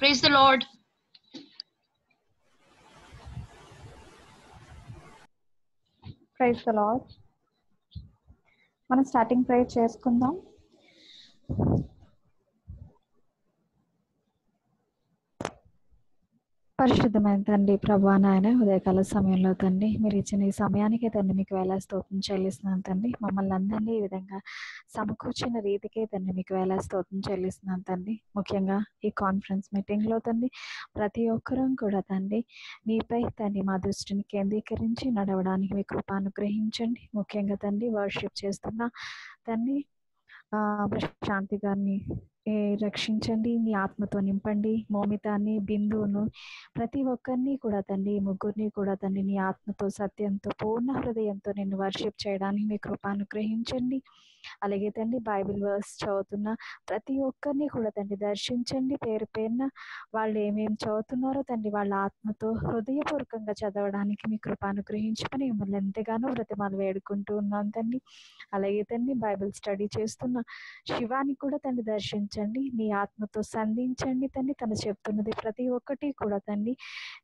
Praise the Lord. Praise the Lord. మనం starting prayer చేసుకుందాం. పరిశుద్ధమైన తండ్రి, ప్రభా నాయన, ఉదయకాల సమయంలో తండ్రి మీరు ఇచ్చిన ఈ సమయానికే తండ్రి మీకు వేళ స్తోత్రం చెల్లిస్తున్నాను తండ్రి. మమ్మల్ని అందరినీ ఈ విధంగా సమకూర్చిన రీతికే తండ్రి మీకు వేళ స్తోత్రం చెల్లిస్తున్నాను తండ్రి. ముఖ్యంగా ఈ కాన్ఫరెన్స్ మీటింగ్లో తండ్రి ప్రతి ఒక్కరూ కూడా తండ్రి నీపై తండ్రి మా దృష్టిని కేంద్రీకరించి నడవడానికి మీ కృప అనుగ్రహించండి. ముఖ్యంగా తండ్రి వర్షిప్ చేస్తున్న తండ్రి ప్రశాంతి గారిని రక్షించండి, మీ ఆత్మతో నింపండి. మోమితాన్ని, బిందువును, ప్రతి ఒక్కరిని కూడా తండ్రి, ముగ్గురిని కూడా తండ్రి నీ ఆత్మతో, సత్యంతో, పూర్ణ హృదయంతో నిన్ను వర్షిప్ చేయడానికి మీ కృప అనుగ్రహించండి. అలాగే తండ్రి బైబిల్ వర్స్ చదువుతున్న ప్రతి ఒక్కరిని కూడా తండ్రి దర్శించండి. పేరు పేరున వాళ్ళు ఏమేమి చదువుతున్నారో తండ్రి వాళ్ళ ఆత్మతో హృదయపూర్వకంగా చదవడానికి మీ కృప అనుగ్రహించమని మిమ్మల్ని ఎంతగానో బ్రతిమాలు వేడుకుంటూ ఉన్నాను తండ్రి. అలాగే తండ్రి బైబిల్ స్టడీ చేస్తున్న శివాని కూడా తండ్రి దర్శించండి, నీ ఆత్మతో సంధించండి తండ్రి. తను చెప్తున్నది ప్రతి ఒక్కటి కూడా తండ్రి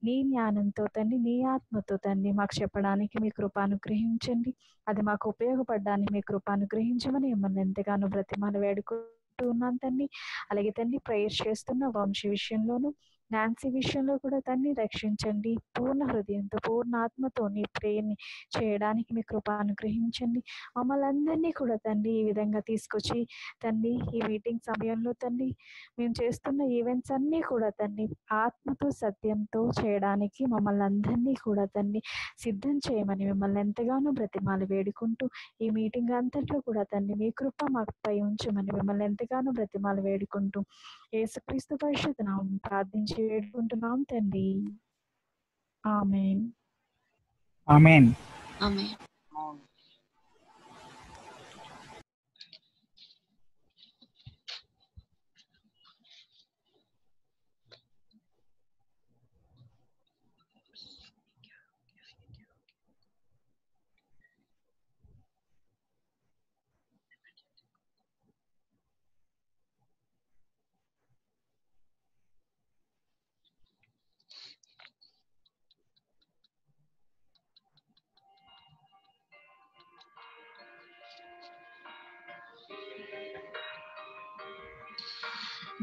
నీ జ్ఞానంతో తండ్రి, నీ ఆత్మతో తండ్రి మాకు చెప్పడానికి మీ కృప అనుగ్రహించండి. అది మాకు ఉపయోగపడడానికి మీ కృప అనుగ్రహించమని మిమ్మల్ని ఎంతగానో బ్రతిమాలు వేడుకుంటూ ఉన్నాను తండ్రి. అలాగే తండ్రి ప్రేయర్ చేస్తున్న వంశీ విషయంలోను, నాన్సీ విషయంలో కూడా తండ్రి రక్షించండి. పూర్ణ హృదయంతో, పూర్ణ ఆత్మతో నీ ప్రేయర్ని చేయడానికి మీ కృప అనుగ్రహించండి. మమ్మల్ని అందరినీ కూడా తండ్రి ఈ విధంగా తీసుకొచ్చి తండ్రి ఈ మీటింగ్ సమయంలో తండ్రి మేము చేస్తున్న ఈవెంట్స్ అన్నీ కూడా తండ్రి ఆత్మతో, సత్యంతో చేయడానికి మమ్మల్ని అందరినీ కూడా తండ్రి సిద్ధం చేయమని మిమ్మల్ని ఎంతగానో బ్రతిమాలు వేడుకుంటూ ఈ మీటింగ్ అంతట్లో కూడా తండ్రి మీ కృప మాపై ఉంచమని మిమ్మల్ని ఎంతగానో బ్రతిమాలు వేడుకుంటూ యేసుక్రీస్తు పరిశుద్ధ నామమున ప్రార్థించి వేడుకుంటున్నాం తండ్రి. ఆమేన్. ఆమేన్. Amen.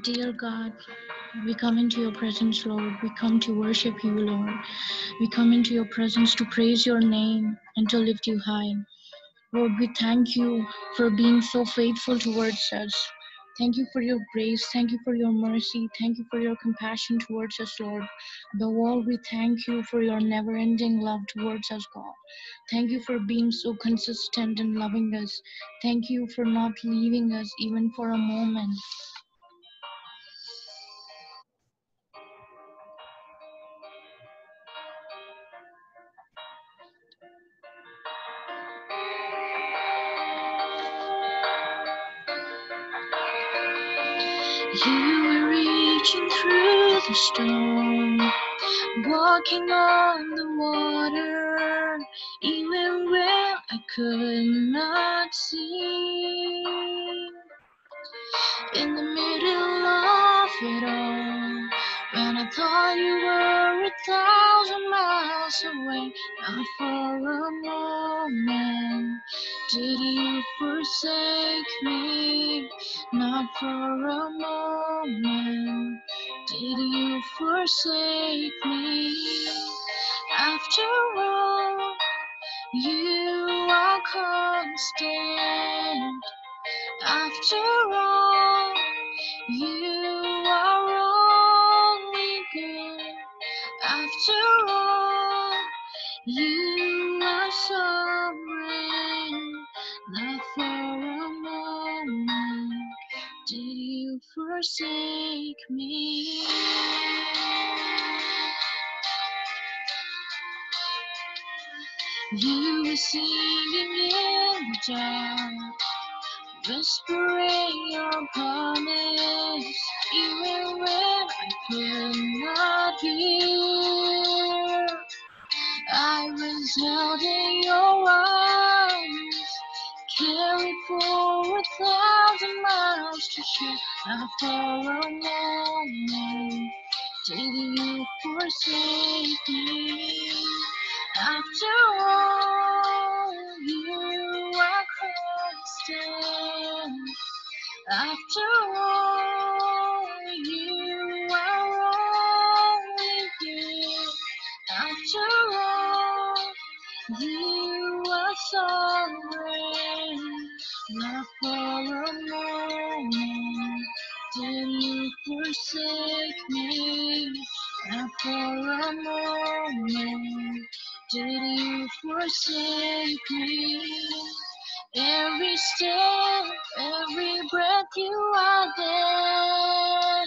Dear God, we come into your presence, Lord. We come to worship you, Lord. We come into your presence to praise your name and to lift you high. Lord, we thank you for being so faithful towards us. Thank you for your grace. Thank you for your mercy. Thank you for your compassion towards us, Lord. Above all, we thank you for your never-ending love towards us, God. Thank you for being so consistent in loving us. Thank you for not leaving us even for a moment. You were reaching through the storm, walking on the water, even when I could not see. In the middle of it all, when I thought you were 1,000 miles away, not for a moment did you forsake me. Not for a moment did you forsake me. After all, you are constant. After all, you are only good. After all, you are sovereign. Not for a moment did you forsake me. You were singing in the dark, whispering your promise, even when I could not hear. I was held in your arms, carried for 1,000 miles to share. Not for a moment forsake me. After all, you are constant. After all, you are only good. After all, you are sovereign. Not for a moment did you forsake me. Not for a moment did you forsake me. Every step, every breath you are there.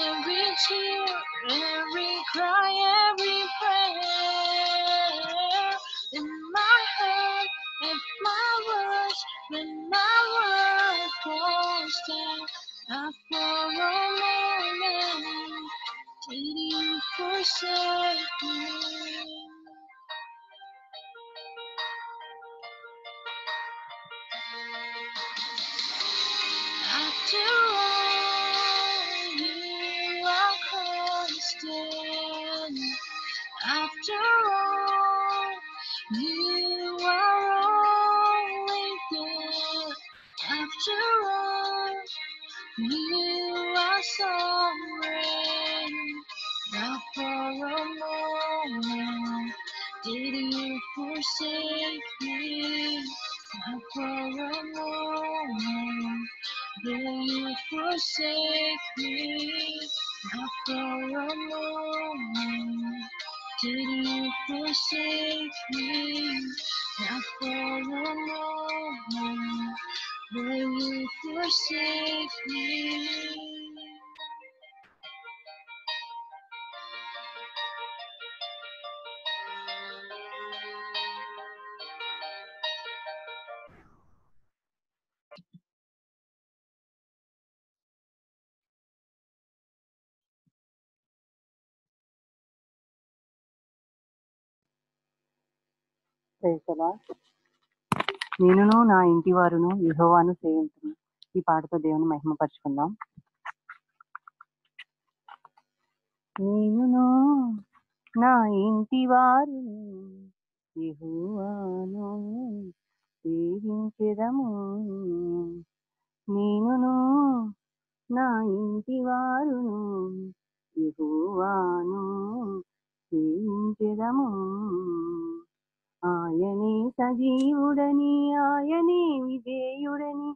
Every tear, every cry, every prayer. In my head, in my words, when my world falls down. Not for a moment did you forsake me. After all, you are constant. After all, you are only good. After all, you are sovereign. Not for a moment did you forsake me. Not for a moment will you forsake me. Not for a moment did you forsake me. Not for a moment will you forsake me. నేనును నా ఇంటి వారును యెహోవాను సేవింతుము. ఈ పాటతో దేవుని మహిమపరుచుకుందాం. నేనును నా ఇంటి వారును యెహోవాను సేవించెదము. నేనును నా ఇంటి వారును యెహోవాను సేవించెదము. ఆయనే సజీవుడని, ఆయనే విజేయుడని,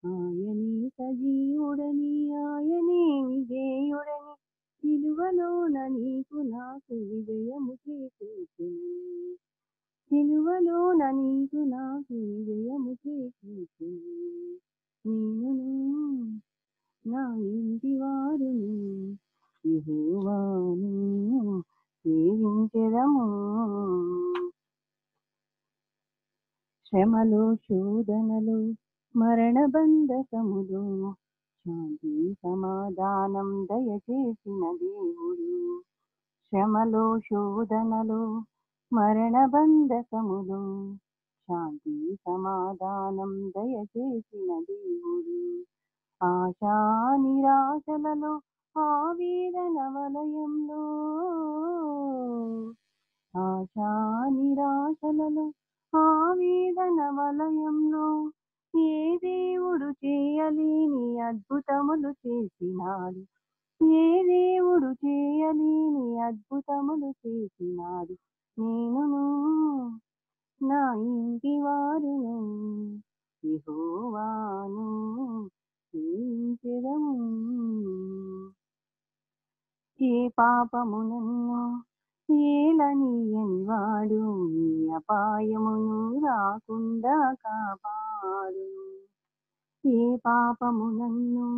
ఆయనే సజీవుడని, ఆయనే విజేయుడని, సిలువలోన నీకు నాకు విజయము చేకూర్చెను. సిలువలోన నీకు నాకు విజయము చేకూర్చెను. నేనును నా ఇంటి వారును యెహోవాను సేవించెదము. శ్రమలు, శోధనలు, మరణ బంధకములు, శాంతి సమాధానం దయచేసిన దేవుడు. శ్రమలు, శోధనలు, మరణ బంధకములు, శాంతి సమాధానం దయచేసిన దేవుడు. ఆశా నిరాశలలో, ఆవేదన వలయంలో, ఆశా నిరాశలలో, ఆవేదన వలయంలో ఏ దేవుడు చేయలేని అద్భుతములు చేసినాడు. ఏ దేవుడు చేయలేని అద్భుతములు చేసినాడు. నేనును నా ఇంటి వారును యెహోవాను సేవించెదము. ఏ పాపము నన్ను ఏలనీయని వాడు, ఈ అపాయమును రాకుండా కాపాడు. ఏ పాపము నన్ను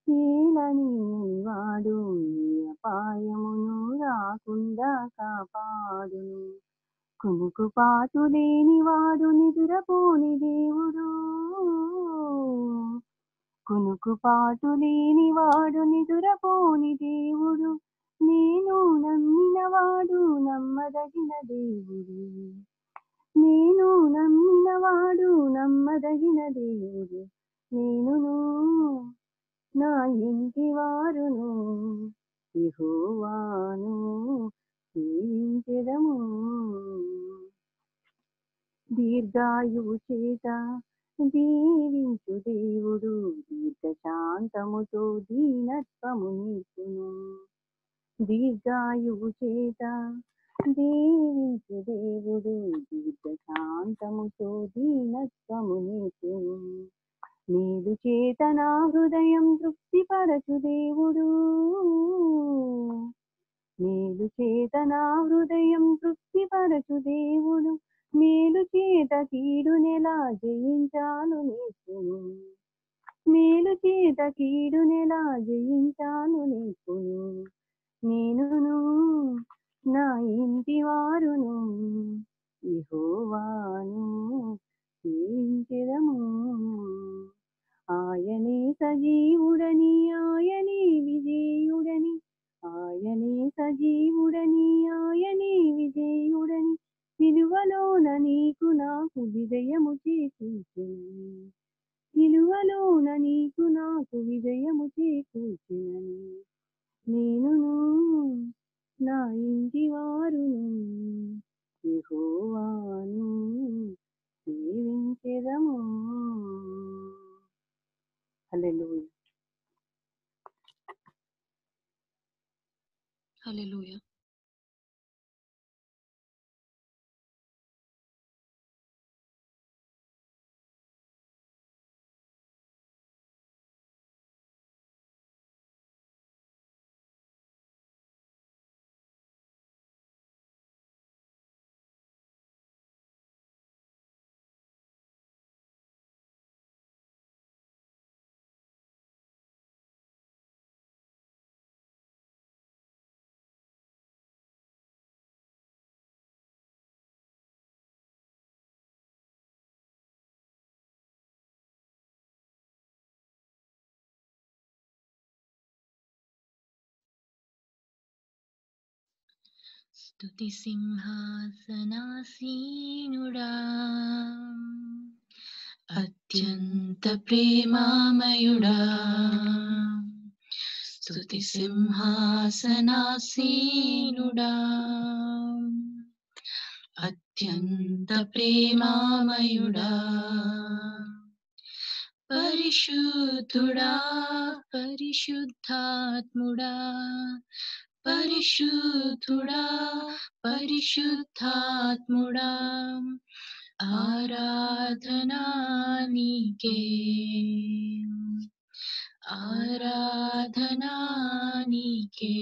ఏలనీయని వాడు, ఈ అపాయమును రాకుండా కాపాడు. కునుకుపాటు లేని వాడు, నిదురపోని దేవుడు. కునుకుపాటు లేని వాడు, నిదురపోని దేవుడు. నేను నమ్మినవాడు నమ్మదగిన దేవుడు. నేను నమ్మినవాడు నమ్మదగిన దేవుడు. నేనును నా ఇంటి వారును యెహోవాను సేవించెదము. దీర్ఘాయువు చేత దీవించు దేవుడు, దీర్ఘశాంతముతో దీనత్వము నీకును. దీర్ఘాయువు చేత దీవించు దేవుడు, దీర్ఘశాంతముతో దీనత్వము నీకును. నీదు చేత నా హృదయం తృప్తిపరచు దేవుడు, నీదు చేత నా హృదయం తృప్తిపరచు దేవుడు, మేలు చేత కీడునెలా జయించాను నీకును. మేలు చేత కీడునెలా జయించాను నీకును. నేనును నా ఇంటి వారును యెహోవాను సేవించెదము. ఆయనే సజీవుడని, ఆయనే విజేయుడని, ఆయనే సజీవుడని, ఆయనే విజేయుడని, సిలువలోన నీకు నాకు విజయము చేకూర్చెను. సిలువలోన నీకు నాకు విజయము చేకూర్చెను. నేనును నా ఇంటి వారును యెహోవాను సేవించెదము. హల్లెలూయా. హల్లెలూయా. స్తుతి సింహాసనాసీనుడా, అత్యంత ప్రేమామయుడా. స్తుతి సింహాసనాసీనుడా, అత్యంత ప్రేమామయుడా. పరిశుద్ధుడా, పరిశుద్ధాత్ముడా, పరిశుద్ధుడా, పరిశుద్ధాత్ముడా. ఆరాధనా నీకే, ఆరాధనా నీకే,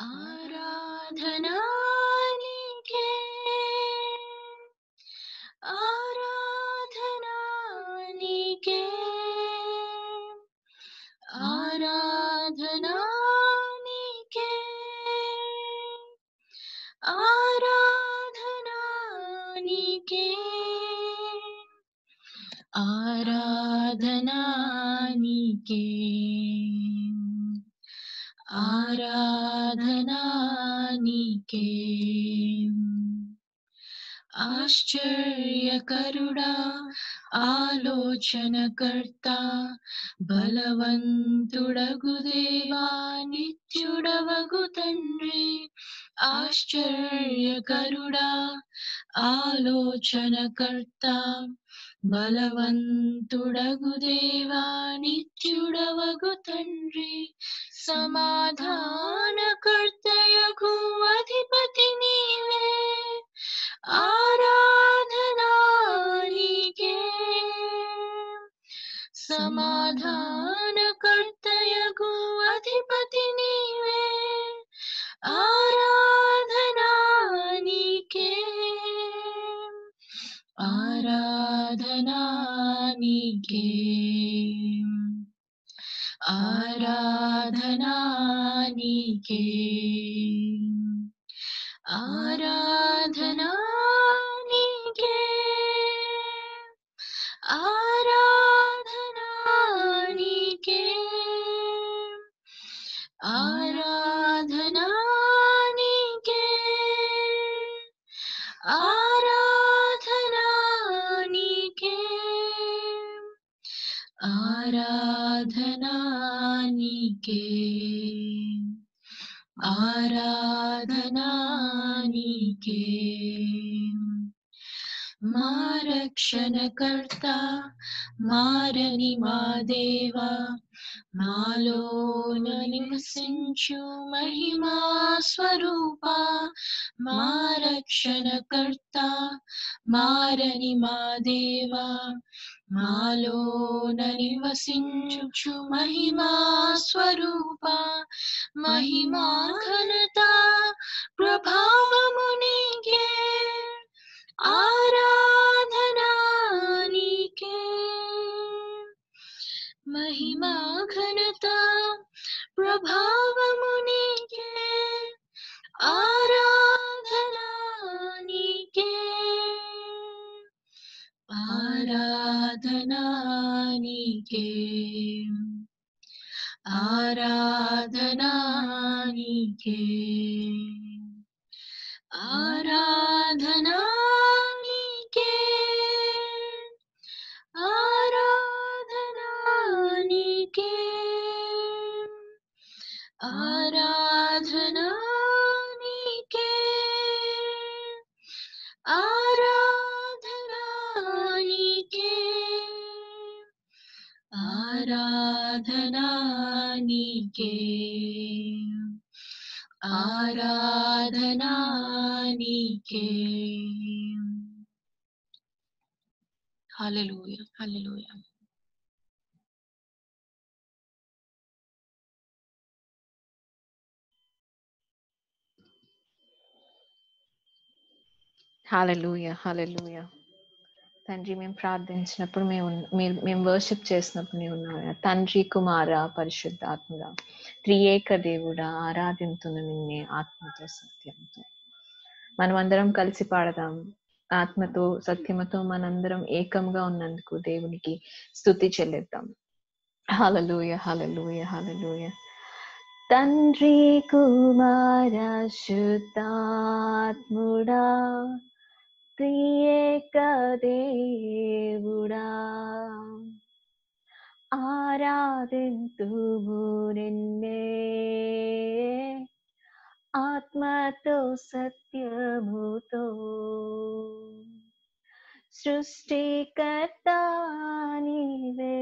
ఆరాధనా నీకే, ఆరాధనా నీకే, ఆరాధనా నీకే, ఆరాధనా నీకే, ఆరాధనా నీకే, ఆరాధనా నీకే. ఆశ్చర్యకరుడా, ఆలోచనకర్త, బలవంతుడగు దేవా, నిత్యుడవగు తండ్రి. ఆశ్చర్యకరుడా, ఆలోచనకర్త, బలవంతుడగు దేవా, నిత్యుడవగు తండ్రి. సమాధానకర్తయగు అధిపతి నీవే, ఆరాధనా నీకే, సమాధానకర్తయగు అధిపతి నీవే, ఆరాధనా నీకే, ఆరాధనా నీకే, ఆరాధనా నీకే, ఆరాధనా నీకే, ఆరాధనా నీకే, ఆరాధనా నీకే, ఆరాధనా నీకే, ఆరాధనా ఆరాధనా నీకే ఆరాధనా నీకే మా రక్షణకర్త మారని మా దేవా మాలోన నివసించు మహిమా స్వరూప మా రక్షణకర్త మారని మా దేవా మాలోన నివసించు మహిమా స్వరూప మహిమా ఘనత ప్రభావము నీకే ఆరాధనా నీకే మహిమా ఘనత ప్రభావము నీకే ఆరాధనా నీకే ఆరాధనా నీకే ఆరాధనా నీకే ఆరాధనా నీకే ఆరాధనా నీకే ఆరాధనా నీకే ఆరాధనా నీకే ఆరాధనా నీకే ఆరాధనా నీకే హల్లెలూయా హల్లెలూయా హల్లెలూయా హల్లెలూయా తండ్రి మేము ప్రార్థించినప్పుడు మేము వర్షిప్ చేసినప్పుడు నీవు ఉన్నావు తండ్రి కుమార పరిశుద్ధాత్మగా త్రియేక దేవుడా ఆరాధింతున్న నిన్నే ఆత్మతో సత్యంతో మనమందరం కలిసి పాడదాం ఆత్మతో సత్యమతో మనందరం ఏకంగా ఉన్నందుకు దేవునికి స్తుతి చెల్లిద్దాం హల్లెలూయా హల్లెలూయా హల్లెలూయా తండ్రి కుమార శుద్ధాత్ముడా త్రియేక దేవుడా ఆరాధింతుము నిన్నే ఆత్మతో సత్యముతో సృష్టికర్త నీవే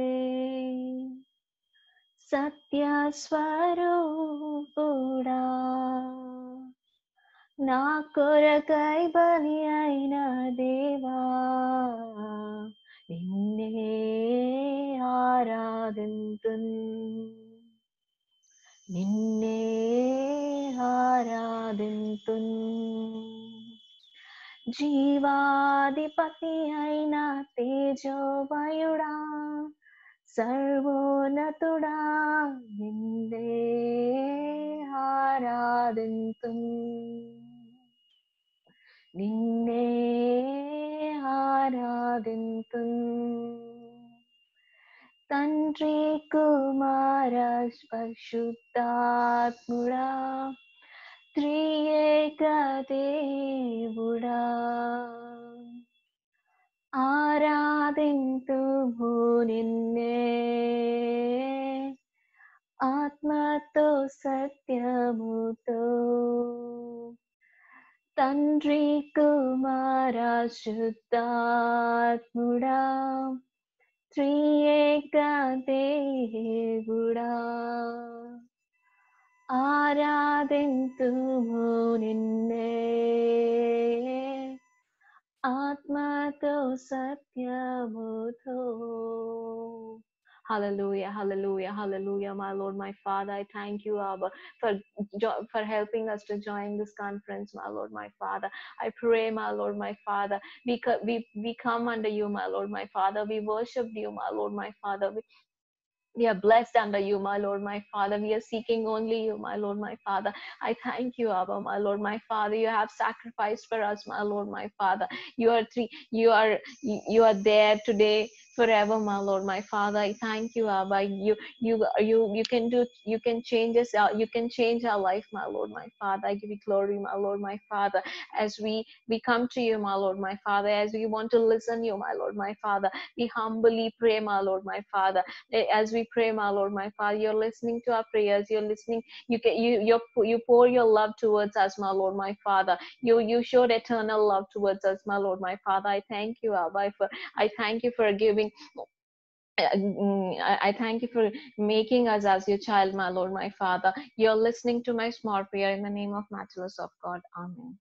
సత్య స్వరూపుడా నా కొరకై బలి అయిన దేవా నిన్నే ఆరాధింతున్ నిన్నే ఆరాధింతున్ జీవాధిపతి అయిన తేజోమయుడా సర్వోన్నతుడా నిన్నే ఆరాధింతున్ నిన్నే ఆరాధింతున్ తండ్రి కుమార పరిశుద్ధాత్ముడా త్రియేక దేవుడా ఆరాధింతుము నిన్నే ఆత్మతో సత్యముతో తండ్రి కుమార శుద్ధాత్ముడా త్రియేక దేవుడా ఆరాధింతుము నిన్నే ఆత్మతో సత్యముతో. Hallelujah, hallelujah, hallelujah, my Lord, my Father. I thank you, Abba, for helping us to join this conference, my Lord, my Father. I pray, my Lord, my Father, we come under you, my Lord, my Father. We worship you, my Lord, my Father. We are blessed under you, my Lord, my Father. We are seeking only you, my Lord, my Father. I thank you, Abba, my Lord, my Father. You have sacrificed for us, my Lord, my Father. You are there today forever, my Lord, my Father. I thank you, Abba. You can change us. You can change our life, my Lord, my Father. I give you glory, my Lord, my Father. As we come to you, my Lord, my Father, as we want to listen you, my Lord, my Father, we humbly pray, my Lord, my Father. As we pray, my Lord, my Father, you're listening to our prayers. You're listening. You pour your love towards us, my Lord, my Father. You showed eternal love towards us, my Lord, my Father. I thank you, Abba. I thank you for giving. I thank you for making us as your child, my Lord, my Father. You're listening to my small prayer in the name of matchless of God. Amen.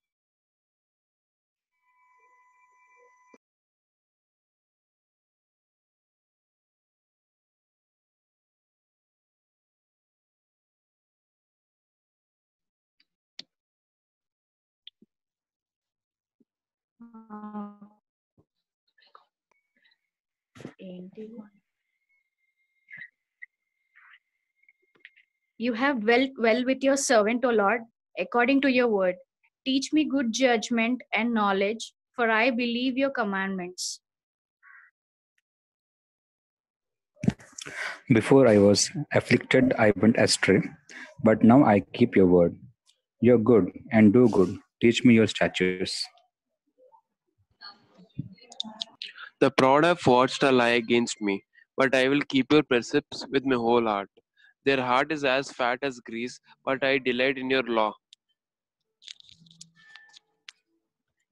You have dealt well with your servant, O Lord, according to your word. Teach me good judgment and knowledge, for I believe your commandments. Before I was afflicted, I went astray, but now I keep your word. You're good and do good. Teach me your statutes. The proud have forged a lie against me, but I will keep your precepts with my whole heart. Their heart is as fat as grease, but I delight in your law.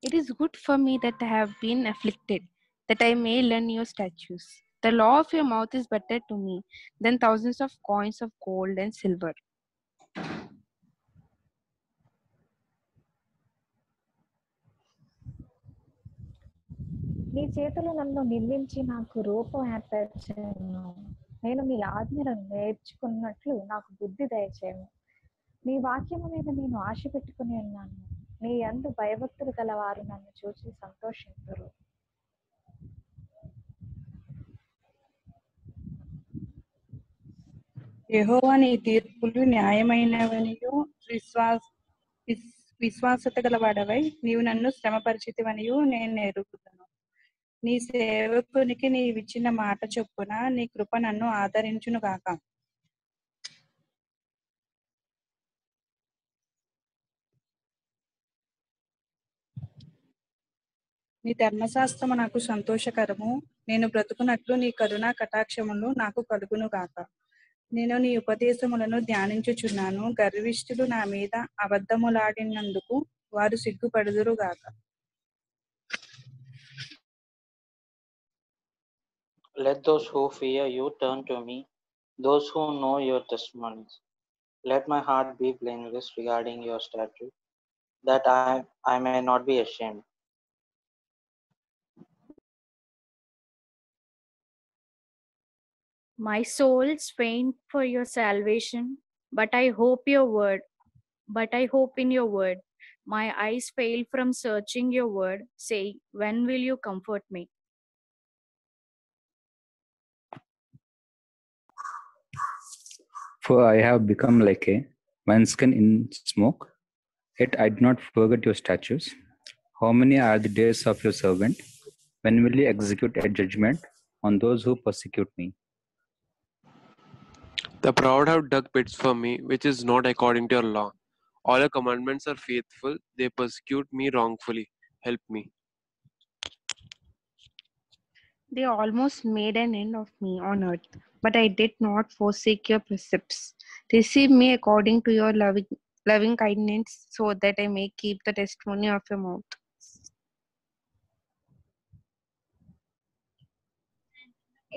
It is good for me that I have been afflicted, that I may learn your statutes. The law of your mouth is better to me than thousands of coins of gold and silver. నీ చేతులు నన్ను నిందించి నాకు రూపం ఏర్పరచెను. నేను నీ ఆజ్ఞలను నేర్చుకున్నట్లు నాకు బుద్ధి దయచేయము. నీ వాక్యము మీద నేను ఆశ పెట్టుకుని ఉన్నాను. నీ యందు భయభక్తులు గల వారు నన్ను చూసి సంతోషింతురు. యెహోవా నీ తీర్పులు న్యాయమైనవనియు విశ్వాసత గలవాడవై నీవు నన్ను శ్రమపరిచితివనియు నేను ఎరుగుదును. నీ సేవకునికి నీవిచ్చిన మాట చొప్పున నీ కృప నన్ను ఆదరించును గాక. నీ ధర్మశాస్త్రము నాకు సంతోషకరము. నేను బ్రతుకున్నట్లు నీ కరుణా కటాక్షములు నాకు కలుగును గాక. నేను నీ ఉపదేశములను ధ్యానించుచున్నాను. గర్విష్ఠులు నా మీద అబద్ధములాడినందుకు వారు సిగ్గుపడుదురు గాక. Let those who fear you turn to me, those who know your testimonies. Let my heart be blameless regarding your statute, that I may not be ashamed. My soul's faint for your salvation, but I hope in your word. My eyes fail from searching your word, saying, when will you comfort me? For I have become like a wineskin in smoke, yet I did not forget your statutes. How many are the days of your servant? When will you execute a judgment on those who persecute me? The proud have dug pits for me, which is not according to your law. All your commandments are faithful. They persecute me wrongfully. Help me. They almost made an end of me on earth, but I did not forsake your precepts. Receive me according to your loving kindness, so that I may keep the testimony of your mouth.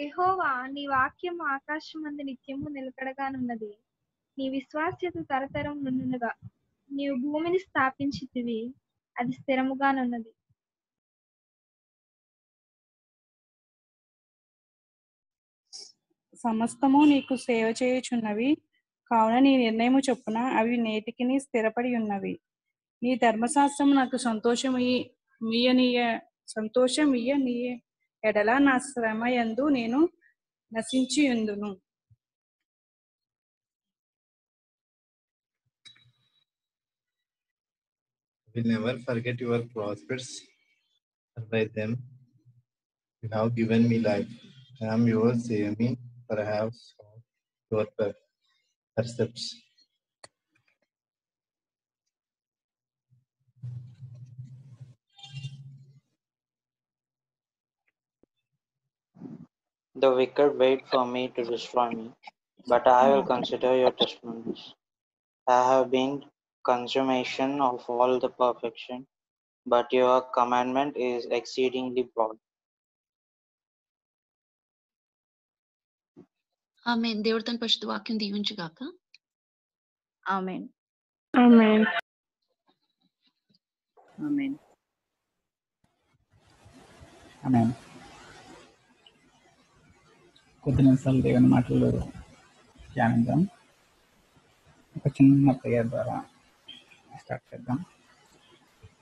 యెహోవా నీ వాక్యము ఆకాశమందు నిత్యము నిలకడగానున్నది. నీ విశ్వాస్యత తరతరం నుండునుగా. నీవు భూమిని స్థాపించితివి, అది స్థిరముగానున్నది. సమస్తము నీకు సేవ చేయుచున్నవి, కావున నీ నిర్ణయము చొప్పున అవి నేటికి స్థిరపడి ఉన్నవి. నీ ధర్మశాస్త్రము నాకు సంతోషమియ్య ఎడల నా శ్రమ యందు నేను నశించియుందును. will never forget your prophets, and by them you have given me life. I am yours, save me, for I have sought your precepts. The wicked wait for me to destroy me, but I will consider your testimonies. I have been consummation of all the perfection, but your commandment is exceedingly broad. Amen. దేవుడు తన పరిశుద్ధ వాక్యం దీవించుగాక. ఆమేన్. Amen. ఆమేన్. ఆమేన్. కొద్ది నిమిషాలు దేవుని మాటలు ధ్యానిద్దాం. ఒక చిన్న ప్రేయర్ ద్వారా స్టార్ట్ చేద్దాం.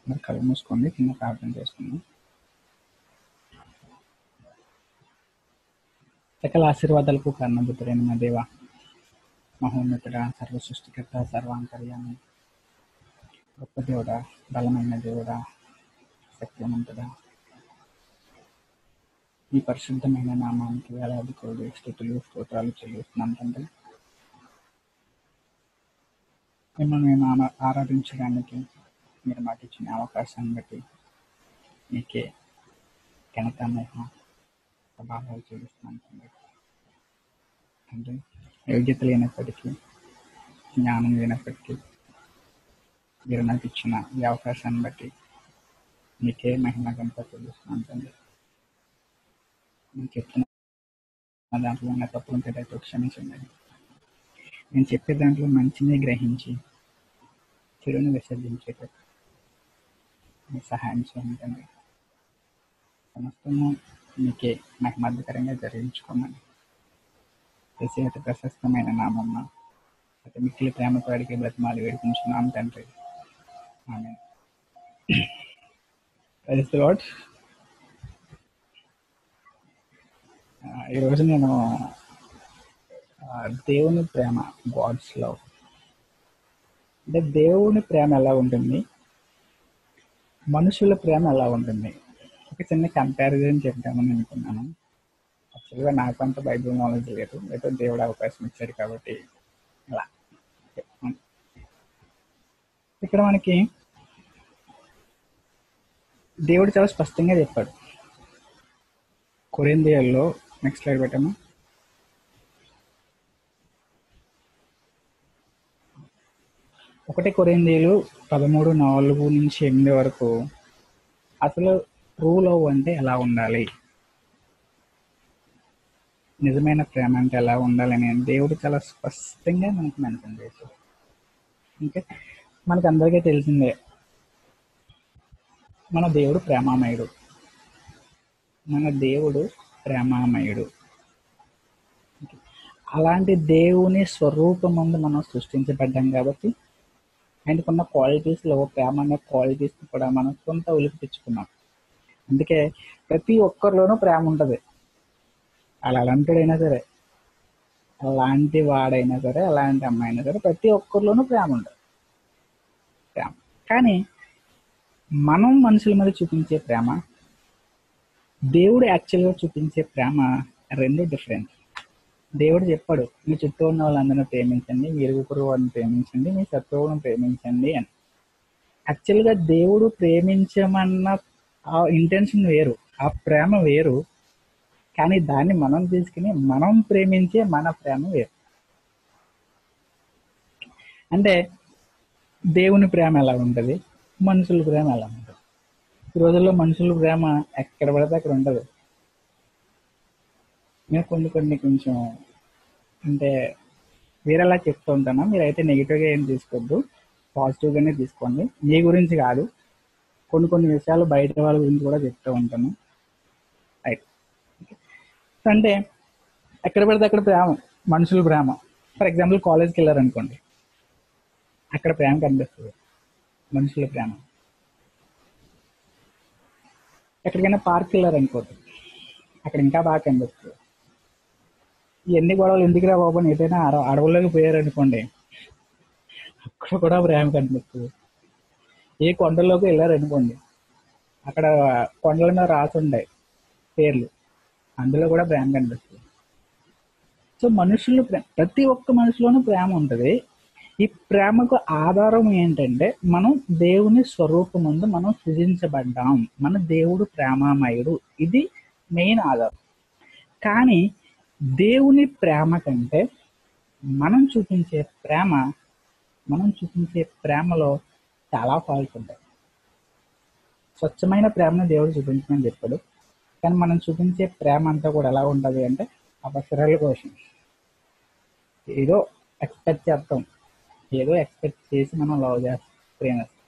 మరి కళ్ళు మూసుకోండి, చిన్న ప్రార్థన చేసుకుందాం. సకల ఆశీర్వాదాలకు కారణభూతుడైన మా దేవ, మహోన్నతుడ, సర్వ సృష్టికర్త, సర్వాంతర్యామి, గొప్ప దేవుడా, బలమైన దేవుడా, సత్యవంతుడా, ఈ పరిశుద్ధమైన నామానికి వేలాది కోడి స్తుతులు స్తోత్రాలు చెల్లిస్తున్నాం తండ్రి. మిమ్మల్ని మేము ఆరాధించడానికి మీరు మాకు ఇచ్చిన అవకాశాన్ని బట్టి మీకే ఘనత, మహిమ, ప్రభావాలు చెల్లిస్తున్నాం తండ్రి. తండ్రి, యోగ్యత లేనప్పటికీ, జ్ఞానం లేనప్పటికీ మీరు నాకు ఇచ్చిన ఈ అవకాశాన్ని బట్టి మీకే మహిమ, ఘనత చెల్లిస్తున్నాం తండ్రి. నేను చెప్తున్న దాంట్లో ఉన్న తప్పులు ఉంటే దయతో క్షమించండి. నేను చెప్పే దాంట్లో మంచిని గ్రహించి చెడుని విసర్జించేటట్టు మీరు సహాయం చేయండి. సమస్తము మీకే మహిమార్థకరంగా జరిగించుకోమని చేసే అతి ప్రశస్తమైన నామమ్మ అతి మిక్కిలి ప్రేమతో అడిగే బ్రతిమాలు వేడుకుంటున్నాం తండ్రి. ఆమేన్. Praise the lord. ఈరోజు నేను దేవుని ప్రేమ, గాడ్స్ లవ్, అంటే దేవుని ప్రేమ ఎలా ఉంటుంది, మనుషుల ప్రేమ ఎలా ఉంటుంది, ఒక చిన్న కంపారిజన్ చెప్తామని అనుకున్నాను. యాక్చువల్గా నాకు అంత బైబిల్ నాలెడ్జ్ లేదు, ఏదో దేవుడు అవకాశం ఇచ్చాడు కాబట్టి ఇలా చెప్తాను. ఇక్కడ మనకి దేవుడు చాలా స్పష్టంగా చెప్పాడు. కొరింథీయుల్లో, నెక్స్ట్ స్లైడ్ పెట్టాము, ఒకటి కొరింథీయులు 13:4-8 వరకు అసలు ట్రూ లవ్ అంటే ఎలా ఉండాలి, నిజమైన ప్రేమ అంటే ఎలా ఉండాలి అని దేవుడు చాలా స్పష్టంగా మనకు మెన్షన్ చేశాడు. ఓకే, మనకు అందరికీ తెలిసిందే మన దేవుడు ప్రేమామయుడు. మన దేవుడు ప్రేమామయుడు. అలాంటి దేవుని స్వరూపం ముందు మనం సృష్టించబడ్డాం కాబట్టి ఆయనకున్న క్వాలిటీస్లో ప్రేమ అనే క్వాలిటీస్ కూడా మనం కొంత ఉలికి తెచ్చుకున్నాం. అందుకే ప్రతి ఒక్కరిలోనూ ప్రేమ ఉంటుంది. అలాంటిడైనా సరే, అలాంటి వాడైనా సరే, అలాంటి అమ్మాయి అయినా సరే, ప్రతి ఒక్కరిలోనూ ప్రేమ ఉంటుంది. ప్రేమ కానీ మనం మనుషుల మీద చూపించే ప్రేమ, దేవుడు యాక్చువల్గా చూపించే ప్రేమ రెండు డిఫరెంట్. దేవుడు చెప్పాడు, మీ చుట్టూ ఉన్న వాళ్ళందరినీ ప్రేమించండి, మీ ఇరుగురు వారిని ప్రేమించండి, మీ శత్రువులను ప్రేమించండి అని. యాక్చువల్గా దేవుడు ప్రేమించమన్న ఆ ఇంటెన్షన్ వేరు, ఆ ప్రేమ వేరు. కానీ దాన్ని మనం తీసుకుని మనం ప్రేమించే మన ప్రేమ వేరు. అంటే దేవుని ప్రేమ ఎలా ఉంటుంది, మనుషుల ప్రేమ ఎలా ఉంటుంది. ఈ రోజుల్లో మనుషుల ప్రేమ ఎక్కడ పడితే అక్కడ ఉంటుంది. నేను కొంచెం అంటే వేరేలా చెప్తూ ఉంటాను. మీరైతే నెగిటివ్గా ఏం తీసుకోవద్దు, పాజిటివ్గానే తీసుకోండి. మీ గురించి కాదు, కొన్ని విషయాలు బయట వాళ్ళ గురించి కూడా చెప్తూ ఉంటాను. రైట్. అంటే ఎక్కడ పడితే అక్కడ ప్రేమ, మనుషుల ప్రేమ. ఫర్ ఎగ్జాంపుల్ కాలేజ్కి వెళ్ళారనుకోండి, అక్కడ ప్రేమ కనిపిస్తుంది, మనుషుల ప్రేమ. ఎక్కడికైనా పార్క్ వెళ్ళారనుకోండి, అక్కడ ఇంకా బాగా కనిపిస్తుంది. ఎన్ని గొడవలు ఎందుకురా బాబు అని ఏదైనా అడవుల్లోకి పోయారనుకోండి, అక్కడ కూడా ప్రేమ కనిపిస్తుంది. ఏ కొండల్లోకి వెళ్ళారనుకోండి, అక్కడ కొండల మీద రాసి ఉంటాయి పేర్లు, అందులో కూడా ప్రేమ కనిపిస్తుంది. సో మనుషులు ప్రతి ఒక్క మనిషిలోనూ ప్రేమ ఉంటుంది. ఈ ప్రేమకు ఆధారం ఏంటంటే మనం దేవుని స్వరూపమందు మనం సృజించబడ్డాం, మన దేవుడు ప్రేమామయుడు, ఇది మెయిన్ ఆధారం. కానీ దేవుని ప్రేమ కంటే మనం చూపించే ప్రేమలో చాలా ఫాల్ట్స్ ఉంటాయి. స్వచ్ఛమైన ప్రేమను దేవుడు చూపించమని చెప్పాడు, కానీ మనం చూపించే ప్రేమ అంతా కూడా ఎలా ఉంటుంది అంటే అవసరాల కోసం ఏదో ఎక్స్పెక్ట్ చేస్తాం, ఏదో ఎక్స్పెక్ట్ చేసి మనం లవ్ చేస్తాం, ప్రేమిస్తాం.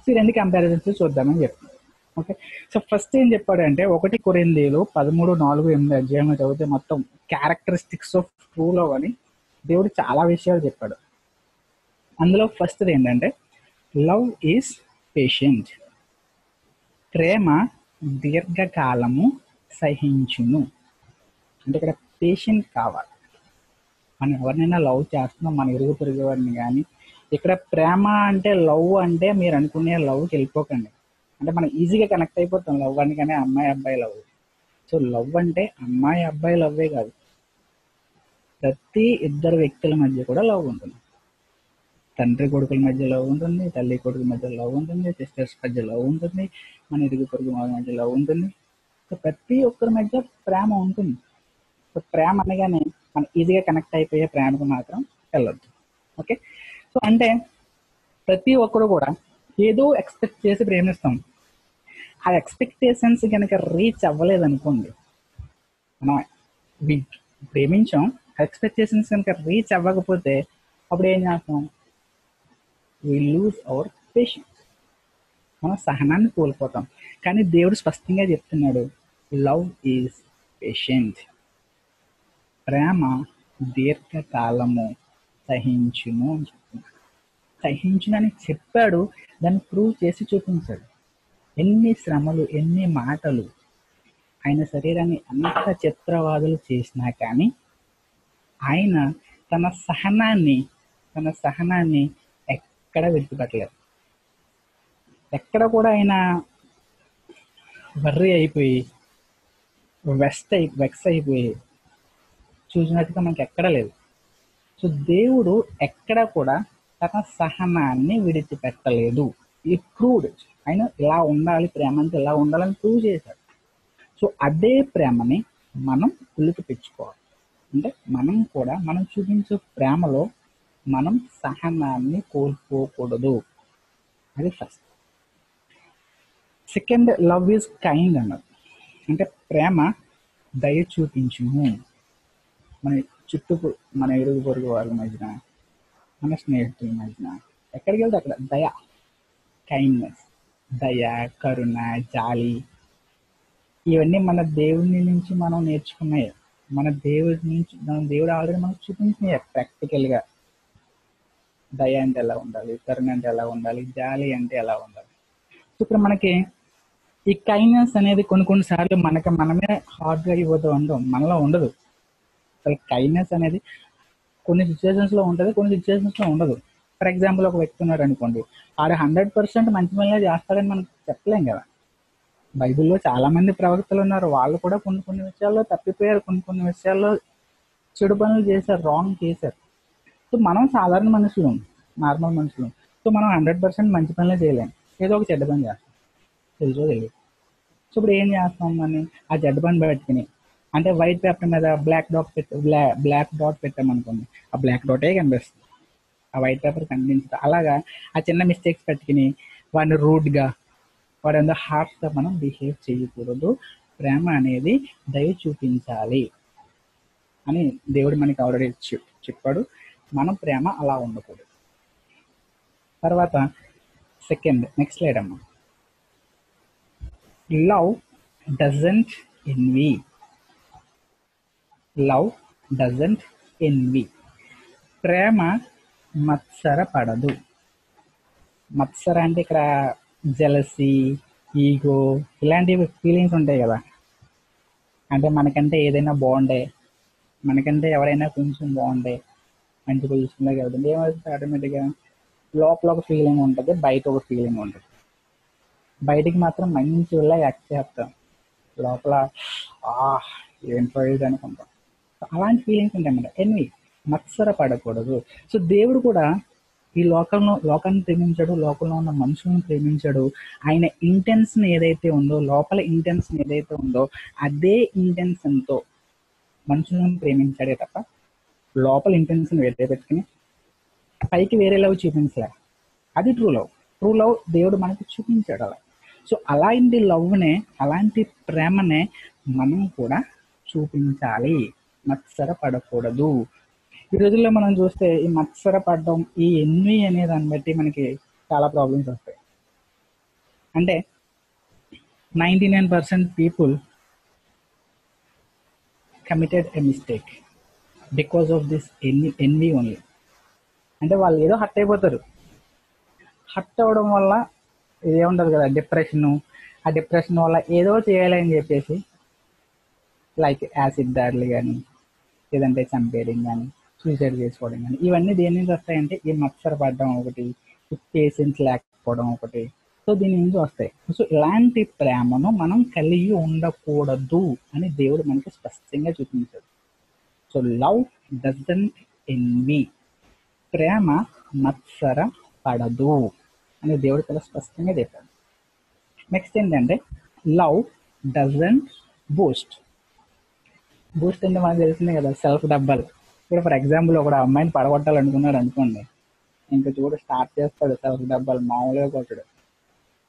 సో ఈ రెండు కంపారిజన్స్ చూద్దామని చెప్తాం. ఓకే, సో ఫస్ట్ ఏం చెప్పాడంటే 1 కొరింథీయులు 13:4-8 అధ్యాయంలో చదివితే మొత్తం క్యారెక్టరిస్టిక్స్ ఆఫ్ ట్రూ లవ్ అని దేవుడు చాలా విషయాలు చెప్పాడు. అందులో ఫస్ట్ ఏంటంటే లవ్ ఈజ్ పేషెంట్, ప్రేమ దీర్ఘకాలము సహించును. అంటే ఇక్కడ పేషెంట్ కావాలి. మనం ఎవరినైనా లవ్ చేస్తున్నాం, మన ఇరుగు పొరుగు వారిని. కానీ ఇక్కడ ప్రేమ అంటే లవ్ అంటే మీరు అనుకునే లవ్కి వెళ్ళిపోకండి. అంటే మనం ఈజీగా కనెక్ట్ అయిపోతాం లవ్ అని, కానీ అమ్మాయి అబ్బాయి లవ్. సో లవ్ అంటే అమ్మాయి అబ్బాయి లవ్వే కాదు, ప్రతి ఇద్దరు వ్యక్తుల మధ్య కూడా లవ్ ఉంటుంది. తండ్రి కొడుకుల మధ్య లవ్ ఉంటుంది, తల్లి కొడుకుల మధ్య లవ్ ఉంటుంది, సిస్టర్స్ మధ్య లవ్ ఉంటుంది, మన ఇరుగు పొరుగు మధ్య లవ్ ఉంటుంది. సో ప్రతి ఒక్కరి మధ్య ప్రేమ ఉంటుంది. సో ప్రేమ అనగానే మనం ఈజీగా కనెక్ట్ అయిపోయే ప్రేమకు మాత్రం వెళ్ళొద్దు. ఓకే, సో అంటే ప్రతి ఒక్కరు కూడా ఏదో ఎక్స్పెక్ట్ చేసి ప్రేమిస్తాం. ఆ ఎక్స్పెక్టేషన్స్ కనుక రీచ్ అవ్వలేదు అనుకోండి, మనం ప్రేమించాం, ఎక్స్పెక్టేషన్స్ కనుక రీచ్ అవ్వకపోతే అప్పుడు ఏం చేస్తాం? వి లూజ్ అవర్ పేషెన్స్, మనం సహనాన్ని కోల్పోతాం. కానీ దేవుడు స్పష్టంగా చెప్తున్నాడు, లవ్ ఈజ్ పేషెంట్, ప్రేమ దీర్ఘకాలము సహించును అని చెప్తున్నాడు. సహించును అని చెప్పాడు, దాన్ని ప్రూవ్ చేసి చూపించాడు. ఎన్ని శ్రమలు, ఎన్ని మాటలు, ఆయన శరీరాన్ని అంత చిత్రవాదులు చేసినా కానీ ఆయన తన సహనాన్ని ఎక్కడ విడిచిపెట్టలేదు. ఎక్కడ కూడా ఆయన వర్రీ అయిపోయి వెక్స్ అయిపోయి చూసినట్టుగా మనకి ఎక్కడ లేదు. సో దేవుడు ఎక్కడ కూడా తన సహనాన్ని విడిచిపెట్టలేదు. ఈ ప్రూవ్డ్, ఆయన ఇలా ఉండాలి, ప్రేమ అంటే ఇలా ఉండాలని ప్రూవ్ చేశాడు. సో అదే ప్రేమని మనం ఉలికి పెంచుకోవాలి. అంటే మనం కూడా మనం చూపించే ప్రేమలో మనం సహనాన్ని కోల్పోకూడదు. అది first. Second, love is kind అన్నారు. అంటే ప్రేమ దయ చూపించును. మన చుట్టూ, మన ఇరుగు పొరుగు వాళ్ళ మధ్యన, మన స్నేహితుల మధ్యన, ఎక్కడికి వెళ్తే అక్కడ దయ, కైండ్నెస్, దయ, కరుణ, జాలి, ఇవన్నీ మన దేవుని నుంచి మనం నేర్చుకున్నాయి. మన దేవుడు ఆల్రెడీ మనకు చూపించినాయి ప్రాక్టికల్గా. దయ అంటే ఎలా ఉండాలి, కరుణ అంటే ఎలా ఉండాలి, జాలి అంటే ఎలా ఉండాలి. సో ఇక్కడ మనకి ఈ కైండ్నెస్ అనేది కొన్నిసార్లు మనమే హార్డ్గా ఇవ్వదు ఉండదు, మనలో ఉండదు. అసలు కైండ్నెస్ అనేది కొన్ని సిచ్యువేషన్స్లో ఉంటుంది, కొన్ని సిచ్యువేషన్స్లో ఉండదు. ఫర్ ఎగ్జాంపుల్, ఒక వ్యక్తి ఉన్నాడు అనుకోండి, ఆడు 100% మంచి పనులే చేస్తాడని మనం చెప్పలేం కదా. బైబిల్లో చాలా మంది ప్రవక్తలు ఉన్నారు, వాళ్ళు కూడా కొన్ని విషయాల్లో తప్పిపోయారు, కొన్ని విషయాల్లో చెడు పనులు చేశారు, రాంగ్ చేశారు. సో మనం సాధారణ మనుషులు, నార్మల్ మనుషులు. సో మనం 100% మంచి పనులే చేయలేము, ఏదో ఒక చెడ్డ పని చేస్తాం, తెలుసో తెలియదు. సో ఇప్పుడు ఏం చేస్తాం? మనం ఆ చెడ్డ పని పెట్టుకుని, అంటే వైట్ పేపర్ మీద బ్లాక్ డాట్ పెట్టామనుకోండి, ఆ బ్లాక్ డాటే కనిపిస్తుంది, ఆ వైట్ పేపర్ కనిపించదు. అలాగా ఆ చిన్న మిస్టేక్స్ పెట్టుకుని వాడిని రూడ్గా, వాడి హార్ట్గా మనం బిహేవ్ చేయకూడదు. ప్రేమ అనేది దయ చూపించాలి అని దేవుడు మనకి ఆల్రెడీ చెప్పాడు. మనం ప్రేమ అలా ఉండకూడదు. తర్వాత సెకండ్, నెక్స్ట్ స్లైడ్ అమ్మా. Love doesn't envy. Love doesn't envy. ప్రేమ మత్సరపడదు. మత్సర అంటే ఇక్కడ జెలసీ, ఈగో, ఇలాంటి ఫీలింగ్స్ ఉంటాయి కదా. అంటే మనకంటే ఏదైనా బాగుండే, మనకంటే ఎవరైనా కొంచెం బాగుండే, మంచి పొజిషన్లోకి వెళ్తుంది, ఏమవుతుంది? ఆటోమేటిక్గా లోపల ఒక ఫీలింగ్ ఉంటుంది, బయట ఒక ఫీలింగ్ ఉంటుంది. బయటికి మాత్రం మంచిగా యాక్ట్ చేస్తాం, లోపల ఏం ఇది అనుకుంటాం. అలాంటి ఫీలింగ్స్ ఉంటాయన్నమాట. ఎన్వి, మత్సర పడకూడదు. సో దేవుడు కూడా ఈ లోకాన్ని ప్రేమించాడు, లోకంలో ఉన్న మనుషులను ప్రేమించాడు. ఆయన ఇంటెన్షన్ ఏదైతే ఉందో, లోపల ఇంటెన్షన్ ఏదైతే ఉందో అదే ఇంటెన్షన్తో మనుషులను ప్రేమించాడే తప్ప లోపల ఇంటెన్షన్ వేరే పెట్టుకుని పైకి వేరే లవ్ చూపించలే. అది ట్రూ లవ్. ట్రూ లవ్ దేవుడు మనకి చూపించాడు అలా. సో అలాంటి లవ్నే, అలాంటి ప్రేమనే మనం కూడా చూపించాలి. మత్సర పడకూడదు. ఈ రోజుల్లో మనం చూస్తే ఈ మత్సర పడడం, ఈ ఎన్వి అనే దాన్ని బట్టి మనకి చాలా ప్రాబ్లమ్స్ వస్తాయి. అంటే 99% people committed a mistake because of this envy only. అంటే వాళ్ళు ఏదో హర్ట్ అయిపోతారు. హర్ట్ అవ్వడం వల్ల ఏముండదు కదా, డిప్రెషను. ఆ డిప్రెషన్ వల్ల ఏదో చేయాలి అని చెప్పేసి లైక్ యాసిడ్ దాడులు కానీ, లేదంటే చంపేయడం కానీ, సూసైడ్ చేసుకోవడం కానీ, ఇవన్నీ దేని నుంచి వస్తాయంటే ఈ మత్సర పడడం ఒకటి, పేషెన్స్ లేకపోవడం ఒకటి. సో దీని నుంచి వస్తాయి. సో ఇలాంటి ప్రేమను మనం కలిగి ఉండకూడదు అని దేవుడు మనకి స్పష్టంగా చూపించాడు. సో లవ్ డజంట్ ఎన్వి, ప్రేమ మత్సర పడదు అని దేవుడు చాలా స్పష్టంగా చెప్పాడు. నెక్స్ట్ ఏంటంటే లవ్ డజంట్ బూస్ట్. బూస్ట్ అంటే మనకు తెలిసిందే కదా, సెల్ఫ్ డబ్బాలు. ఇప్పుడు ఫర్ ఎగ్జాంపుల్ ఒక అమ్మాయిని పడగొట్టాలనుకున్నాడు అనుకోండి, ఇంకా చూడు స్టార్ట్ చేస్తాడు సెల్ఫ్ డబ్బాలు, మామూలుగా కొట్టాడు.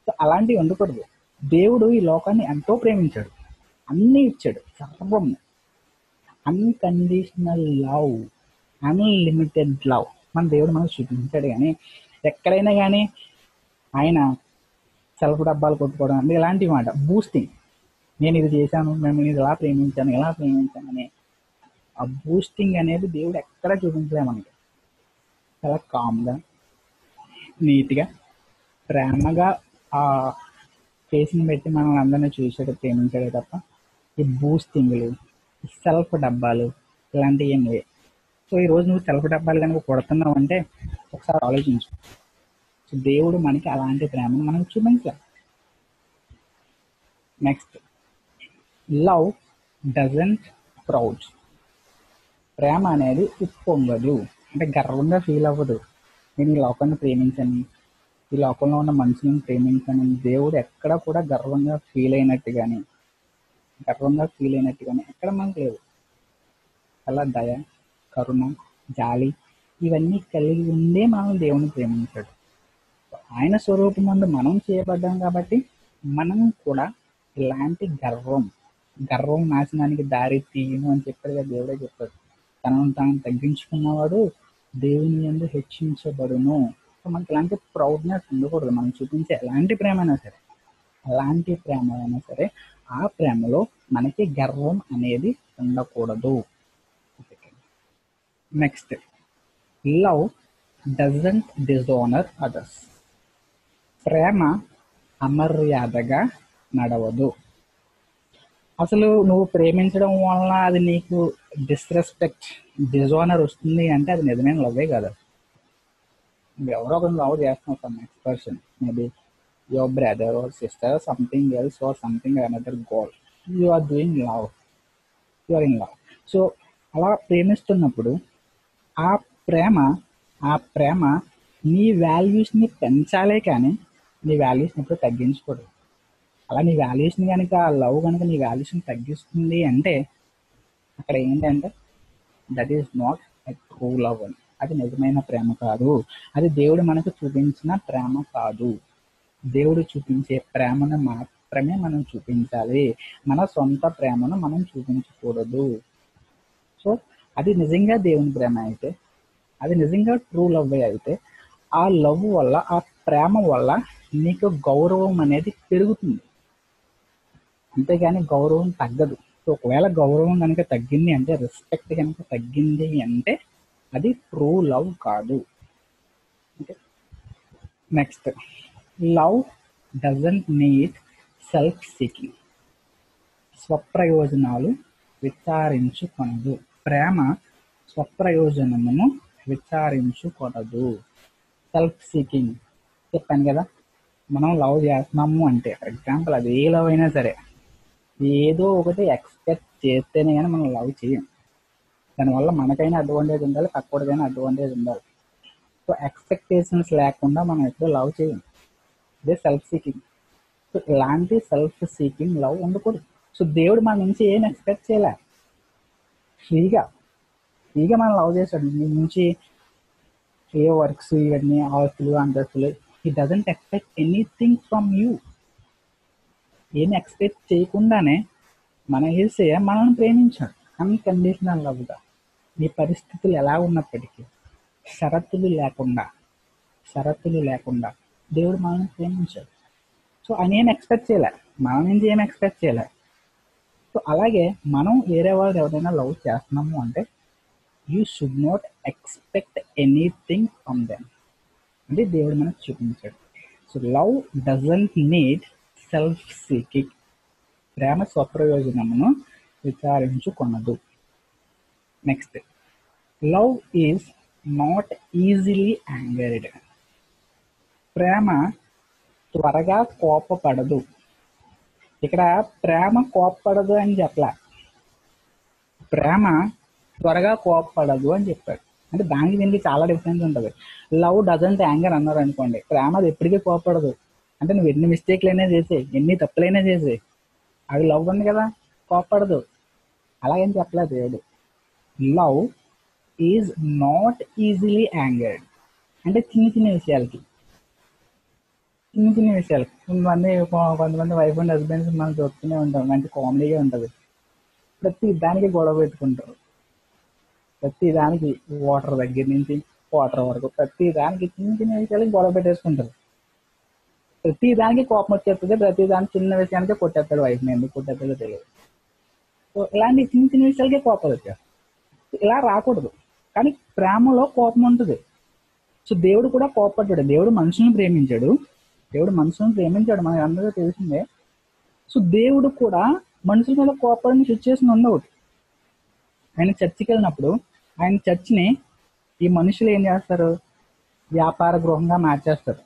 సో అలాంటివి ఉండకూడదు. దేవుడు ఈ లోకాన్ని ఎంతో ప్రేమించాడు, అన్నీ ఇచ్చాడు, సర్వం. అన్కండిషనల్ లవ్, అన్లిమిటెడ్ లవ్ మన దేవుడు మనకు చూపించాడు. కానీ ఎక్కడైనా కానీ ఆయన సెల్ఫ్ డబ్బాలు కొట్టుకోవడం అంటే ఇలాంటి మాట బూస్టింగ్, నేను ఇది చేశాను, మిమ్మల్ని ఇలా ప్రేమించాను, ఇలా ప్రేమించాను అనే ఆ బూస్టింగ్ అనేది దేవుడు ఎక్కడ చూపించలే మనకి. చాలా కామ్గా, నీట్గా, ప్రేమగా ఆ ఫేస్ని పెట్టి మనల్ని అందరినీ చూసాడు, ప్రేమించాడే తప్ప ఈ బూస్టింగ్లు, సెల్ఫ్ డబ్బాలు ఇలాంటివి ఏం లేవు. సో ఈరోజు నువ్వు సెల్ఫ్ డబ్బాలు కనుక కొడుతున్నావు అంటే ఒకసారి ఆలోచించు. సో దేవుడు మనకి అలాంటి ప్రేమను మనకు చూపించలే. Next love doesn't proud. ప్రేమ అనేది ఉప్పొంగదు, అంటే గర్వంగా ఫీల్ అవ్వదు. నేను ఈ లోకాన్ని ప్రేమించాను, ఈ లోకంలో ఉన్న మనుషులను ప్రేమించాను. దేవుడు ఎక్కడ కూడా గర్వంగా ఫీల్ అయినట్టు కానీ ఎక్కడ మనకు లేదు. అలా దయ, కరుణ, జాలి ఇవన్నీ కలిగి ఉండే మనం దేవుని ప్రేమించాడు. ఆయన స్వరూపం ముందు మనం చేయబడ్డాం కాబట్టి మనం కూడా ఇలాంటి గర్వం నాశనానికి దారి తీయను అని చెప్పాడు కదా, దేవుడే చెప్పాడు. తనను తాను తగ్గించుకున్నవాడు దేవుని యందు హెచ్చించబడును. సో మనకి ఇలాంటి ప్రౌడ్నెస్ ఉండకూడదు. మనం చూపించే ఎలాంటి ప్రేమ అయినా సరే ఆ ప్రేమలో మనకి గర్వం అనేది ఉండకూడదు. Next love doesn't dishonour others. ప్రేమ అమర్యాదగా నడవదు. అసలు నువ్వు ప్రేమించడం వలన అది నీకు డిస్రెస్పెక్ట్, డిజానర్ వస్తుంది అంటే అది నిజమైన లవ్వే కాదు. ఎవరో ఒకరు లవ్ చేస్తున్నావు for next person, maybe your brother or sister, something else or something another goal, you are doing love, you are in love. So అలా ప్రేమిస్తున్నప్పుడు ఆ ప్రేమ నీ వాల్యూస్ని పెంచాలే కానీ నీ వాల్యూస్ని ఎప్పుడు తగ్గించకూడదు. అలా నీ వాల్యూస్ని కనుక ఆ లవ్ కనుక నీ వాల్యూస్ని తగ్గిస్తుంది అంటే అక్కడ ఏంటంటే that is not a true love అని. అది నిజమైన ప్రేమ కాదు. అది దేవుడు మనకు చూపించిన ప్రేమ కాదు. దేవుడు చూపించే ప్రేమను మాత్రమే మనం చూపించాలి. మన సొంత ప్రేమను మనం చూపించకూడదు. సో అది నిజంగా దేవుని ప్రేమ అయితే, అది నిజంగా ట్రూ లవ్ అయితే ఆ లవ్ వల్ల, ఆ ప్రేమ వల్ల నీకు గౌరవం అనేది పెరుగుతుంది, అంతేగాని గౌరవం తగ్గదు. సో ఒకవేళ గౌరవం కనుక తగ్గింది అంటే, రెస్పెక్ట్ కనుక తగ్గింది అంటే అది ట్రూ లవ్ కాదు. Okay, next love doesn't need self seeking. స్వప్రయోజనాలు విచారించుకొనదు. ప్రేమ స్వప్రయోజనమును విచారించుకొనదు. సెల్ఫ్ సీకింగ్ చెప్పాను కదా, మనం లవ్ చేస్తున్నాము అంటే ఫర్ ఎగ్జాంపుల్ అది ఏ లవ్ అయినా సరే, ఏదో ఒకటి ఎక్స్పెక్ట్ చేస్తేనే కానీ మనం లవ్ చేయం. దానివల్ల మనకైనా అడ్వాంటేజ్ ఉండాలి, పక్కోడికైనా అడ్వాంటేజ్ ఉండాలి. సో ఎక్స్పెక్టేషన్స్ లేకుండా మనం ఎప్పుడూ లవ్ చేయం. ఇదే సెల్ఫ్ సీకింగ్. సో ఇలాంటి సెల్ఫ్ సీకింగ్ లవ్ ఉండకూడదు. సో దేవుడు మన నుంచి ఏం ఎక్స్పెక్ట్ చేయలే, ఫ్రీగా మనం లవ్ చేశాడు. మీ నుంచి ఏ వర్క్స్ ఇవన్నీ ఆస్తులు అంతస్తులు, he doesn't expect anything from you. ఏం ఎక్స్పెక్ట్ చేయకుండానే మన యేసయ్య మనల్ని ప్రేమించాడు అన్కండిషనల్ లవ్గా. నీ పరిస్థితులు ఎలా ఉన్నప్పటికీ షరతులు లేకుండా దేవుడు మనల్ని ప్రేమించాడు. సో ఆయన ఏం ఎక్స్పెక్ట్ చేయలే, మన నుంచి ఏం ఎక్స్పెక్ట్ చేయలే. సో అలాగే మనం వేరే వాళ్ళు ఎవరైనా లవ్ చేస్తున్నాము అంటే you should not expect anything from them. అంటే దేవుడు మనకు చూపించాడు. So love doesn't need self seeking. ప్రేమ స్వప్రయోజనమును విచారించుకొనదు. Next, love is not easily angered. ప్రేమ త్వరగా కోపపడదు. ఇక్కడ ప్రేమ కోపపడదు అని చెప్పలే, ప్రేమ త్వరగా కోపపడదు అని చెప్పాడు. అంటే దానికి దీనికి చాలా డిఫరెన్స్ ఉంటుంది. లవ్ డజంట్ యాంగర్ అన్నారు అనుకోండి, ప్రేమ అది ఎప్పటికీ కోపపడదు. అంటే నువ్వు ఎన్ని మిస్టేక్లైనా చేసే, ఎన్ని తప్పులైనా చేసే, అది లవ్ ఉంది కదా, కోపపడదు. అలాగని చెప్పలేదు దేవుడు. Love is not easily angered. అంటే చిన్న విషయాలకి కొంతమంది వైఫ్ అండ్ హస్బెండ్స్ మనం చూస్తూనే ఉంటాం, మంచి కామెడీగా ఉంటుంది. ప్రతి దానికి గొడవ పెట్టుకుంటారు. ప్రతి దానికి వాటర్ దగ్గర నుంచి వాటర్ వరకు ప్రతి దానికి చిన్న విషయాలకి గొడవ పెట్టేసుకుంటారు. ప్రతి దానికి కోపం వచ్చేస్తుంది, ప్రతి దానికి చిన్న విషయానికే కొట్టేస్తాడు వైఫ్ని. ఎందుకు కొట్టేస్తాడో తెలియదు. సో ఇలాంటి చిన్న విషయాలకే కోపాలు వచ్చారు. ఇలా రాకూడదు. కానీ ప్రేమలో కోపం ఉంటుంది. సో దేవుడు కూడా కోపపడ్డాడు. దేవుడు మనుషులను ప్రేమించాడు, మనకు అందరూ తెలిసిందే. సో దేవుడు కూడా మనుషుల మీద కోపడిన సిచ్యువేషన్ ఉండవు. ఆయన చర్చికి వెళ్ళినప్పుడు ఆయన చర్చిని ఈ మనుషులు ఏం చేస్తారు, వ్యాపార గృహంగా మార్చేస్తారు.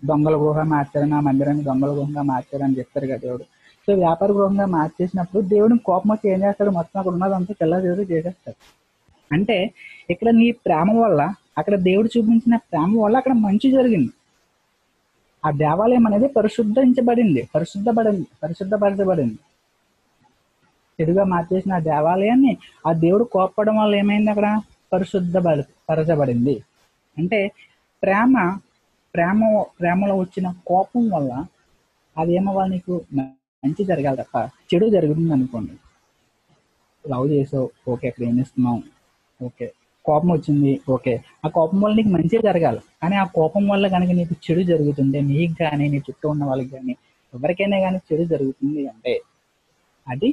దొంగల గృహంగా మార్చారని, ఆ మందిరాన్ని దొంగల గృహంగా మార్చారని చెప్తారు కదా దేవుడు. సో వ్యాపార గృహంగా మార్చేసినప్పుడు దేవుడిని కోపం వచ్చి ఏం చేస్తాడు, మొత్తం అక్కడ ఉన్నదంతా తెల్లదేవుడు చేసేస్తాడు. అంటే ఇక్కడ నీ ప్రేమ వల్ల, అక్కడ దేవుడు చూపించిన ప్రేమ వల్ల అక్కడ మంచి జరిగింది. ఆ దేవాలయం అనేది పరిశుద్ధపరచబడింది. చెడుగా మార్చేసిన ఆ దేవాలయాన్ని ఆ దేవుడు కోపపడడం వల్ల ఏమైంది, అక్కడ పరిశుద్ధపరచబడింది. అంటే ప్రేమలో వచ్చిన కోపం వల్ల అది ఏమవ్వాలి, నీకు మంచి జరగాలి తప్ప చెడు జరుగుతుంది అనుకోండి. లవ్ చేసావు, ఓకే, ప్రేమిస్తున్నావు, ఓకే, కోపం వచ్చింది, ఓకే, ఆ కోపం వల్ల నీకు మంచి జరగాలి. కానీ ఆ కోపం వల్ల కనుక నీకు చెడు జరుగుతుంటే, నీకు కానీ నీ చుట్టూ ఉన్న వాళ్ళకి కానీ ఎవరికైనా కానీ చెడు జరుగుతుంది అంటే అది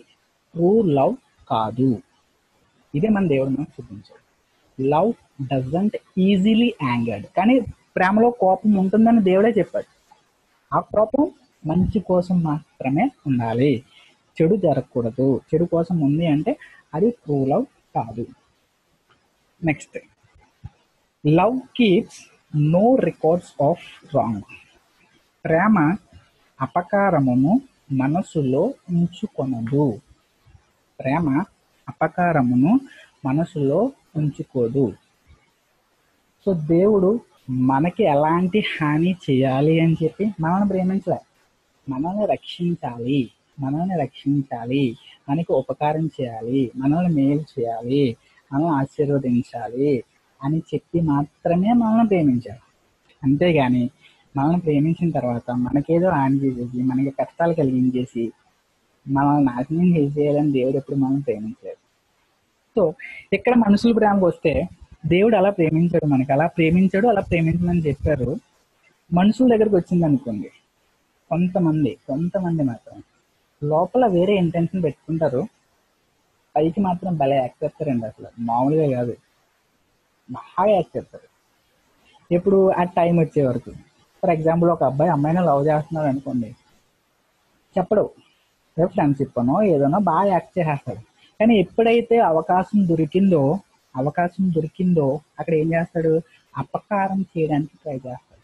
ట్రూ లవ్ కాదు. ఇదే మన దేవుడు మనకు చూపించాడు. Love doesn't easily angered. కానీ ప్రేమలో కోపం ఉంటుందని దేవుడే చెప్పాడు. ఆ కోపం మంచి కోసం మాత్రమే ఉండాలి, చెడు జరగకూడదు. చెడు కోసం ఉంది అంటే అది ట్రూ లవ్ కాదు. Next, love keeps no records of wrong. ప్రేమ అపకారమును మనసులో ఉంచుకొనదు. ప్రేమ అపకారమును మనసులో ఉంచుకోదు. సో దేవుడు మనకి ఎలాంటి హాని చేయాలి అని చెప్పి మనల్ని ప్రేమించలే, మనల్ని రక్షించాలి, మనకి ఉపకారం చేయాలి, మనల్ని మేలు చేయాలి, మనల్ని ఆశీర్వదించాలి అని చెప్పి మాత్రమే మనల్ని ప్రేమించాలి. అంతేగాని మనల్ని ప్రేమించిన తర్వాత మనకేదో హాని చేసేసి, మనకి కష్టాలు కలిగించేసి, మనల్ని నాశనం చేసేయాలని దేవుడు ఎప్పుడు మనం ప్రేమించలేదు. సో ఇక్కడ మనుషుల ప్రేమకు వస్తే దేవుడు అలా ప్రేమించాడు, మనకి అలా ప్రేమించమని చెప్పారు. మనుషుల దగ్గరకు వచ్చింది అనుకోండి, కొంతమంది మాత్రం లోపల వేరే ఇంటెన్షన్ పెట్టుకుంటారు, పైకి మాత్రం భలే యాక్ట్ చేస్తారండి. అసలు మామూలుగా కాదు, బాగా యాక్ట్ చేస్తారు. ఇప్పుడు ఆ టైం వచ్చే వరకు, ఫర్ ఎగ్జాంపుల్ ఒక అబ్బాయి అమ్మాయిని లవ్ చేస్తున్నాడు అనుకోండి, చెప్పడు, రేపు ఫ్రెండ్షిప్ అనో ఏదోనో బాగా యాక్ట్ చేసేస్తాడు. కానీ ఎప్పుడైతే అవకాశం దొరికిందో అక్కడ ఏం చేస్తాడు, అపకారం చేయడానికి ట్రై చేస్తాడు.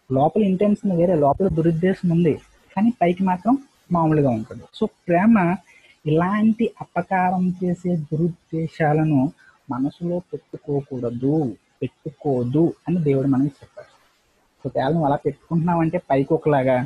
లోపల ఇంటెన్షన్ వేరే, లోపల దురుద్దేశం ఉంది, కానీ పైకి మాత్రం మామూలుగా ఉంటుంది. సో ప్రేమ ఇలాంటి అపకారం చేసే దురుద్దేశాలను మనసులో పెట్టుకోదు అని దేవుడు మనకి చెప్పాడు. సో కేవలం నువ్వు అలా పెట్టుకుంటున్నావు అంటే పైకి ఒకలాగా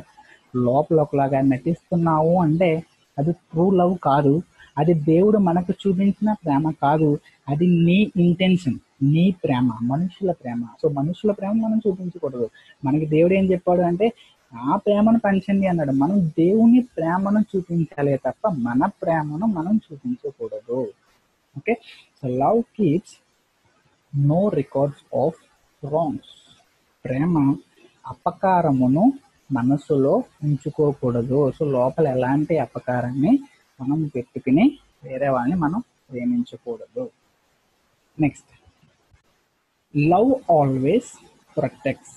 లోపల ఒకలాగా నటిస్తున్నావు అంటే అది ట్రూ లవ్ కాదు, అది దేవుడు మనకు చూపించిన ప్రేమ కాదు, అది నీ ఇంటెన్షన్, నీ ప్రేమ, మనుషుల ప్రేమ. సో మనుషుల ప్రేమ మనం చూపించకూడదు. మనకి దేవుడు ఏం చెప్పాడు అంటే ఆ ప్రేమను పంచండి అన్నాడు. మనం దేవుని ప్రేమను చూపించాలి తప్ప మన ప్రేమను మనం చూపించకూడదు. Okay, so love keeps no records of wrongs. ప్రేమ అపకారమును మనసులో ఉంచుకోకూడదు. సో లోపల ఎలాంటి అపకారాన్ని మనం పెట్టుకుని వేరే వాళ్ళని మనం ప్రేమించకూడదు. Next, love always protects.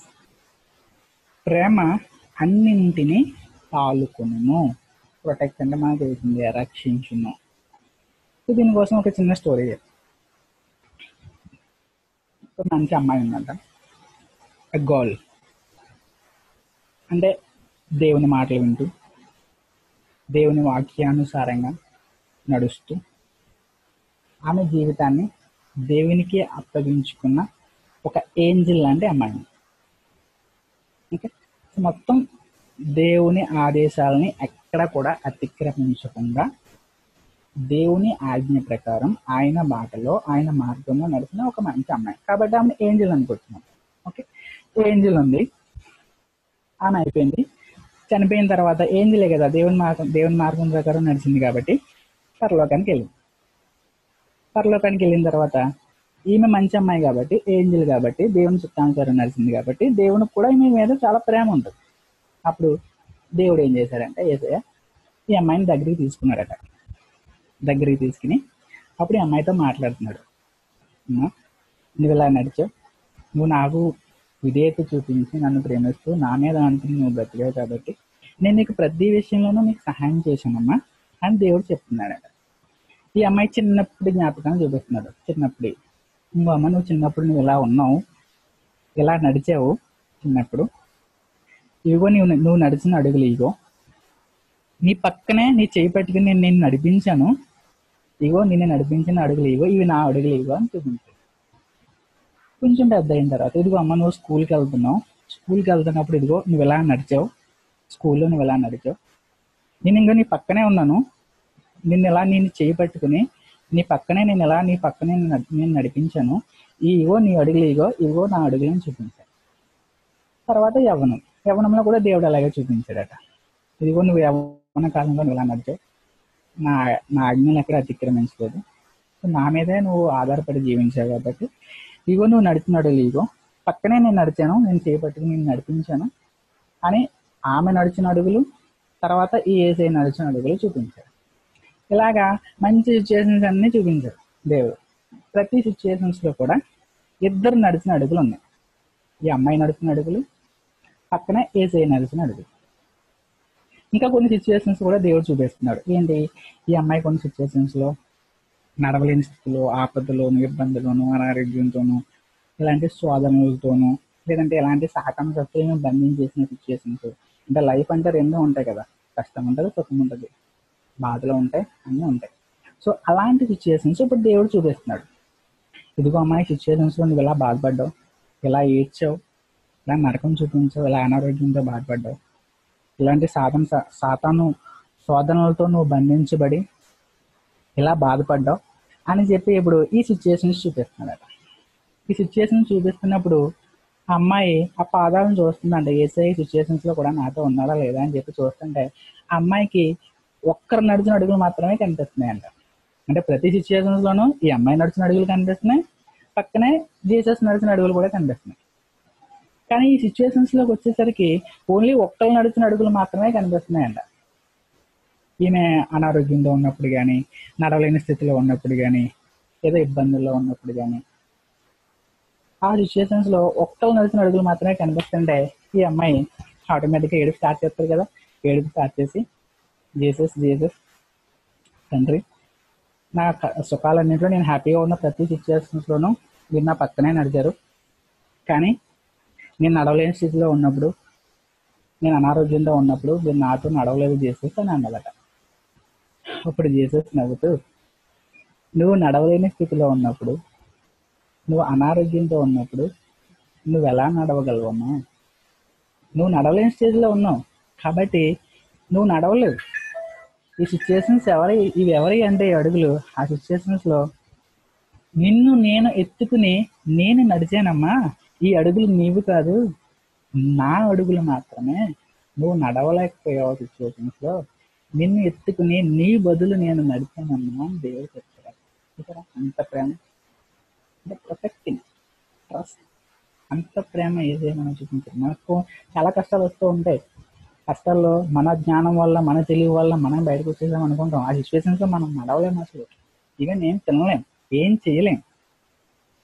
ప్రేమ అన్నింటినీ తాలుకొనును. ప్రొటెక్ట్ అంటే మనకు తెలిసింది రక్షించును. సో దీనికోసం ఒక చిన్న స్టోరీ చెప్తాను. మంచి అమ్మాయి ఉందంట, గర్ల్, అంటే దేవుని మాటలు వింటూ దేవుని వాక్యానుసారంగా నడుస్తూ ఆమె జీవితాన్ని దేవునికి అప్పగించుకున్న ఒక ఏంజిల్ లాంటి అమ్మాయి. ఓకే, మొత్తం దేవుని ఆదేశాలని ఎక్కడ కూడా అతిక్రమించకుండా దేవుని ఆజ్ఞ ప్రకారం ఆయన బాటలో ఆయన మార్గంలో నడిచిన ఒక మంచి అమ్మాయి. కాబట్టి ఆమె ఏంజిల్ అనుకుంటున్నాం. ఓకే, ఏంజిల్ ఉంది, ఆమె అయిపోయింది. చనిపోయిన తర్వాత ఏంజిలే కదా, దేవుని మార్గం ప్రకారం నడిచింది కాబట్టి పరలోకానికి వెళ్ళింది. పరలోకానికి వెళ్ళిన తర్వాత ఈమె మంచి అమ్మాయి కాబట్టి, ఏంజిల్ కాబట్టి, దేవుని చిత్తానుసారం నడిచింది కాబట్టి దేవునికి కూడా ఈమె మీద చాలా ప్రేమ ఉంటుంది. అప్పుడు దేవుడు ఏం చేశాడంటే యేసయ్య ఈ అమ్మాయిని దగ్గరికి తీసుకున్నాడట. దగ్గరికి తీసుకుని అప్పుడు ఈ అమ్మాయితో మాట్లాడుతున్నాడు. నువ్వు ఇలా నడిచావు, నువ్వు నాకు విధేయత చూపించి నన్ను ప్రేమిస్తూ నా మీద అనుకుని నువ్వు బ్రతికావు కాబట్టి నేను నీకు ప్రతి విషయంలోనూ నీకు సహాయం చేశానమ్మా అని దేవుడు చెప్తున్నాడట. ఈ అమ్మాయి చిన్నప్పుడు జ్ఞాపకాన్ని చూపిస్తున్నాడు. చిన్నప్పుడు నువ్వు అమ్మ, నువ్వు చిన్నప్పుడు నువ్వు ఇలా ఉన్నావు, ఇలా నడిచావు చిన్నప్పుడు, ఇదిగో నువ్వు నడిచిన అడుగులు, ఇగో నీ పక్కనే నీ చేయి పట్టుకుని నేను నడిపించాను, ఇగో నిన్ను నడిపించిన అడుగులు ఇగో, ఇవి నా అడుగులు ఇగో అని చూపించాడు. కొంచెం పెద్ద అయిన తర్వాత ఇదిగో అమ్మ, నువ్వు స్కూల్కి వెళ్తున్నావు, స్కూల్కి వెళ్తున్నప్పుడు ఇదిగో నువ్వు ఎలా నడిచావు, స్కూల్లో నువ్వు ఎలా నడిచావు, నేను ఇంకా నీ పక్కనే ఉన్నాను, నేను చేయి పట్టుకుని నీ పక్కనే నేను నడిపించాను, ఇగో నీ అడుగులు ఇగో, ఇగో నా అడుగులను చూపించాను. తర్వాత యవ్వనంలో కూడా దేవుడు అలాగే చూపించాడట. ఇదిగో నువ్వు యవ్వన కాలంలో నువ్వు ఎలా నడిచావు, నా ఆజ్ఞలు ఎక్కడ అతిక్రమించలేదు, నా మీదే నువ్వు ఆధారపడి జీవించావు కాబట్టి ఇగో నువ్వు నడిచిన అడుగులు ఇగో, పక్కనే నేను నడిచాను, నేను చేపట్టుకుని నేను నడిపించాను అని ఆమె నడిచిన అడుగులు, తర్వాత ఈ యేసయ్య నడిచిన అడుగులు చూపించాడు. ఇలాగా మంచి సిచ్యువేషన్స్ అన్నీ చూపించాడు దేవుడు. ప్రతి సిచ్యువేషన్స్లో కూడా ఇద్దరు నడిచిన అడుగులు ఉన్నాయి. ఈ అమ్మాయి నడిచిన అడుగులు, పక్కన యేసయ్య నడిచిన అడుగులు. ఇంకా కొన్ని సిచ్యువేషన్స్ కూడా దేవుడు చూపిస్తున్నాడు. ఏంటి, ఈ అమ్మాయి కొన్ని సిచ్యువేషన్స్లో నడవలేని స్థితిలో, ఆపదలోను, ఇబ్బందులోను, అనారోగ్యంతోనూ, ఇలాంటి శోధనలతోనూ, లేదంటే ఇలాంటి సాతాను శక్తులను బంధించేసిన సిచ్యువేషన్స్. అంటే లైఫ్ అంటే రెండూ ఉంటాయి కదా, కష్టం ఉంటుంది, సుఖం ఉంటుంది, బాధలు ఉంటాయి, అన్నీ ఉంటాయి. సో అలాంటి సిచ్యువేషన్స్ ఇప్పుడు దేవుడు చూపిస్తున్నాడు. ఇదిగో అమ్మాయి సిచ్యువేషన్స్లో నువ్వు ఇలా బాధపడ్డావు, ఇలా ఏడ్చావు, ఇలా నరకం చూపించావు, ఇలా అనారోగ్యంతో బాధపడ్డావు, ఇలాంటి సాతాను శోధనలతో నువ్వు బంధించబడి ఇలా బాధపడ్డావు అని చెప్పి ఇప్పుడు ఈ సిచ్యువేషన్స్ చూపిస్తున్నాడట. ఈ సిచ్యువేషన్స్ చూపిస్తున్నప్పుడు ఆ అమ్మాయి ఆ పాదాలను చూస్తుందంట. యేసయ్య సిచ్యువేషన్స్లో కూడా నాతో ఉన్నాడా లేదా అని చెప్పి చూస్తుంటే ఆ అమ్మాయికి ఒక్కరు నడిచిన అడుగులు మాత్రమే కనిపిస్తున్నాయి అంట. అంటే ప్రతి సిచ్యువేషన్స్లోనూ ఈ అమ్మాయి నడిచిన అడుగులు కనిపిస్తున్నాయి, పక్కనే జీసస్ నడిచిన అడుగులు కూడా కనిపిస్తున్నాయి. కానీ ఈ సిచ్యువేషన్స్లోకి వచ్చేసరికి ఓన్లీ ఒక్కరు నడిచిన అడుగులు మాత్రమే కనిపిస్తున్నాయంట. ఈమె అనారోగ్యంతో ఉన్నప్పుడు కానీ, నడవలేని స్థితిలో ఉన్నప్పుడు కానీ, ఏదో ఇబ్బందుల్లో ఉన్నప్పుడు కానీ, ఆ సిచ్యువేషన్స్లో ఒక్కరు నడిచిన అడుగులు మాత్రమే కనిపిస్తుంటే ఈ అమ్మాయి ఆటోమేటిక్గా ఏడుపు స్టార్ట్ చేస్తారు కదా. ఏడుపు స్టార్ట్ చేసి జీసస్ తండ్రి, నా సుఖాలన్నింటిలో నేను హ్యాపీగా ఉన్న ప్రతి సిచ్యువేషన్స్లోనూ మీరు నా పక్కనే నడిచారు, కానీ నేను నడవలేని స్థితిలో ఉన్నప్పుడు నేను అనారోగ్యంగా ఉన్నప్పుడు మీరు నాతో నడవలేదు జీసస్ అని అన్నదట. అప్పుడు జీసస్ నవ్వుతూ, నువ్వు నడవలేని స్థితిలో ఉన్నప్పుడు, నువ్వు అనారోగ్యంతో ఉన్నప్పుడు నువ్వు ఎలా నడవగలవమ్మా? నువ్వు నడవలేని స్టేజ్లో ఉన్నావు కాబట్టి నువ్వు నడవలేవు. ఈ సిచ్యువేషన్స్ ఇవి ఎవరి అంటే అడుగులు, ఆ సిచ్యువేషన్స్లో నిన్ను నేను ఎత్తుకుని నేను నడిచానమ్మా. ఈ అడుగులు నీవు కాదు, నా అడుగులు మాత్రమే. నువ్వు నడవలేకపోయావు సిచ్యువేషన్స్లో, నిన్ను ఎత్తుకుని నీ బదులు నేను నడిచానమ్మా అని దేవుడు చెప్తాడు. అంత ప్రేమ, అంటే ప్రొటెక్టింగ్, ట్రస్ట్, అంత ప్రేమ ఏదే మనం చూపించారు. మనకు చాలా కష్టాలు వస్తూ ఉంటాయి. కష్టాల్లో మన జ్ఞానం వల్ల, మన తెలివి వల్ల మనం బయటకు వచ్చేసాం అనుకుంటాం. ఆ సిచ్యువేషన్స్లో మనం నడవలేము, అసలు ఈవెన్ ఏం తినలేం, ఏం చేయలేం,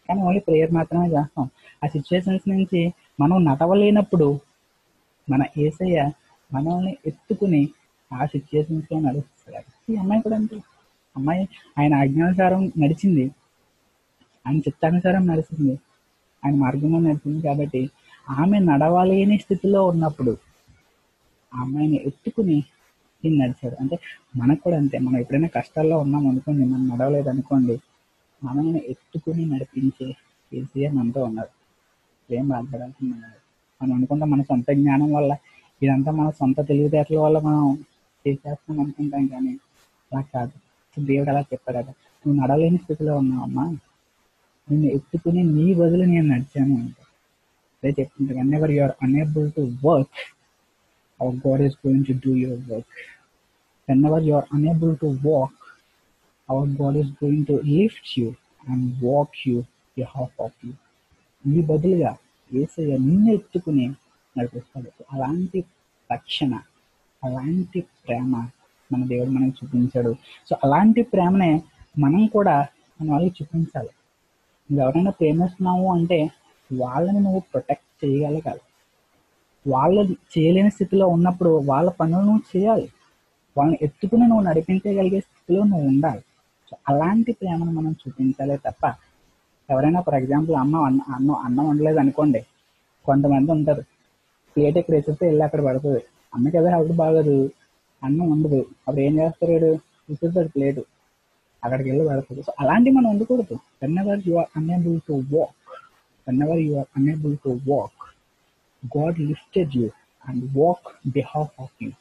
కానీ ఓన్లీ ప్రేయర్ మాత్రమే చేస్తాం. ఆ సిచ్యువేషన్స్ నుంచి మనం నడవలేనప్పుడు మన యేసయ్య మనల్ని ఎత్తుకుని ఆ సిచ్యువేషన్స్లో నడుస్తాడు. ఈ అమ్మాయి కూడా అంతే. అమ్మాయి ఆయన ఆజ్ఞానుసారం నడిచింది, ఆయన చిత్తానుసారం నడిచింది, ఆయన మార్గంలో నడిచింది. కాబట్టి ఆమె నడవలేని స్థితిలో ఉన్నప్పుడు ఆ అమ్మాయిని ఎత్తుకుని నేను నడిచాడు. అంటే మనకు కూడా అంతే. మనం ఎప్పుడైనా కష్టాల్లో ఉన్నాం అనుకోండి, మనం నడవలేదు అనుకోండి, మనల్ని ఎత్తుకుని నడిపించే యేసయ్య మనతో ఉన్నారు. ఏం బాధపడాల్సింది ఉన్నారు. మనం అనుకుంటాం మన సొంత జ్ఞానం వల్ల, ఇదంతా మన సొంత తెలివితేటల వల్ల మనం చేసేస్తాం అనుకుంటాం, కానీ అలా కాదు. దేవుడు అలా చెప్పాడట, నువ్వు నడవలేని స్థితిలో ఉన్నావమ్మా, నిన్ను ఎత్తుకుని నీ బదులు నేను నడిచాను అంటే. అదే చెప్తుంటాను, whenever you are unable to work, our God is going to do your work. Whenever you are unable to walk, our God is going to lift you and walk you behalf of you. నీ బదులుగా యేసయ్య నిన్ను ఎత్తుకుని నడిపిస్తాడు. అలాంటి రక్షణ, అలాంటి ప్రేమ మన దేవుడు మనకు చూపించాడు. సో అలాంటి ప్రేమనే మనం కూడా మన వాళ్ళకి చూపించాలి. నువ్వు ఎవరైనా ప్రేమిస్తున్నావు అంటే వాళ్ళని నువ్వు ప్రొటెక్ట్ చేయగలగాలి. వాళ్ళు చేయలేని స్థితిలో ఉన్నప్పుడు వాళ్ళ పనులు నువ్వు చేయాలి. వాళ్ళని ఎత్తుకుని నువ్వు నడిపించగలిగే స్థితిలో నువ్వు ఉండాలి. సో అలాంటి ప్రేమను మనం చూపించాలి తప్ప, ఎవరైనా ఫర్ ఎగ్జాంపుల్ అన్నం వండలేదు అనుకోండి, కొంతమంది ఉంటారు, ప్లేట్ ఎక్కడ వేసేస్తే వెళ్ళి అక్కడ పడుతుంది, అమ్మకి అదే హెల్త్ బాగోదు, అన్నం ఉండదు, అప్పుడు ఏం చేస్తాడు, విసురుతాడు ప్లేటు, అక్కడికి వెళ్ళి పడుతుంది. సో అలాంటివి మనం ఉండకూడదు. whenever you are unable to walk, God lifted you and walk behalf of you.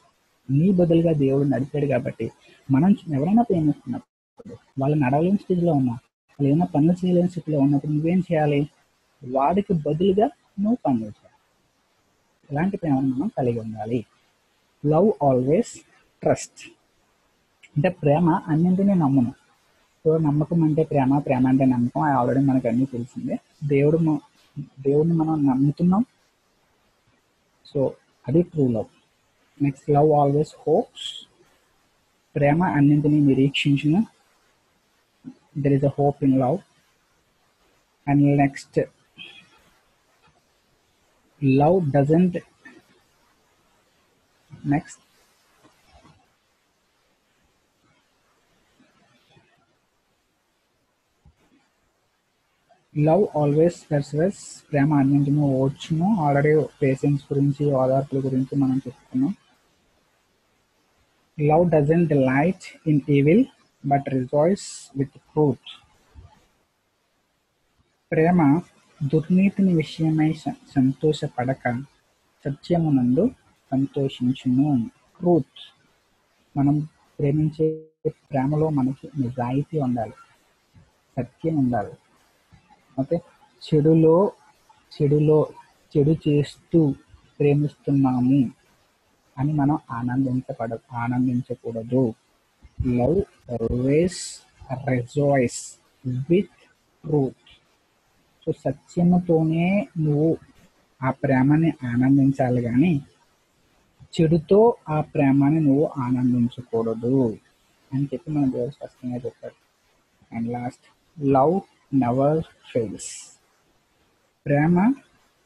నీ బదులుగా దేవుడు నడిపాడు. కాబట్టి మనం ఎవరైనా ప్రేమిస్తున్నప్పుడు, వాళ్ళు నడవలేని స్థితిలో ఉన్నా, వాళ్ళు ఏమైనా పనులు చేయలేని స్థితిలో ఉన్నప్పుడు నువ్వేం చేయాలి, వాడికి బదులుగా నువ్వు పనులు చేయాలి. ఇలాంటి ప్రేమను మనం కలిగి ఉండాలి. లవ్ ఆల్వేస్ ట్రస్ట్, అంటే ప్రేమ అన్నింటినీ నమ్మును. సో నమ్మకం అంటే ప్రేమ, ప్రేమ అంటే నమ్మకం, ఆల్రెడీ మనకు అన్నీ తెలిసిందే. దేవుడిని మనం నమ్ముతున్నాం, సో అది true love. Next, love always hopes, ప్రేమ అన్నింటినీ నిరీక్షించును. There is a hope in love. And next, love doesn't next love always perseveres, ప్రేమ అన్నింటినీ ఓర్చును. ఆల్రెడీ పేషెన్స్ గురించి, ఓదార్పుల గురించి మనం చెప్పుకున్నాం. Love doesn't delight in evil but rejoice with truth, ప్రేమ దుర్నీతిని విషయమై సంతోషపడక సత్యమునందు సంతోషించును. ట్రూత్, మనం ప్రేమించే ప్రేమలో మనకి నిజాయితీ ఉండాలి, సత్యం ఉండాలి. ఓకే, చెడు చేస్తూ ప్రేమిస్తున్నాము అని మనం ఆనందించకూడదు. Love always rejoice with truth. So సత్యముతోనే నువ్వు ఆ ప్రేమని ఆనందించాలి, కానీ చెడుతో ఆ ప్రేమని నువ్వు ఆనందించకూడదు అని చెప్పి మన దేవుడు స్పష్టంగా చెప్పాడు. And last, love never fails, ప్రేమ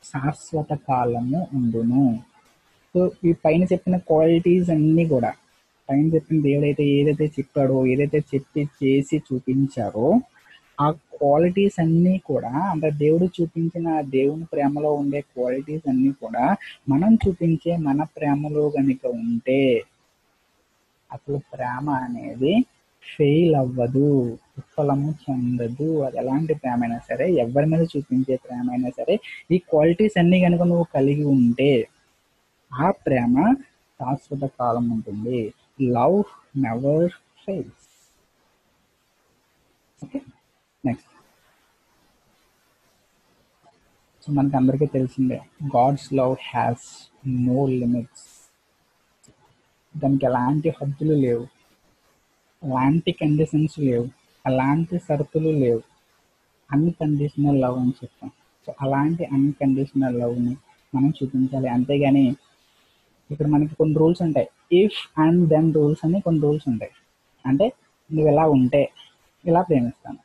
శాశ్వత కాలము ఉండును. సో ఈ పైన చెప్పిన క్వాలిటీస్ అన్నీ కూడా, పైన చెప్పిన దేవుడు ఏదైతే చెప్పాడో, ఏదైతే చెప్పి చేసి చూపించారో ఆ క్వాలిటీస్ అన్నీ కూడా అంటే దేవుడు చూపించిన దేవుని ప్రేమలో ఉండే క్వాలిటీస్ అన్నీ కూడా మనం చూపించే మన ప్రేమలో కనుక ఉంటే అసలు ప్రేమ అనేది ఫెయిల్ అవ్వదు, విఫలము చెందదు. అది ఎలాంటి ప్రేమ అయినా సరే, ఎవరి మీద చూపించే ప్రేమ అయినా సరే, ఈ క్వాలిటీస్ అన్నీ కనుక నువ్వు కలిగి ఉంటే ఆ ప్రేమ శాశ్వత కాలం ఉంటుంది. Love never fails. Okay, next. So మనకి అందరికీ తెలిసిందే, God's love has no limits. దానికి ఎలాంటి హద్దులు లేవు, ఎలాంటి కండిషన్స్ లేవు, అలాంటి షరతులు లేవు. అన్కండిషనల్ లవ్ అని చెప్తాం. సో అలాంటి అన్కండిషనల్ లవ్ని మనం చూపించాలి. అంతేగాని ఇక్కడ మనకి కొన్ని రూల్స్ ఉంటాయి, ఇఫ్ అండ్ దెన్ రూల్స్ అని కొన్ని రూల్స్ ఉంటాయి. అంటే నువ్వు ఎలా ఉంటే ఇలా ప్రేమిస్తాను,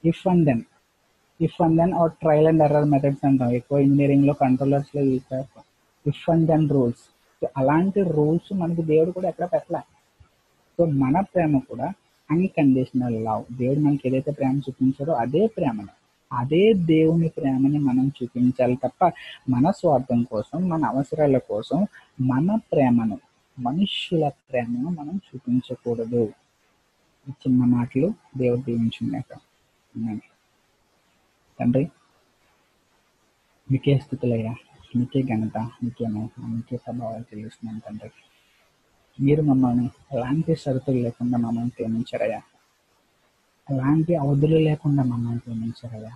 if and then or trial and error methods అంటాం. ఎక్కువ ఇంజనీరింగ్లో కంట్రోలర్స్లో యూజ్ చేస్తాం if and then rules. So అలాంటి రూల్స్ మనకి దేవుడు కూడా ఎక్కడ పెట్టలే. సో మన ప్రేమ కూడా అన్కండిషనల్ లవ్. దేవుడు మనకి ఏదైతే ప్రేమ చూపించాడో అదే ప్రేమను, అదే దేవుని ప్రేమని మనం చూపించాలి తప్ప మన స్వార్థం కోసం, మన అవసరాల కోసం మన ప్రేమను, మనుష్యుల ప్రేమను మనం చూపించకూడదు. ఈ చిన్న మాటలు దేవుడు దీవించుగాక. తండ్రి, మీకే స్తుతులయ్యా, మీకే ఘనత, మీకే మహిమ, మీకే ప్రభావాలు చెల్లిస్తున్నాను తండ్రి. మీరు మమ్మల్ని ఎలాంటి షరతులు లేకుండా మమ్మల్ని ప్రేమించారయ్యా, ఎలాంటి అవధులు లేకుండా మమ్మల్ని ప్రేమించారయ్యా.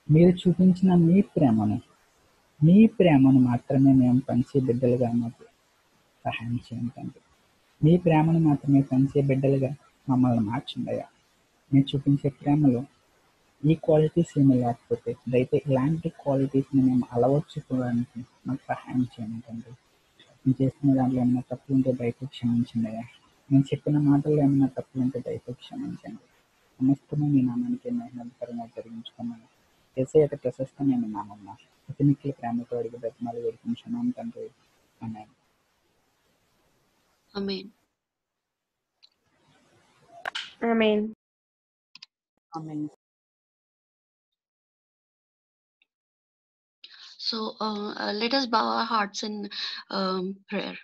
మీరు చూపించిన మీ ప్రేమను మాత్రమే మేము పంచే బిడ్డలుగా మాకు సహాయం చేయండి తండ్రి. మీ ప్రేమను మాత్రమే పంచే బిడ్డలుగా మమ్మల్ని మార్చండి అయ్యా. మీరు చూపించే ప్రేమలో ఈ క్వాలిటీస్ ఏమీ లేకపోతే దయచేసి ఇలాంటి క్వాలిటీస్ని మేము అలవర్చుకోవడానికి మాకు సహాయం చేయండి తండ్రి. నేను చేస్తున్న దాంట్లో ఏమైనా తప్పులు ఉంటే దయచేసి క్షమించండి అయ్యా. నేను చెప్పిన మాటల్లో ఏమైనా తప్పులు ఉంటే దయచేసి క్షమించండి. సమస్తము మీ నామానికి మహిమకరంగా జరిగించుకున్నాను. యేసయ్య ప్రశస్తమైన నామమున అతి మిక్కిలి ప్రేమతో అడిగి బ్రతిమాలు వేడుకుంటున్నాను తండ్రి. ఆమేన్. ఆమేన్. ఆమేన్. ఆమేన్. So let us bow our hearts in prayer.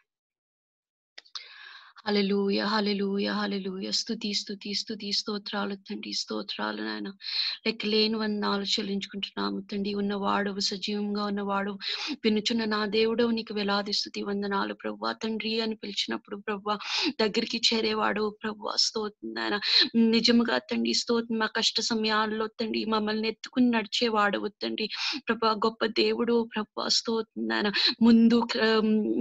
హల్లెలూయా, హల్లెలూయా, హల్లెలూయా. స్తుతి స్తుతి స్తుతి స్తోత్రాలు తండ్రి, స్తోత్రాలు నాయన. లెక్కలేని వందనాలు చెల్లించుకుంటున్నాము తండ్రి. ఉన్నవాడు, సజీవంగా ఉన్నవాడు, వినుచున్న నా దేవుడు, నీకు వేలాది స్తుతి వందనాలు ప్రభువా. తండ్రి అని పిలిచినప్పుడు ప్రభువా దగ్గరికి చేరేవాడు ప్రభువా. స్తోత్రం నాయన. నిజముగా తండ్రి స్తోత్రం. మా కష్ట సమయాల్లో తండ్రి మమ్మల్ని ఎత్తుకుని నడిచేవాడు తండ్రి ప్రభువా. గొప్ప దేవుడు ప్రభువా. స్తోత్రం నాయన. ముందు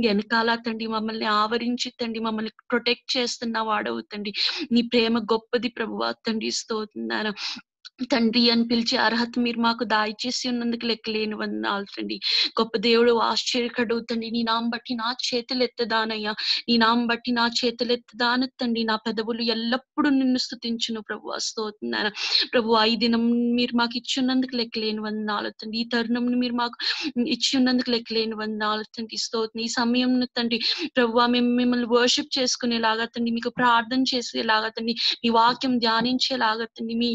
వెనకాల తండ్రి మమ్మల్ని ఆవరించి తండ్రి మమ్మల్ని ప్రొటెక్ట్ చేస్తున్న వాడవు తండ్రి. నీ ప్రేమ గొప్పది ప్రభువా తండ్రి. స్తోత్రం నాయన. తండ్రి అని పిలిచే అర్హత మీరు మాకు దయచేసి ఉన్నందుకు లెక్కలేని వందనాలు తండ్రి. గొప్ప దేవుడు, ఆశ్చర్యకరుడు తండ్రి. నీ నామం బట్టి నా చేతులు ఎత్తదానయ్యా, నీ నామం బట్టి నా చేతులు ఎత్తదాను తండ్రి. నా పెదవులు ఎల్లప్పుడూ నిన్ను స్తుతించును ప్రభువా. స్తోత్రం ప్రభువా. ఈ దినం మీరు మాకు ఇచ్చినందుకు లెక్కలేని వందనాలు తండ్రి. ఈ తరుణం మీరు మాకు ఇచ్చి ఉన్నందుకు లెక్కలేని వందనాలు తండ్రి. స్తోత్రం. ఈ సమయం తండ్రి ప్రభువా మేము మిమ్మల్ని వర్షిప్ చేసుకునేలాగా తండ్రి, మీకు ప్రార్థన చేసేలాగా తండ్రి, మీ వాక్యం ధ్యానించేలాగా తండ్రి, మీ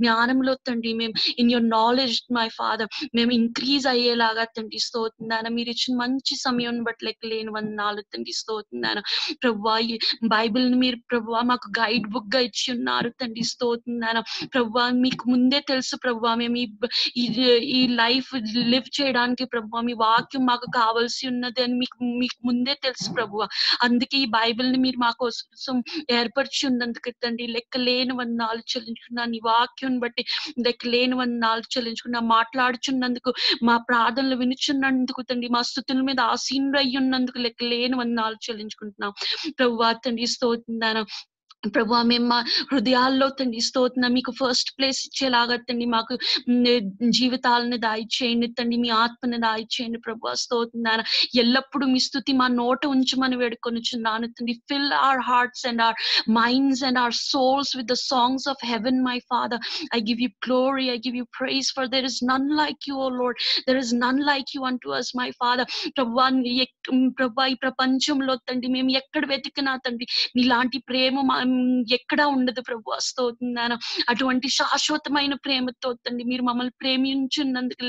జ్ఞానంలో తండ్రి మేము in your knowledge my father మేము ఇంక్రీజ్ అయ్యేలాగా తండ్రి. స్తోత్రం. మీరు ఇచ్చిన మంచి సమయం బట్టి లెక్కలేని వందనాలు తండ్రి. స్తోత్రం ప్రభువా. ఈ బైబిల్ ని మీరు ప్రభువా మాకు గైడ్ బుక్ గా ఇచ్చి ఉన్నారు తండ్రి. స్తోత్రం ప్రభువా. మీకు ముందే తెలుసు ప్రభువా మేము ఈ లైఫ్ లివ్ చేయడానికి ప్రభువా మీ వాక్యం మాకు కావాల్సి ఉన్నది అని మీకు ముందే తెలుసు ప్రభువా. అందుకే ఈ బైబిల్ ని మీరు మా కోసం ఏర్పరిచి ఉన్నందుకు తండ్రి లెక్కలేని వందనాలు చెల్లించుకున్నాను. నీ వాక్యం బట్టి లెక్కలేని వందనాలు చెల్లించుకున్నా. మాట్లాడుచున్నందుకు, మా ప్రార్థనలు వినుచున్నందుకు తండ్రి, మా స్తుతుల మీద ఆసీనులై ఉన్నందుకు లెక్కలేని వందనాలు చెల్లించుకుంటున్నాం ప్రభువా తండ్రి. స్తోత్రం ప్రభువా. మేము మా హృదయాల్లో తండ్రి స్తోత్రం మీకు ఫస్ట్ ప్లేస్ ఇచ్చేలాగా తండ్రి మాకు జీవితాలను దాయిచేయండి తండ్రి. మీ ఆత్మను దాయిచేయండి ప్రభువా. స్తోత్రం. ఎల్లప్పుడూ మీ స్తుతి మా నోట ఉంచమని వేడుకొనుచున్నాను తండ్రి. Fill our hearts and hour minds and our souls with the songs of heaven, my Father. I give you glory, I give you praise, for there is none like you, O Lord. There is none like you unto us, my Father. ప్రభా ఈ ప్రపంచంలో తండ్రి మేము ఎక్కడ వెతికినా తండ్రి నీలాంటి ప్రేమ ఎక్కడా ఉండదు ప్రభు. స్తోత్రం. అటువంటి శాశ్వతమైన ప్రేమతో తండ్రి మీరు మమ్మల్ని ప్రేమించున్నందుకు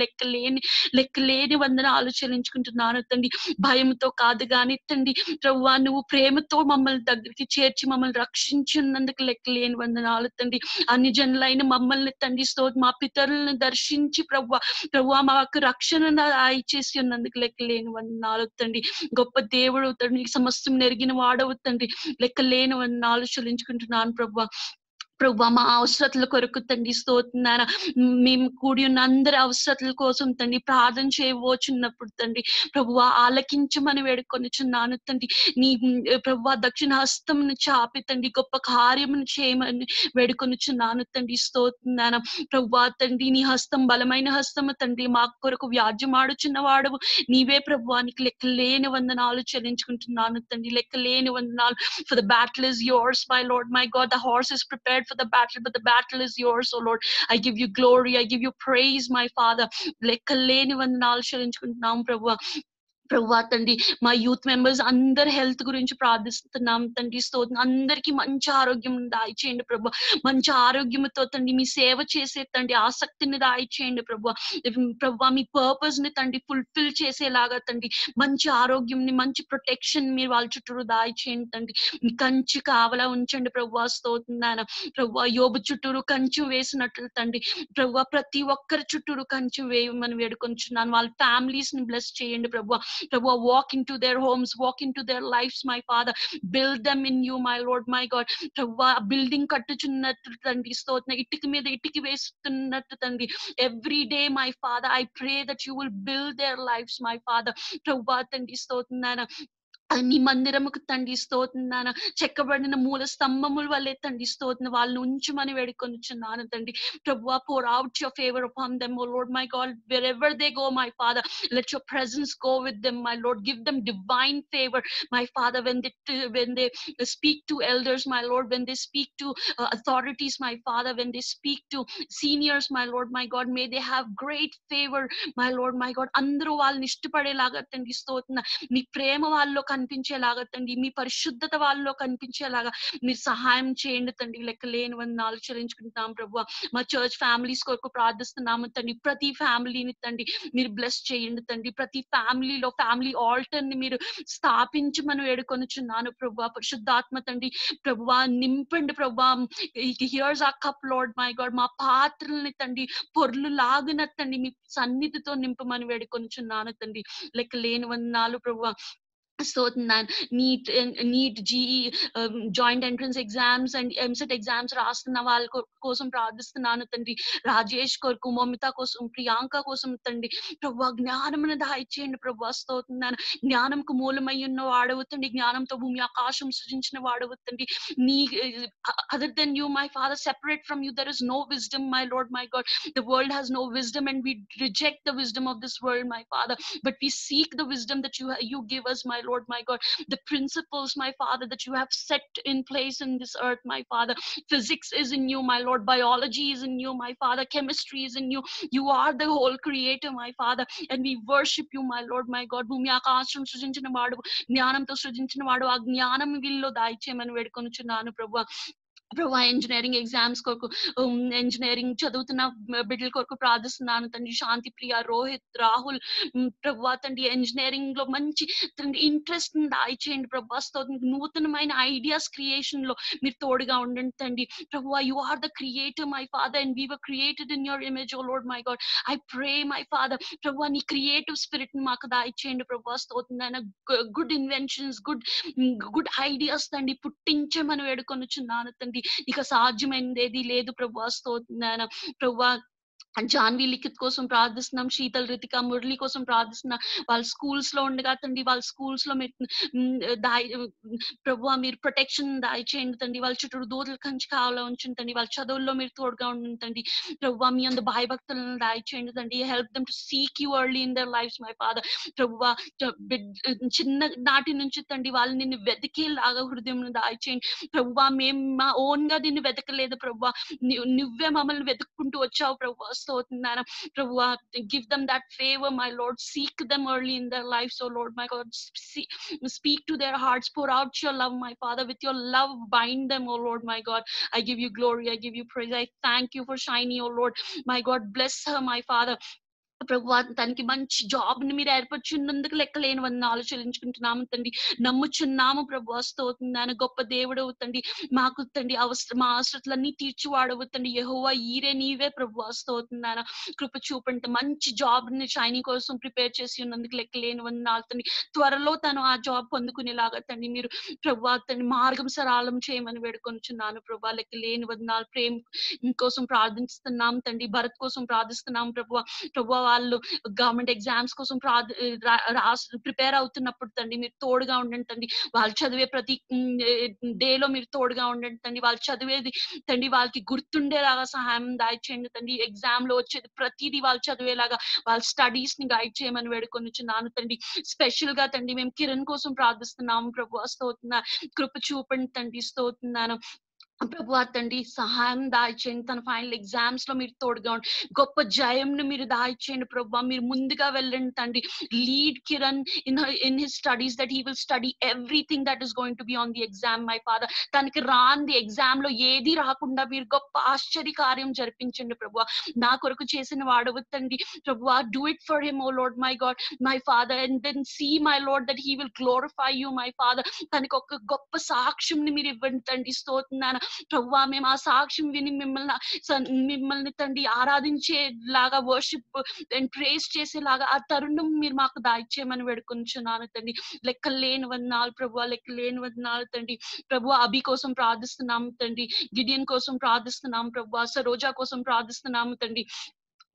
లెక్కలేని వందనాలు చెల్లించుకుంటున్నాను తండ్రి. భయంతో కాదు కానీ తండ్రి ప్రభువా, నువ్వు ప్రేమతో మమ్మల్ని దగ్గరికి చేర్చి మమ్మల్ని రక్షించున్నందుకు లెక్కలేని వందనాలు తండ్రి. అన్ని జనులైన మమ్మల్ని తండ్రి మా పితరులను దర్శించి ప్రభువా మాకు రక్షణ ఇచ్చేసి ఉన్నందుకు లెక్కలేని వందనాలు తండ్రి. గొప్ప దేవుడు తండ్రి, సమస్తం నెరిగిన వాడవు తండ్రి, లెక్కలేని వందనాలు చెల్లించుకుంటున్నాను ప్రభువా. ప్రభు మా అవసరతల కొరకు తండ్రి స్తోత్రం. మేము కూడి ఉన్న అందరి అవసరతల కోసం తండ్రి ప్రార్థన చేయవచ్చున్నప్పుడు తండ్రి ప్రభువా ఆలకించమని వేడుకొనిచున్నాను తండ్రి. నీ ప్రభువా దక్షిణ హస్తం చాపి తండ్రి గొప్ప కార్యమును చేయమని వేడుకొనిచున్నాను తండ్రి. స్తోత్రం ప్రభువా తండ్రి. నీ హస్తం బలమైన హస్తము తండ్రి, మా కొరకు వ్యాజ్యమాడుచున్న వాడవు నీవే ప్రభువా. నీకు లెక్కలేని వందనాలు చెల్లించుకుంటున్నాను తండ్రి, లెక్కలేని వందనాలు. For the battle is yours, my Lord, my God. The horse is prepared for the battle, but the battle is yours, oh Lord. I give you glory, I give you praise, my Father. లెక్కలేని వందనాలు చెల్లించుకుంటున్నాం ప్రభువా. ప్రభువా తండ్రి మా youth members అందరి health గురించి ప్రార్థిస్తున్నాం తండ్రి. స్తోత్రం. అందరికీ మంచి ఆరోగ్యం దాయిచేయండి ప్రభు. మంచి ఆరోగ్యంతో తండ్రి మీ సేవ చేసే తండ్రి ఆసక్తిని దాయిచేయండి ప్రభు. ప్రభు మీ పర్పస్ ని తండ్రి ఫుల్ఫిల్ చేసేలాగా తండ్రి మంచి ఆరోగ్యంని మంచి ప్రొటెక్షన్ మీరు వాళ్ళ చుట్టూ దాయిచేయండి తండ్రి. మీ కంచి కావలా ఉంచండి ప్రభు. స్తోత్రం. ప్రభు యోబు చుట్టూరు కంచె వేసినట్లు తండ్రి ప్రభు ప్రతి ఒక్కరి చుట్టూరు కంచె వేయమని వేడుకొంచున్నాను. వాళ్ళ ఫ్యామిలీస్ ని బ్లెస్ చేయండి ప్రభు. Prabhu, walk into their homes, walk into their lives, my Father. Build them in you, my Lord, my God. Prabhu, building కట్టుచున్నట్టు తండ్రి స్తోత్రం. ఇటుక మీద ఇటుక వేస్తున్నట్టు తండ్రి every day, my Father, I pray that you will build their lives, my Father. Prabhu తండ్రి స్తోత్రం. నీ మందిరముకు తండ్రి స్తోత్రం. చెక్కబడిన మూల స్తంభముల వల్లే తండ్రి స్తోత్రం వాళ్ళని ఉంచుమని వేడుకొనిచున్నాను తండ్రి ప్రభువా. pour out your favor upon them, oh Lord, my God. Wherever they go, my Father, let your presence go with them, my Lord. Give them divine favor, my Father, when they speak to elders, my Lord, when they speak to authorities, my Father, when they speak to seniors, my Lord, my God. May they have great favor, my Lord, my God. అందరూ వాళ్ళని ఇష్టపడేలాగా తండ్రి స్తోత్రం. మీ ప్రేమ వాళ్ళలో కనిపించేలాగా తండ్రి, మీ పరిశుద్ధత వాళ్ళలో కనిపించేలాగా మీరు సహాయం చేయండి తండ్రి. లెక్కలేని వందనాలు చెల్లించుకుంటున్నాం ప్రభు. మా చర్చ్ ఫ్యామిలీస్ కొరకు ప్రార్థిస్తున్నాము తండ్రి. ప్రతి ఫ్యామిలీని తండ్రి మీరు బ్లెస్ చేయండి తండ్రి. ప్రతి ఫ్యామిలీలో ఫ్యామిలీ ఆల్టర్ ని మీరు స్థాపించమని వేడుకొనిచున్నాను ప్రభు. పరిశుద్ధాత్మ తండ్రి ప్రభువా నింపండి ప్రభు. హియర్స్ ఆ కప్ లార్డ్ మై గాడ్. మా పాత్రల్ని తండ్రి పొర్లు లాగినట్టండి మీ సన్నిధితో నింపమని వేడుకొనిచున్నాను తండ్రి. లెక్కలేని వందనాలు ప్రభు. స్తోత్రం. NEET JEE joint entrance exams and EAMCET exams రాస్తున్న వాళ్ళ కోసం ప్రార్థిస్తున్నాను తండ్రి. రాజేష్ కొరకు, మమిత కోసం, ప్రియాంక కోసం తండ్రి ప్రభు జ్ఞానమును దాయిచేయండి ప్రభు. స్తోత్రం. జ్ఞానంకు మూలమై ఉన్న వాడవు తండ్రి. జ్ఞానంతో భూమి ఆకాశం సృజించిన వాడవు తండ్రి. నీ other than you, my Father, separate from you there is no wisdom, my Lord, my God. The world has no wisdom and we reject the wisdom of this world, my Father, but we seek the wisdom that you give us, my Lord, my God. The principles, my Father, that you have set in place in this earth, my Father. Physics is in you, my Lord. Biology is in you, my Father. Chemistry is in you. You are the whole creator, my Father, and we worship you, my Lord, my God. భూమి ఆకాశం సృజించిన వాడు, జ్ఞానంతో సృజించిన వాడు, ఆ జ్ఞానం వీళ్ళలో దాయిచేయమని వేడుకొనుచున్నాను ప్రభు. ప్రభు ఇంజనీరింగ్ ఎగ్జామ్స్ కొరకు ఇంజనీరింగ్ చదువుతున్న బిడ్డల కొరకు ప్రార్థిస్తున్నాను తండ్రి. శాంతి ప్రియ, రోహిత్, రాహుల్ ప్రభు తండ్రి ఇంజనీరింగ్ లో మంచి తండ్రి ఇంట్రెస్ట్ దాయిచేయండి ప్రభు. నూతనమైన ఐడియాస్ క్రియేషన్ లో మీరు తోడుగా ఉండండి తండ్రి ప్రభు. You are the creator, my father, and we were created in your image, O lord my god. I pray, my father, ప్రభు నీ క్రియేటివ్ స్పిరిట్ మాకు దాయిచేయండి ప్రభు. స్తోత్రం. గుడ్ ఇన్వెన్షన్స్, గుడ్ ఐడియాస్ తండ్రి పుట్టించమని వేడుకొనుచున్నాను తండ్రి. ఇక సాధ్యమైనది ఏది లేదు ప్రభు. స్తోత్రం ప్రభు. జాన్వి లిఖిత్ కోసం ప్రార్థిస్తున్నాం. శీతల్, రితిక, మురళి కోసం ప్రార్థిస్తున్నాం. వాళ్ళ స్కూల్స్ లో ఉండగా తండ్రి వాళ్ళ స్కూల్స్ లో మీరు ప్రభు మీరు ప్రొటెక్షన్ దాయిచేయండి తండ్రి. వాళ్ళ చుట్టూ దూతల కంచి కావాలా ఉంచండి. వాళ్ళ చదువుల్లో మీరు తోడుగా ఉండండి ప్రభు. మీ అందు భయభక్తులను దాయిచేయండి తండ్రి. Help them to seek you early in their lives, my father. ప్రభు చిన్న నాటి నుంచి తండ్రి వాళ్ళు నిన్ను వెతికేలాగా హృదయం దాయిచేయండి ప్రభు. మేము మా ఓన్ గా నిన్ను వెతకలేదు ప్రభు. నువ్వే మమ్మల్ని వెతుక్కుంటూ వచ్చావు ప్రభు. స్తోత్రం ప్రభువా. Give them that favor, my Lord. Seek them early in their lives, oh Lord, my God. Speak to their hearts. Pour out your love, my Father. With your love, bind them, oh Lord, my God. I give you glory. I give you praise. I thank you for Shiny, oh Lord, my God. Bless her, my Father. ప్రభువా తనకి మంచి job ని మీరు ఏర్పరచున్నందుకు లెక్కలేని వందనాలు చెల్లించుకుంటున్నాము తండ్రి. నమ్ముచున్నాము ప్రభువా. స్తోత్రం. గొప్ప దేవుడు తండ్రి. మాకు తండ్రి మా అవసరతలన్నీ తీర్చివాడవు తండ్రి. యెహోవా ఈరే నీవే ప్రభువా. స్తోత్రం. కృప చూపండి. మంచి జాబ్ ని షైనీ కోసం ప్రిపేర్ చేసి ఉన్నందుకు లెక్కలేని వందనాలు తండ్రి. త్వరలో తను ఆ జాబ్ పొందుకునేలాగా తండ్రి మీరు ప్రభువా తండ్రి మార్గం సరళం చేయమని వేడుకొనుచున్నాను ప్రభువా. లెక్కలేని వందనాలు. ప్రేమ కోసం ప్రార్థిస్తున్నాం తండ్రి. భరత్ కోసం ప్రార్థిస్తున్నాం ప్రభువా. ప్రభువా వాళ్ళు గవర్నమెంట్ ఎగ్జామ్స్ కోసం ప్రిపేర్ అవుతున్నప్పుడు తండ్రి మీరు తోడుగా ఉండండి తండ్రి. వాళ్ళు చదివే ప్రతి డేలో మీరు తోడుగా ఉండండి తండ్రి. వాళ్ళు చదివేది తండ్రి వాళ్ళకి గుర్తుండేలాగా సహాయం దయచేయండి తండ్రి. ఎగ్జామ్ లో వచ్చేది ప్రతిదీ వాళ్ళు చదివేలాగా వాళ్ళ స్టడీస్ ని గైడ్ చేయమని వేడుకొనిచున్నాను తండ్రి. స్పెషల్ గా తండ్రి మేము కిరణ్ కోసం ప్రార్థిస్తున్నాము ప్రభు. స్తోత్రం. కృప చూపండి తండ్రి. స్తోత్రం. ప్రభువా తండ్రి సహాయం దాయిచేయండి. తన ఫైనల్ ఎగ్జామ్స్ లో మీరు తోడుగా ఉండి గొప్ప జయంను మీరు దాయిచేయండి ప్రభువా. మీరు ముందుగా వెళ్ళండి తండ్రి. Lead Kiran in his studies, that he will study everything that is going to be on the exam, my Father. తనకి రాంది ఎగ్జామ్ లో ఏది రాకుండా మీరు గొప్ప ఆశ్చర్య కార్యం జరిపించండి ప్రభువా. నా కొరకు చేసిన వాడవు తండ్రి ప్రభువా. Do it for him, oh Lord, my God, my Father, and then see, my Lord, that he will glorify you, my Father. తనకి ఒక గొప్ప సాక్ష్యం ని మీరు ఇవ్వండి తండ్రి. స్తోత్రం. ప్రభువా మేము ఆ సాక్ష్యం విని మిమ్మల్ని తండ్రి ఆరాధించేలాగా వర్షిప్ అండ్ ప్రేస్ చేసేలాగా ఆ తరుణం మీరు మాకు దాయిచేయమని వేడుకొంచున్నాను తండ్రి. లెక్కలేని వందనాలు ప్రభువా. లెక్కలేని వందనాలు తండ్రి. ప్రభువా అభి కోసం ప్రార్థిస్తున్నాము తండ్రి. గిడియన్ కోసం ప్రార్థిస్తున్నాము ప్రభువా. సరోజా కోసం ప్రార్థిస్తున్నాము తండ్రి.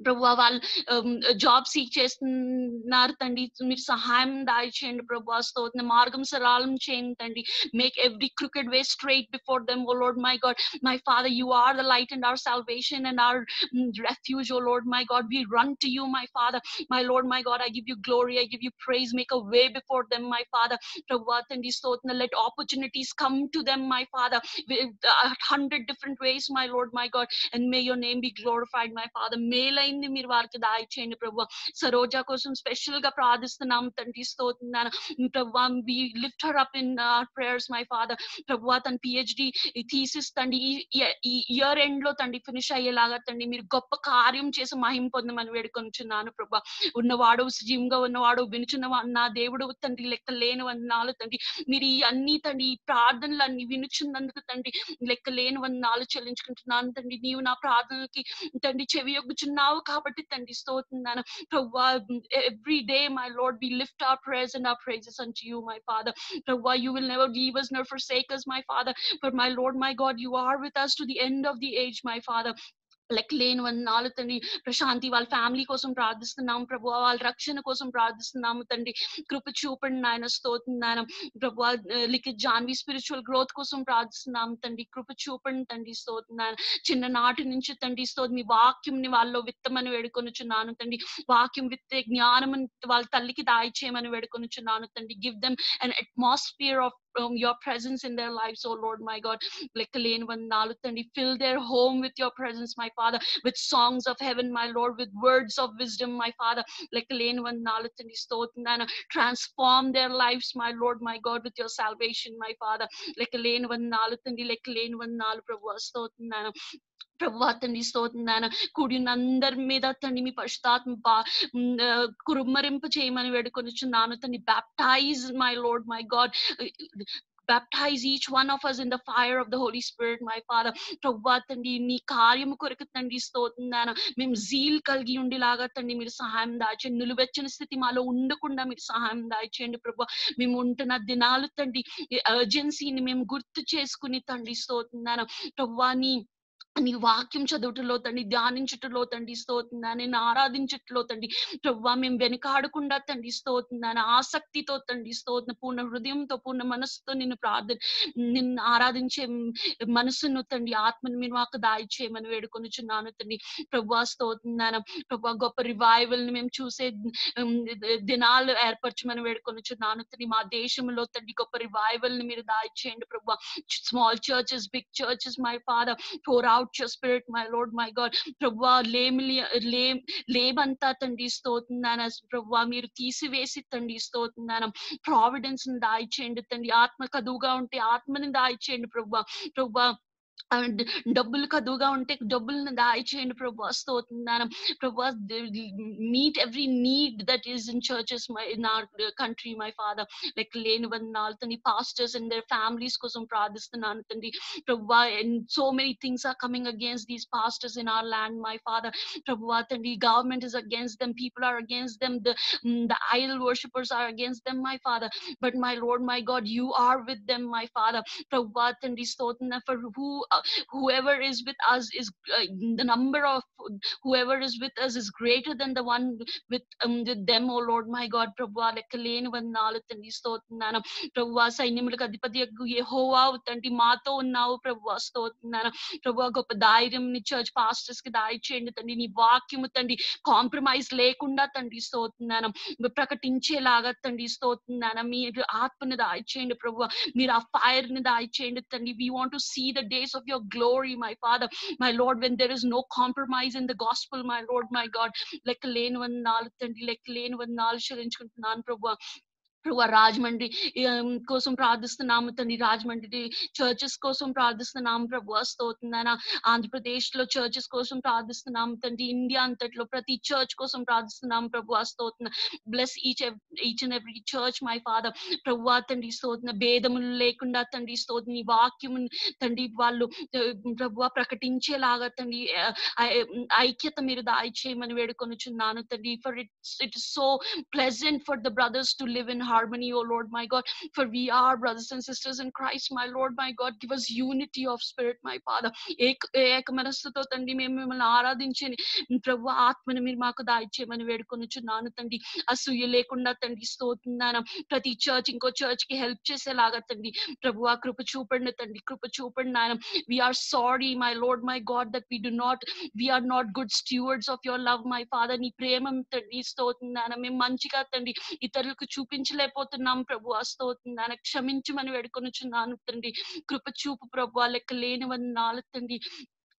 ప్రభువా వాళ్ళు జాబ్ సీక్ చేస్తున్నారు తండ్రి. మీరు సహాయం దాయిచేయండి ప్రభువా. స్తోత్రం. మార్గం సరళం చేయండి తండ్రి. Make every crooked way straight before them, O lord my God, my father. You are the light and our salvation and our refuge, oh Lord my God. We run to you, my Father, my Lord my God. I give you glory, I give you praise. Make a way before them, my Father. ప్రభువా తండ్రి స్తోత్రం. Let opportunities come to them, my Father, with 100 different ways, my Lord my God, and may your name be glorified, my Father. మేలైంది మీరు వారికి దాయిచేయండి ప్రభువా. సరోజా కోసం special గా ప్రార్థిస్తున్నాం తండ్రి. స్తోత్రం ప్రభువా. we lift her up in our prayers, my Father. ప్రభువా తన PhD థీసిస్ తండ్రి ఈ ఇయర్ ఎండ్ లో తండ్రి ఫినిష్ అయ్యేలాగా తండ్రి మీరు గొప్ప కార్యం చేసి మహిమ పొందమని వేడుకొంచున్నాను ప్రభువా. ఉన్నవాడు సజీవంగా ఉన్నవాడు వినుచున్న నా దేవుడు తండ్రి. లెక్క లేని వందనాలు తండ్రి. మీరు ఈ అన్ని తండ్రి ఈ ప్రార్థనలు అన్ని వినుచున్నందుకు తండ్రి లెక్క లేని వందనాలు చెల్లించుకుంటున్నాను తండ్రి. నీవు నా ప్రార్థనలకి తండ్రి చెవి యొగ్గుచున్నావు కాబట్టి తండ్రి స్తోత్రం ప్రభువా. Every day, my Lord, we lift our prayers and our praises unto you, my Father. ప్రభువా you will never leave us nor forsake us, my Father, but my Lord my God, you are with us to the end of the age, my Father. లెక్కలేని వందనాలు తండ్రి. ప్రశాంతి వాళ్ళ family కోసం ప్రార్థిస్తున్నాము ప్రభువా. వాళ్ళ రక్షణ కోసం ప్రార్థిస్తున్నాము తండ్రి. కృప చూపండి నాయన. స్తోత్రం నాయన ప్రభువా. లిఖిత్ జాన్వి స్పిరిచువల్ గ్రోత్ కోసం ప్రార్థిస్తున్నాము తండ్రి. కృప చూపండి తండ్రి. స్తోత్రం నాయన. చిన్ననాటి నుంచి తండ్రి స్తోత్రం మీ వాక్యం ని వాళ్ళలో విత్తమని వేడుకొనుచున్నాను తండ్రి. వాక్యం విత్తే జ్ఞానం వాళ్ళ తల్లికి దాయిచేయమని వేడుకొనుచున్నాను తండ్రి. Give them an atmosphere of your presence in their lives, oh Lord my God. లెక్కలేని వందనాలు తండ్రి. Fill their home with your presence, my Father, with songs of heaven, my Lord, with words of wisdom, my Father. లెక్కలేని వందనాలు తండ్రి. స్తోత్రం. Transform their lives, my Lord my God, with your salvation, my Father. లెక్కలేని వందనాలు తండ్రి. లెక్కలేని వందనాలు ప్రభువా. స్తోత్రం. ప్రభువా తండ్రి స్తోత్రం. కూడిన అందరి మీద తండ్రి మీ పరిశుద్ధాత్మ కురుమరింపు చేయమని వేడుకొనిచున్నాను తండ్రి. Baptise my lord my God. Baptize each one of us in the fire of the Holy Spirit, my Father. ప్రభువా తండ్రి నీ కార్యము కొరకు తండ్రి స్తోత్రం. మేము జీల్ కలిగి ఉండేలాగా తండ్రి మీరు సహాయం దాచేయండి. నిలువెచ్చని స్థితి మాలో ఉండకుండా మీరు సహాయం దాచేయండి ప్రభువా. మేము ఉంటున్న దినాలు తండ్రి అర్జెన్సీని మేము గుర్తు చేసుకుని తండ్రి స్తోత్రం. ప్రభువా నీ వాక్యం చదువుటలో తండ్రి ధ్యానించుటలో తండ్రి స్తోత్రం. నేను ఆరాధించుటలో తండ్రి ప్రభువా మేము వెనుకాడకుండా తండ్రి స్తోత్రం. ఆసక్తితో తండ్రి స్తోత్రం. పూర్ణ హృదయంతో పూర్ణ మనస్సుతో నిన్ను ఆరాధించే మనసును తండ్రి ఆత్మను మీరు మాకు దాయిచేయమని వేడుకొనుచున్నాను తండ్రి. ప్రభువా స్తోత్రం. ప్రభువా గొప్ప రివైవల్ ని మేము చూసే దినాలు ఏర్పరచమని వేడుకొనుచున్నాను తండ్రి. మా దేశంలో తండ్రి గొప్ప రివైవల్ ని మీరు దాయిచేయండి ప్రభువా. Small churches, big churches, my father, pour out out your spirit, my Lord, my God. Prabhu, లేబంతా తండ్రి స్తోతున్నాను ప్రభు మీరు తీసివేసి తండ్రి స్తోతున్నాను ప్రావిడెన్స్ ని దాయిచేయండి తండ్రి ఆత్మ కదువుగా ఉంటే ఆత్మని దాయిచేయండి ప్రభు ప్రభు డబ్బులు కదువుగా ఉంటే డబ్బులను దాయిచేయండి ప్రభు స్తోతున్నాను ప్రభు meet every need that is in churches in our country my father like లేని వందనాలు తండ్రి పాస్టర్స్ అండ్ దేర్ ఫ్యామిలీస్ కోసం ప్రార్థిస్తున్నాను తండ్రి ప్రభు and so many things are coming against these pastors in our land my father ప్రభు తండ్రి government is against them, people are against them, the idol worshippers are against them my father, but my Lord my God you are with them my father ప్రభు తండ్రి స్తోత్రం for whoever is with us is the number of whoever is with us is greater than the one with them oh Lord my God ప్రభు లెక్కలేని వందనాలు తండ్రి స్తోత్రనాను ప్రభు సైన్యములకు అధిపతియగు యెహోవా తండ్రి మాతో ఉన్నావు ప్రభు స్తోత్రనాను ప్రభు గొప్ప ధైర్యం ని చర్చ్ పాస్టర్స్ కి దయచేయండి తండ్రి నీ వాక్యము తండ్రి కాంప్రమైజ్ లేకుండా తండ్రి స్తోత్రనాను ప్రకటించేలాగా తండ్రి స్తోత్రనాను మీరు ఆత్మని దయచేయండి ప్రభు మీరు ఆ ఫైర్ ని దయచేయండి తండ్రి we want to see the days of your glory my father my Lord when there is no compromise in the gospel my Lord my God లెక్కలేని వందనాలు తండ్రి లెక్కలేని వందనాలు చెల్లించుకుంటున్నాను ప్రభు ప్రభు రాజమండ్రి కోసం ప్రార్థిస్తున్నాము తండ్రి రాజమండ్రి చర్చెస్ కోసం ప్రార్థిస్తున్నాము ప్రభు స్తోత్రనాయన ఆంధ్రప్రదేశ్ లో చర్చెస్ కోసం ప్రార్థిస్తున్నాము తండ్రి ఇండియా అంతట్లో ప్రతి చర్చ్ కోసం ప్రార్థిస్తున్నాము ప్రభు స్తోత్ర bless each and every church my father ప్రభు తండ్రి స్తోత్ర భేదములు లేకుండా తండ్రి స్తోత్ర నీ వాక్యము తండ్రి వాళ్ళు ప్రభు ప్రకటించేలాగా తండ్రి ఐక్యత మీరు దయచేయమని వేడుకొనుచున్నాను తండ్రి for it is so pleasant for the brothers to live in harmony oh Lord my God for we are brothers and sisters in Christ my Lord my God give us unity of spirit my father ఏక మనస్సుతో తండ్రి మేము మిమ్మల్ని ఆరాధించని ప్రభు ఆత్మని మీరు మాకు దయచేయమని వేడుకొనుచున్నాను తండ్రి అసూయ లేకుండా తండ్రి స్తోత్రనాను ప్రతి చర్చ్ ఇంకో చర్చ్ కి హెల్ప్ చేసేలాగా తండ్రి ప్రభు ఆ కృప చూపండి తండ్రి కృప చూపండి నాయన we are sorry my Lord my God that we are not good stewards of your love my father నీ ప్రేమ తండ్రి స్తోత్రనాను మేము మంచిగా తండ్రి ఇతరులకు చూపించలేకపోతున్నాం ప్రభు స్తోత్రనాను క్షమించమని వేడుకొనుచున్నాను తండ్రి కృప చూపు ప్రభు లెక్కలేని వందనాలు తండ్రి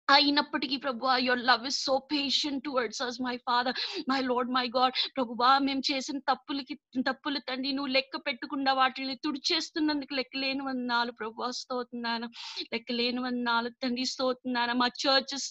అయినప్పటికీ ప్రభు your love is so patient towards us my father my lord my god ప్రభువా మేము చేసిన తప్పులు తండ్రి నువ్వు లెక్క పెట్టకుండా వాటిని తుడిచేస్తున్నందుకు లెక్కలేని వందనాలు ప్రభు స్తోత్రనాను లెక్కలేని వందనాలు తండ్రి స్తోత్రనాను మా చర్చెస్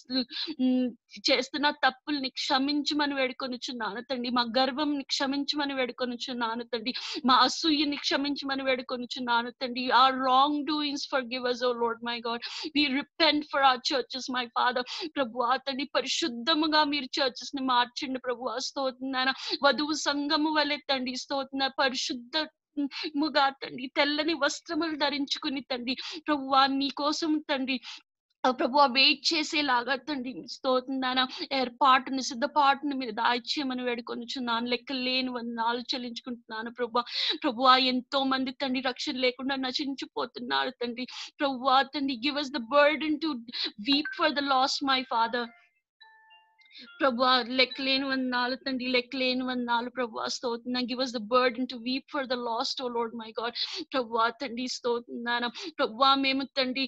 చేస్తున్న తప్పుల్ని క్షమించమని వేడుకొనుచున్నాను తండ్రి మా గర్వంని క్షమించమని వేడుకొనుచున్నాను తండ్రి మా అసూయని క్షమించమని వేడుకొనుచున్నాను తండ్రి our wrongdoings forgive us oh Lord my God we repent for our churches my father ప్రభు తండ్రి పరిశుద్ధముగా మీరు చర్చెస్ ని మార్చండి ప్రభు స్తోత్రనాయన వధువు సంఘము వలె తండ్రి స్తోత్ర పరిశుద్ధ ముగా తండ్రి తెల్లని వస్త్రములు ధరించుకుని తండ్రి ప్రభువా నీ కోసం తండ్రి ప్రభు వెయిట్ చేసేలాగా తండ్రి స్తోత్రనాయన ఏర్పాటుని సిద్ధపాటుని మీరు దాయిచేయమని వేడుకొనుచున్నాను లెక్కలేని వందనాలు చెల్లించుకుంటున్నాను ప్రభు ఎంతో మంది తండ్రి రక్షణ లేకుండా నశించిపోతున్నారు తండ్రి ప్రభు తండ్రి give us the burden to weep for the lost my father ప్రభు లెక్కలేని వందనాలు తండ్రి లెక్కలేని వందనాలు ప్రభు స్తోత్రనాయన give us the burden to weep for the lost oh Lord my God ప్రభు తండ్రి స్తోత్రనాయన ప్రభు మేము తండ్రి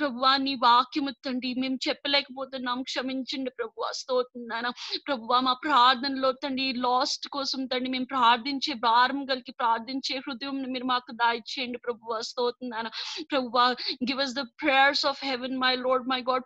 ప్రభు నీ వాక్యము తండ్రి మేము చెప్పలేకపోతున్నాం క్షమించండి ప్రభు స్తోత్రనాయన ప్రభు మా ప్రార్థనలో తండ్రి లాస్ట్ కోసం తండ్రి మేము ప్రార్థించే భారం కలిగి ప్రార్థించే హృదయం మీరు మాకు దయచేయండి ప్రభు స్తోత్రనాయన ప్రభు give us the prayers of heaven my Lord my God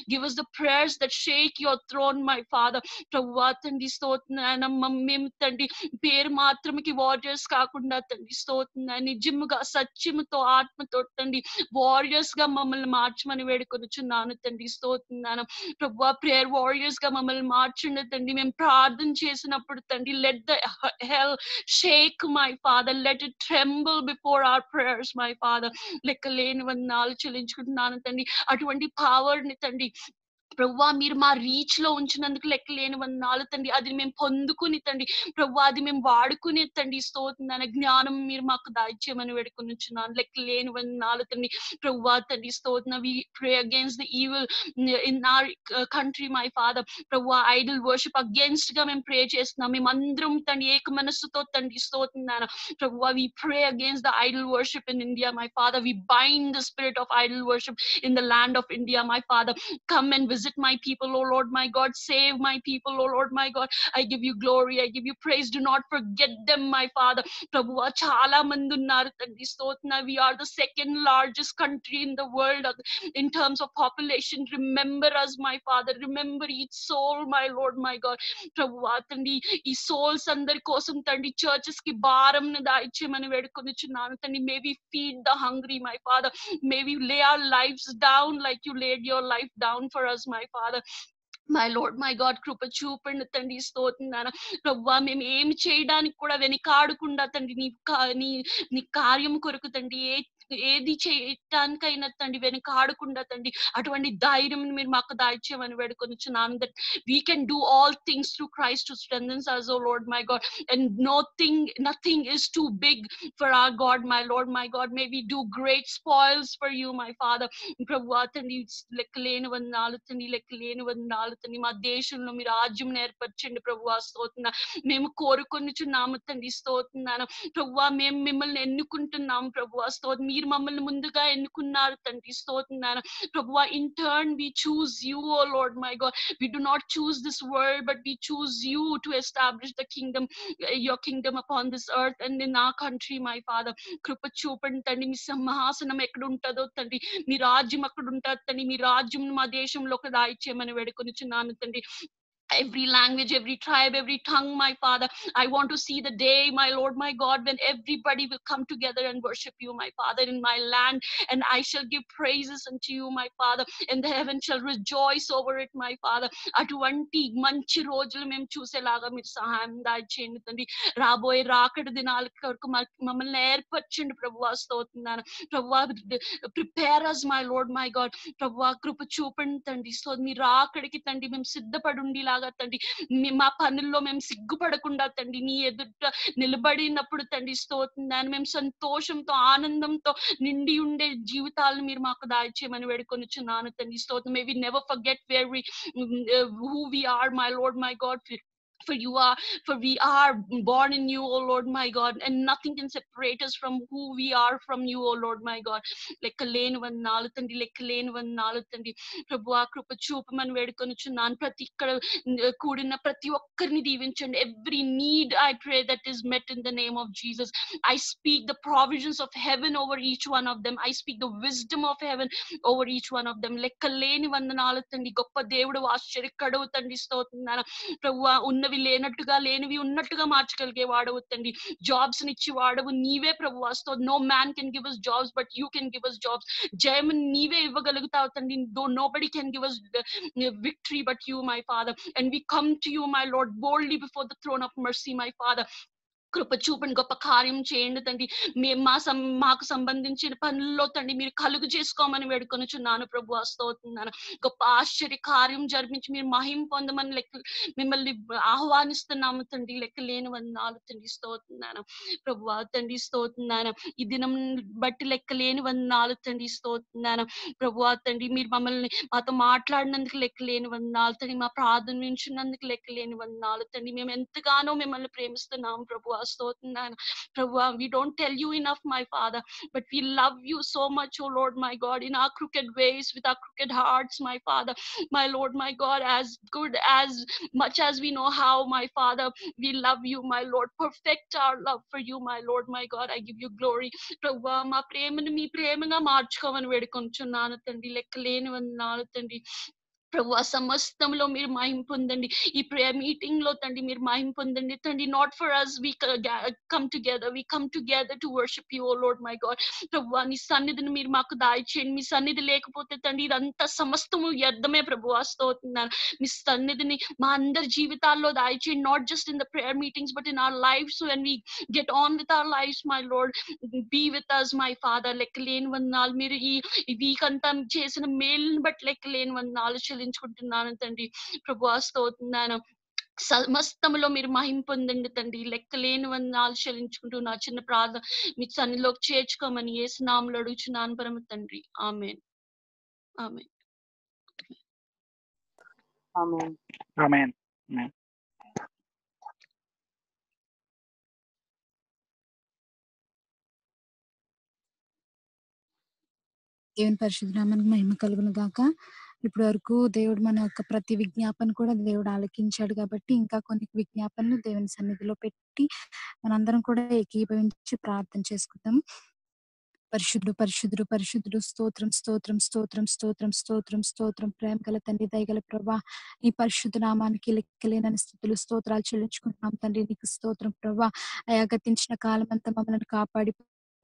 give us the prayers that shake your throne my father ప్రభువా తండ్రి స్తోత్రనాయన మేము తండ్రి పేరు మాత్రమే వారియర్స్ కాకుండా తండ్రి స్తోత్రనాయన నిజముగా సత్యముతో ఆత్మతో తండ్రి వారియర్స్ గా మమ్మల్ని మార్చమని వేడుకొనుచున్నాను తండ్రి స్తోత్రనాయన ప్రభువా ప్రేయర్ వారియర్స్ గా మమ్మల్ని మార్చండి తండ్రి మేము ప్రార్థన చేసినప్పుడు తండ్రి let the hell shake my father let it tremble before our prayers my father లెక్కలేని వందనాలు చెల్లించుకుంటున్నాను తండ్రి అటువంటి పవర్ ని తండ్రి ప్రభువా మీరు మా రీచ్ లో ఉంచినందుకు లెక్కలేని వందనాలు తండ్రి. అది మేము పొందుకుని తండ్రి ప్రభువా అది మేము వాడుకునే తండ్రి స్తోత్రం. జ్ఞానం మీరు మాకు దాయిచ్చేయమని వేడుకొనిచున్నాను. లెక్కలేని వందనాలు తండ్రి ప్రభువా తండ్రి స్తోత్రం. We pray against the evil in our country my father. ప్రభువా ఐడల్ వర్షిప్ అగేన్స్ట్ గా మేము ప్రే చేస్తున్నాం. మేమందరం తండ్రి ఏక మనస్సుతో తండ్రి స్తోత్రం. ప్రభువా we pray against the idol worship in India, my Father. We bind the spirit of idol worship in the land of India, my Father. Come and visit my people, oh Lord, my God. Save my people, oh Lord, my God. I give you glory, I give you praise. Do not forget them, my Father. Prabhuva, chala mandi unnaru tandi stotna. We are the second largest country in the world in terms of population. Remember us, my Father. Remember each soul, my Lord, my God. Prabhuva, tandi ee souls andari kosam tandi churches ki bharam ni daichemani vedukonichunnanu tandi. May we feed the hungry, my Father. May we lay our lives down like you laid your life down for us, my Father. My Lord, my God, కృప చూపండి తండ్రి స్తోత్రం. ప్రభువా మేము ఏమి చేయడానికి కూడా వెనకాడకుండా తండ్రి నీ కార్యం కొరకు తండ్రి ఏది చేయటానికైనా తండ్రి వెనకాడకుండా తండ్రి అటువంటి ధైర్యం మీరు మాకు దాయిచ్చేయమని వేడుకొనిచున్నాను. That we can do all things through Christ who strengthens us, O Lord, my God. And nothing is too big for our God, my Lord, my God. May we do great spoils for you, my Father. ప్రభువా తండ్రి లెక్కలేని వందనాలు తండ్రి, లెక్కలేని వందనాలు తండ్రి. మా దేశంలో మీ రాజ్యం ఏర్పరచండి ప్రభువా స్తోత్రం. మేము కోరుకొనిచున్నాము తండ్రి స్తోత్రం. ప్రభువా మేము మిమ్మల్ని ఎన్నుకుంటున్నాము ప్రభువా స్తోత్రం. మీరు మమ్మల్ని ముందుగా ఎన్నుకున్నారు తండ్రి స్తోత్రం. ప్రభువా in turn we choose you, O Lord, my God. We do not choose this world, but we choose you to establish the kingdom, your kingdom upon this earth and in our country, my Father. కృప చూపండి తండ్రి. మీ సింహాసనం ఎక్కడ ఉంటుందో తండ్రి, మీ రాజ్యం అక్కడ ఉంటుంది తండ్రి. మీ రాజ్యం మా దేశంలోకి దాయిచ్చేయమని వేడుకొనిచున్నాను తండ్రి. Every language, every tribe, every tongue, my Father. I want to see the day, my Lord, my God, when everybody will come together and worship you, my Father, in my land, and I shall give praises unto you, my Father, and the heaven shall rejoice over it, my Father. అటువంటి మంచి రోజులు మేము చూసేలాగా మీరు సహాయం దాయిచేయండి తండ్రి. రాబోయే రాకడ దినాల కొరకు మమ్మల్ని ఏర్పరచండి ప్రభువా స్తోత్రం. ప్రభువా prepare us, my Lord, my God. ప్రభువా కృప చూపండి తండ్రి. సో మీ రాకడికి తండ్రి మేము సిద్ధపడి ఉండేలాగా తండ్రి, మా పనుల్లో మేము సిగ్గుపడకుండా తండ్రి నీ ఎదుట నిలబడినప్పుడు తండ్రి స్తోత్రం మేము సంతోషంతో ఆనందంతో నిండి ఉండే జీవితాలను మీరు మాకు దాయిచేయమని వేడుకొనిచున్నాను తండ్రి స్తోత్రం. May we never forget who we are, my Lord, my God. For we are born in you, O Lord, my God, and nothing can separate us from who we are from you, O Lord, my God. లెక్కలేని వందనాలు తండ్రి, లెక్కలేని వందనాలు తండ్రి. ప్రభువా కృప చూపమని వేడుకొనిచున్నాను. ఇక్కడ కూడిన ప్రతి ఒక్కరిని దీవించండి. Every need I pray that is met in the name of Jesus. I speak the provisions of heaven over each one of them. I speak the wisdom of heaven over each one of them. లెక్కలేని వందనాలు తండ్రి. గొప్ప దేవుడు, ఆశ్చర్యకరువు తండ్రి స్తోత్రం. ప్రభువా ఉన్నవి లేనట్టుగా లేనివి ఉన్నట్టుగా మార్చగలిగే వాడవు తండ్రి. జాబ్స్ నిచ్చి వాడవు నీవే ప్రభువా స్తోత్రం. No man can give us jobs, but you can give us jobs. జయం నీవే ఇవ్వగలుగుతావు తండ్రి. Nobody can give us victory but you, my Father. And we come to you, my Lord, boldly before the throne of mercy, my Father. కృప చూపండి, గొప్ప కార్యం చేయండి తండ్రి. మాకు సంబంధించిన పనుల్లో తండ్రి మీరు కలుగు చేసుకోమని వేడుకొనిచున్నాను ప్రభువా స్తోత్రం. గొప్ప ఆశ్చర్య కార్యం జరిపించి మీరు మహిమ పొందమని మిమ్మల్ని ఆహ్వానిస్తున్నాము తండ్రి. లెక్కలేని వందనాలు తండ్రి స్తోత్రం ప్రభువా తండ్రి స్తోత్రం. ఈ దినం బట్టి లెక్కలేని వందనాలు తండ్రి స్తోత్రం ప్రభువా తండ్రి. మీరు మాతో మాట్లాడినందుకు లెక్కలేని వందనాలు తండ్రి. మా ప్రార్థన వింటున్నందుకు లెక్కలేని వందనాలు తండ్రి. మేము ఎంతగానో మిమ్మల్ని ప్రేమిస్తున్నాము ప్రభువా స్తోత్రం. ప్రభువా, we don't tell you enough, my Father, but we love you so much, oh Lord, my God, in our crooked ways, with our crooked hearts, my Father, my Lord, my God, as good as much as we know how, my Father, we love you, my Lord. Perfect our love for you, my Lord, my God. I give you glory. ప్రభువా మా ప్రేమను మీ ప్రేమగా మార్చుకోమని వేడుకొంచున్నాను తండ్రి. లెక్కలేని వందనాలు తండ్రి. ప్రభువా సమస్తంలో మీరు మహిమ పొందండి. ఈ ప్రేయర్ మీటింగ్ లో తండ్రి మీరు మహిమ పొందండి తండ్రి. Not for us we come together to worship you, oh Lord, my God. ప్రభువా నీ సన్నిధిని మీరు మాకు దాయిచేయండి. మీ సన్నిధి లేకపోతే తండ్రి ఇదంతా సమస్తము వ్యర్థమే ప్రభువా స్తోత్రం. మీ సన్నిధిని మా అందరి జీవితాల్లో దాయిచేయండి. Not just in the prayer meetings but in our lives when we get on with our lives, my Lord, be with us, my Father. లెక్కలేని వందనాలు. మీరు ఈ వీక్ అంతా చేసిన మేలుని బట్టి లెక్కలేని వందనాలు చెల్లించుకుంటున్నాను తండ్రి. ప్రభువా స్తోత్రం నాయన. సమస్తములో మీరు మహిమ పొందండి తండ్రి. లెక్కలేని వందనాలు చెల్లించుకుంటూ నా చిన్న ప్రార్థన మీ సన్నిధిలోకి చేర్చుకోమని యేసు నామములో అడుగుచున్నాను పరమ తండ్రి. ఆమేన్. ఆమేన్. ఆమేన్. ఆమేన్. దేవుని పరిశుద్ధ నామానికి మహిమ కలుగును గాక. ఇప్పటి వరకు దేవుడు మన యొక్క ప్రతి విజ్ఞాపన కూడా దేవుడు ఆలకించాడు కాబట్టి ఇంకా కొన్ని విజ్ఞాపనలు దేవుని సన్నిధిలో పెట్టి మనందరం కూడా ఏకీభవించి ప్రార్థన చేసుకుందాం. పరిశుద్ధుడు పరిశుద్ధుడు పరిశుద్ధుడు స్తోత్రం స్తోత్రం స్తోత్రం స్తోత్రం స్తోత్రం స్తోత్రం ప్రేమ గల తండ్రి దయగల ప్రభా నీ పరిశుద్ధ నామానికి లెక్కలేనని స్థుతులు స్తోత్రాలు చెల్లించుకుంటున్నాం తండ్రి. నీకు స్తోత్రం ప్రభా. అయా గతించిన కాలం అంతా మమ్మల్ని కాపాడి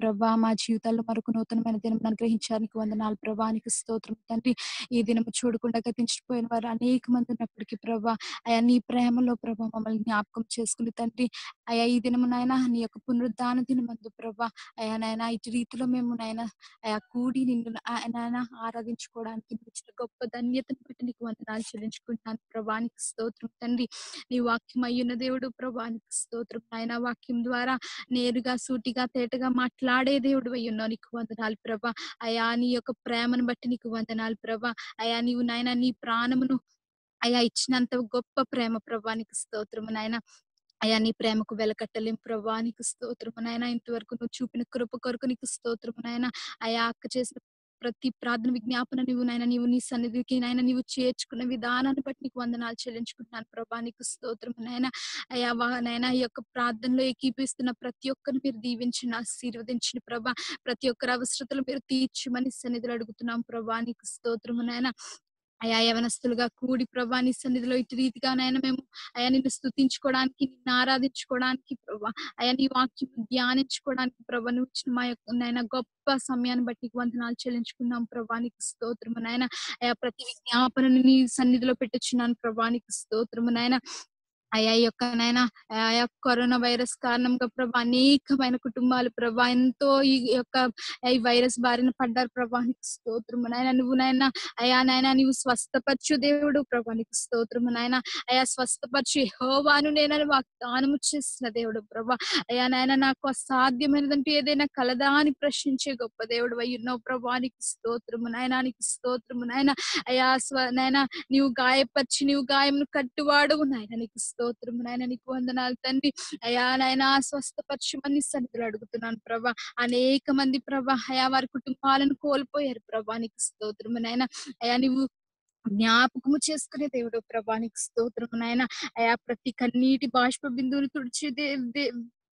ప్రభా మా జీవితాల్లో మరొక నూతనమైన దినం అనుగ్రహించడానికి వందనాలు ప్రభా. నీకు స్తోత్రం తండ్రి. ఈ దినము చూడకుండా గతించిపోయిన వారు అనేక మంది ఉన్నప్పటికీ ప్రభా అయా నీ ప్రేమలో ప్రభా మమ్మల్ని జ్ఞాపకం చేసుకుని తండ్రి అయా ఈ దినము నాయన నీ యొక్క పునరుద్ధాన దినమందు ప్రభా అయా నాయన ఇటు రీతిలో మేము నాయన అయా కూడి నిన్ను నాయన ఆరాధించుకోవడానికి నీకు ఇచ్చిన గొప్ప ధన్యతను బట్టి నీకు వందనాలు చెల్లించుకుంటున్నాను ప్రభా. నీకు స్తోత్రం తండ్రి. నీ వాక్యం అయ్యున్న దేవుడు ప్రభా. నీకు స్తోత్రం నాయన. వాక్యం ద్వారా నేరుగా సూటిగా తేటగా మాట్లాడే దేవుడు అయి ఉన్నావు. నీకు వందనాలు ప్రభా. అయా నీ యొక్క ప్రేమను బట్టి నీకు వందనాలు ప్రభా. అయా నీవు నాయన నీ ప్రాణమును అయా ఇచ్చినంత గొప్ప ప్రేమ ప్రభా. నీకు స్తోత్రము నాయన. అయా నీ ప్రేమకు వెలకట్టలేం ప్రభా. నీకు స్తోత్రము నాయన. ఇంతవరకు నువ్వు చూపిన కృప కొరకు నీకు స్తోత్రము నాయన. అయా అక్క చేసిన ప్రతి ప్రార్థన విజ్ఞాపన నీవు నాయన నీవు నీ సన్నిధికి నాయన నీవు చేర్చుకున్న విధానాన్ని బట్టి నీకు వందనాలు చెల్లించుకుంటున్నాను ప్రభా. నీకు స్తోత్రము నాయన. అయా నాయన ఈ యొక్క ప్రార్థనలో ఏకీపిస్తున్న ప్రతి ఒక్కరిని మీరు దీవించిన ఆశీర్వదించిన ప్రభా. ప్రతి ఒక్కరి అవసరతలు మీరు తీర్చమని సన్నిధిలో అడుగుతున్నాం ప్రభా. నీకు స్తోత్రము నాయన. అయా యవనస్తులుగా కూడి ప్రభా నీ సన్నిధిలో ఇటు రీతిగా నాయన మేము అయా నిన్ను స్తుతించుకోవడానికి నిన్ను ఆరాధించుకోవడానికి ప్రభా అయా నీ వాక్యం ధ్యానించుకోవడానికి ప్రభా నువ్వు ఇచ్చిన మా యొక్క నాయన గొప్ప సమయాన్ని బట్టి వందనాలు చెల్లించుకున్నాం ప్రభా. నీకు స్తోత్రము నాయన. అయా ప్రతి విజ్ఞాపనని నీ సన్నిధిలో పెట్టొచ్చున్నాను ప్రభా. నీకు స్తోత్రము నాయన. అయా ఈ యొక్క నాయన ఆయా కరోనా వైరస్ కారణంగా ప్రభా అనేకమైన కుటుంబాలు ప్రభా ఎంతో ఈ యొక్క ఈ వైరస్ బారిన పడ్డారు ప్రభా. నీకు స్తోత్రము నాయన. నువ్వు నాయన అయా నాయన నీవు స్వస్థపరచు దేవుడు ప్రభా. నీకు స్తోత్రము నాయన. అయా స్వస్థపరచు యెహోవాను నేనని వాగ్దానము చేసిన దేవుడు ప్రభా. అయా నాయన నాకు అసాధ్యమైనదంటూ ఏదైనా కలదా అని ప్రశ్నించే గొప్ప దేవుడు అయి ఉన్నావు ప్రభా. నీకు స్తోత్రము నాయన. నీకు స్తోత్రము నాయన. అయా నాయన నీవు గాయపరిచి నీవు గాయమును కట్టువాడు నాయన. నీకు స్తోత్రము నాయన. నీకు వందనాలు తండ్రి. అయా నాయన స్వస్థపరచమని సన్నిధిలో అడుగుతున్నాను ప్రభా. అనేక మంది ప్రభా అయా వారి కుటుంబాలను కోల్పోయారు ప్రభా. నీకు స్తోత్రము నాయన. అయా నీవు జ్ఞాపకము చేసుకునే దేవుడు ప్రభా. నీకు స్తోత్రము నాయన. అయా ప్రతి కన్నీటి బాష్ప బిందువుని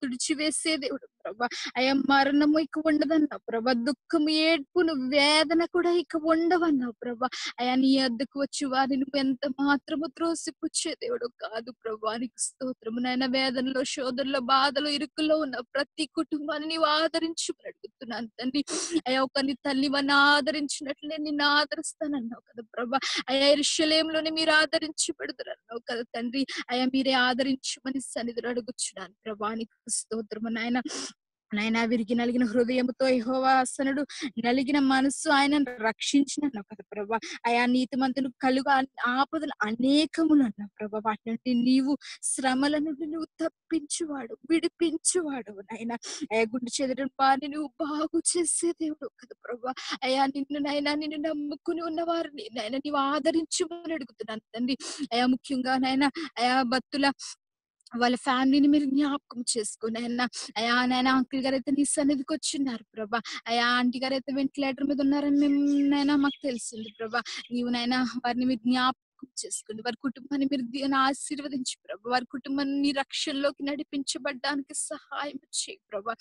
తుడిచివేసే దేవుడు ప్రభా. అయా మరణము ఇక ఉండదన్నావు ప్రభా. దుఃఖము ఏడ్పును వేదన కూడా ఇక ఉండవన్నావు ప్రభా. అయా నీ వద్దకు వచ్చి వారిని నువ్వు ఎంత మాత్రము త్రోసిపుచ్చే దేవుడు కాదు ప్రభా. నీకు స్తోత్రము నాయన. వేదనలో శోధనలో బాధలో ఇరుకులో ఉన్న ప్రతి కుటుంబాన్ని నీవు ఆదరించమని అడుగుతున్నాను తండ్రి. అయా ఒక నీ తల్లి వన్న ఆదరించినట్లే నిన్ను ఆదరిస్తానన్నావు కదా ప్రభా. అయా యెరూషలేములోనే మీరు ఆదరించబడుదురన్నావు కదా తండ్రి. అయా మీరే ఆదరించమని సన్నిధిలో అడుగుచున్నాను ప్రభా. నీకు స్తోత్రము నాయన. నాయన విరిగి నలిగిన హృదయముతో యెహోవా ఆసనుడు నలిగిన మనస్సు ఆయనను రక్షించినన్నావు కదా ప్రభా. అయా నీతిమంతులు కలుగు ఆపదలు అనేకములు అన్నావు ప్రభా. వాటి నుండి నీవు శ్రమల నుండి నువ్వు తప్పించువాడు విడిపించువాడు నాయన. అయా గుండె చెదరని వారిని నువ్వు బాగు చేసే దేవుడు కదా ప్రభా. అయా నిన్ను నాయన నిన్ను నమ్ముకుని ఉన్న వారిని నాయన నీవు ఆదరించమని అడుగుతున్నాను తండ్రి. అయా ముఖ్యంగా నాయన అయా భక్తుల వాళ్ళ ఫ్యామిలీని మీరు జ్ఞాపకం చేసుకుని అయా నాయన అంకుల్ గారు అయితే నీ సన్నిధికి వచ్చిన్నారు ప్రభా. అయా ఆంటీ గారు అయితే వెంటిలేటర్ మీద ఉన్నారని మేము నాయన మాకు తెలిసింది ప్రభా. నీవు నాయన వారిని మీరు జ్ఞాపకం చేసుకుని వారి కుటుంబాన్ని మీరు ఆశీర్వదించి ప్రభా. వారి కుటుంబాన్ని నీ రక్షణలోకి నడిపించబడ్డానికి సహాయం చేయి ప్రభా.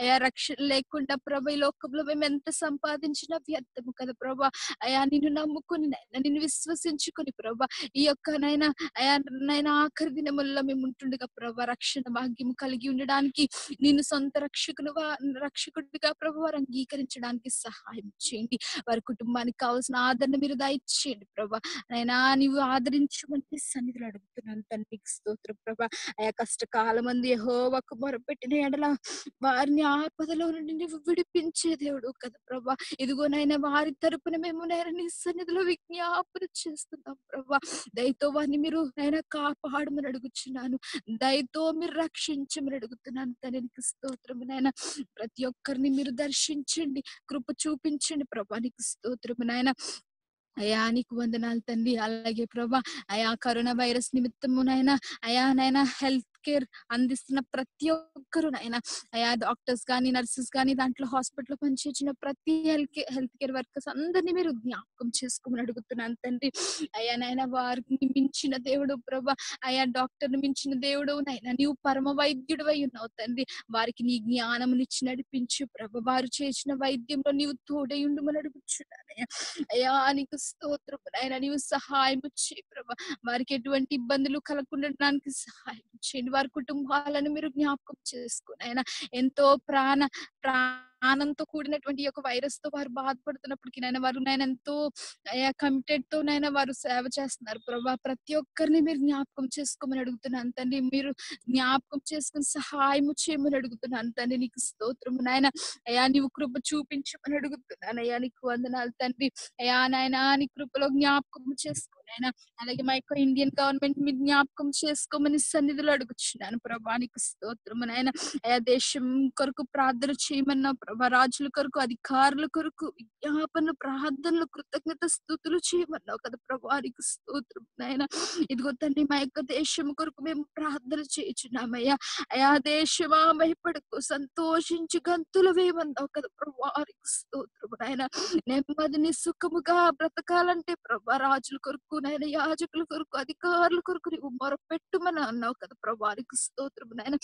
అయా రక్షణ లేకుండా ప్రభా ఈ లోకంలో మేము ఎంత సంపాదించినా వ్యర్థము కదా ప్రభా. అయా నిన్ను నమ్ముకుని నాయన నిన్ను విశ్వసించుకుని ప్రభా ఈ యొక్క నాయన అయా నాయన ఆఖరి దినముల్లో మేము ఉంటుండగా ప్రభా రక్షణ భాగ్యం కలిగి ఉండడానికి నిన్ను సొంత రక్షకుడిగా ప్రభు వారు అంగీకరించడానికి సహాయం చేయండి. వారి కుటుంబానికి కావాల్సిన ఆదరణ మీరు దయచేయండి ప్రభా. నాయనా నీవు నీవు ఆదరించమని నీ సన్నిధిలో అడుగుతున్నాను తండ్రి. స్తోత్రం ప్రభా. ఆయా కష్టకాలం మంది యెహోవాకు మొరపెట్టిన ఎడల వారిని ఆపదలో నుండి నీవు విడిపించే దేవుడు కదా ప్రభా. ఇదిగోనైనా వారి తరపున మేము నైనా నీ సన్నిధిలో విజ్ఞాపన చేస్తున్నాం ప్రభా. దయతో వారిని మీరు నైనా కాపాడమని అడుగుచున్నాను. దయతో మీరు రక్షించమని అడుగుతున్నాను తండ్రి. నీకు స్తోత్రము నాయన. ప్రతి ఒక్కరిని మీరు దర్శించండి, కృప చూపించండి ప్రభా. నీకు స్తోత్రము నాయన. అయా నీకు వందనాలు తండ్రి. అలాగే ప్రభా అయా కరోనా వైరస్ నిమిత్తము నాయన అయా నైనా హెల్త్ కేర్ అందిస్తున్న ప్రతి ఒక్కరు నాయన అయా డాక్టర్స్ కానీ నర్సెస్ కానీ దాంట్లో హాస్పిటల్ పనిచేసిన ప్రతి హెల్త్ కేర్ వర్కర్స్ అందరినీ మీరు జ్ఞాపకం చేసుకోమని అడుగుతున్నాను తండ్రి. అయా నాయన వారిని మించిన దేవుడు ప్రభా, అయా డాక్టర్ని మించిన దేవుడు నాయన నీవు పరమ వైద్యుడు అయి ఉన్నావు తండ్రి. వారికి నీ జ్ఞానమునిచ్చి నడిపించు ప్రభా. వారు చేసిన వైద్యంలో నీవు తోడై ఉండమని అడుగుచున్నానయ్యా. అయ్యా నీకు స్తోత్రం నాయన. నీవు సహాయం చేయి ప్రభా. వారికి ఎటువంటి ఇబ్బందులు కలగకుండా సహాయం చేయండి. వారి కుటుంబాలను మీరు జ్ఞాపకం చేసుకుని ఆయన ఎంతో ప్రాణంతో కూడినటువంటి ఒక వైరస్ తో వారు బాధపడుతున్నప్పటికీ నాయన వారు నేను ఎంతో కమిటెడ్ తో నైనా వారు సేవ చేస్తున్నారు ప్రభా. ప్రతి ఒక్కరిని మీరు జ్ఞాపకం చేసుకోమని అడుగుతున్నాను తండ్రి. మీరు జ్ఞాపకం చేసుకుని సహాయం చేయమని అడుగుతున్నాను తండ్రి. నీకు స్తోత్రము నాయన. అయ్యా నీవు కృప చూపించమని అడుగుతున్నాను. అయ్యా నీకు వందనాలు తండ్రి. అయ్యా నాయన నీ కృపలో జ్ఞాపకం చేసుకో నాయన. అలాగే మా యొక్క ఇండియన్ గవర్నమెంట్ మీ జ్ఞాపకం చేసుకోమని సన్నిధిలో అడుగుచున్నాను ప్రభా. నీకు స్తోత్రము నాయన. అయా దేశం కొరకు ప్రార్థన చేయమన్నావు ప్రభా. రాజుల కొరకు అధికారుల కొరకు విజ్ఞాపనలు ప్రార్థనలు కృతజ్ఞత స్తుతులు చేయమన్నావు కదా ప్రభా. నీకు స్తోత్రం నాయన. ఇదిగో తండ్రి మా యొక్క దేశం కొరకు మేము ప్రార్థన చేయుచున్నామయ్యా. అయా దేశమా భయపడకు, సంతోషించి గంతులు వేయమన్నావు కదా ప్రభా. నీకు స్తోత్రము నాయన. నెమ్మదిని సుఖముగా బ్రతకాలంటే ప్రభా రాజుల కొరకు నాయన యాజకుల కొరకు అధికారుల కొరకు నీవు మొరపెట్టుమని అన్నావు కదా ప్రభా. నీకు స్తోత్రము నాయన.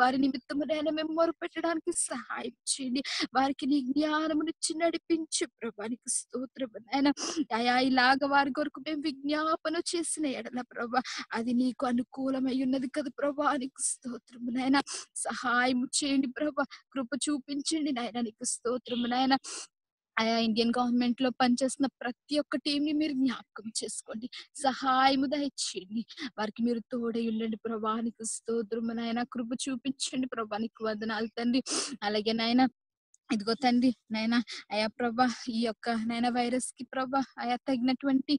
వారి నిమిత్తము నాయన మేము మొరపెట్టడానికి సహాయం చేయండి. వారికి నీ జ్ఞానమునిచ్చి నడిపించు ప్రభా. నీకు స్తోత్రము నాయన. అయా ఇలాగ వారి కొరకు మేము విజ్ఞాపన చేసిన ఎడల ప్రభా అది నీకు అనుకూలమై ఉన్నది కదా ప్రభా. నీకు స్తోత్రము నాయన. సహాయం చేయండి ప్రభా. కృప చూపించండి నాయన. నీకు స్తోత్రము నాయన. ఆయా ఇండియన్ గవర్నమెంట్ లో పనిచేస్తున్న ప్రతి ఒక్క టీం ని మీరు జ్ఞాపకం చేసుకోండి, సహాయము దయచేయండి. వారికి మీరు తోడై ఉండండి ప్రభా. నీకు స్తోత్రము నాయన. కృప చూపించండి ప్రభా. నీకు వందనాలు తండ్రి. అలాగే నాయన ఇదిగో తండ్రి నాయన అయా ప్రభా ఈ యొక్క నైనా వైరస్ కి ప్రభా అయా తగినటువంటి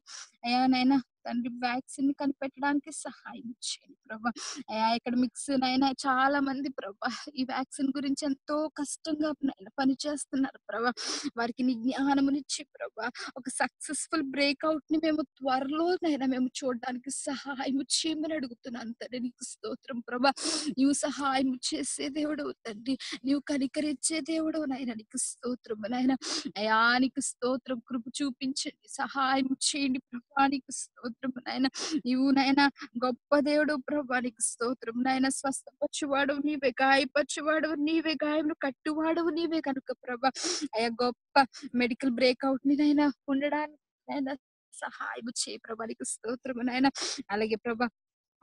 అయా నైనా తండ్రి వ్యాక్సిన్ కనిపెట్టడానికి సహాయం చేయండి ప్రభా. అయా ఎకడమిక్స్ నైనా చాలా మంది ప్రభా ఈ వ్యాక్సిన్ గురించి ఎంతో కష్టంగా పని చేస్తున్నారు ప్రభా. వారికి నీ జ్ఞానమునిచ్చి ప్రభా ఒక సక్సెస్ఫుల్ బ్రేక్అవుట్ ని మేము త్వరలో నైనా మేము చూడడానికి సహాయం చేయమని అడుగుతున్నాను తండ్రి. నీకు స్తోత్రం ప్రభా. నీవు సహాయం చేసే దేవుడు తండ్రి. నీవు కనికరించే దేవుడు నాయన. నీకు స్తోత్రం నాయన. అయా నీకు స్తోత్రం. కృప చూపించండి, సహాయం చేయండి ప్రభా. నీకు స్తోత్రం నాయన. నీవు నాయన గొప్ప దేవుడు ప్రభా. నీకు స్తోత్రం నాయన. స్వస్థపరచువాడు నీవే, గాయపరచువాడు నీవే, గాయములు కట్టువాడవు నీవే కనుక ప్రభా అయా గొప్ప మెడికల్ బ్రేక్అవుట్ ని నైనా ఉండడానికి నాయన సహాయం చేయి ప్రభా. నీకు స్తోత్రం నాయన. అలాగే ప్రభా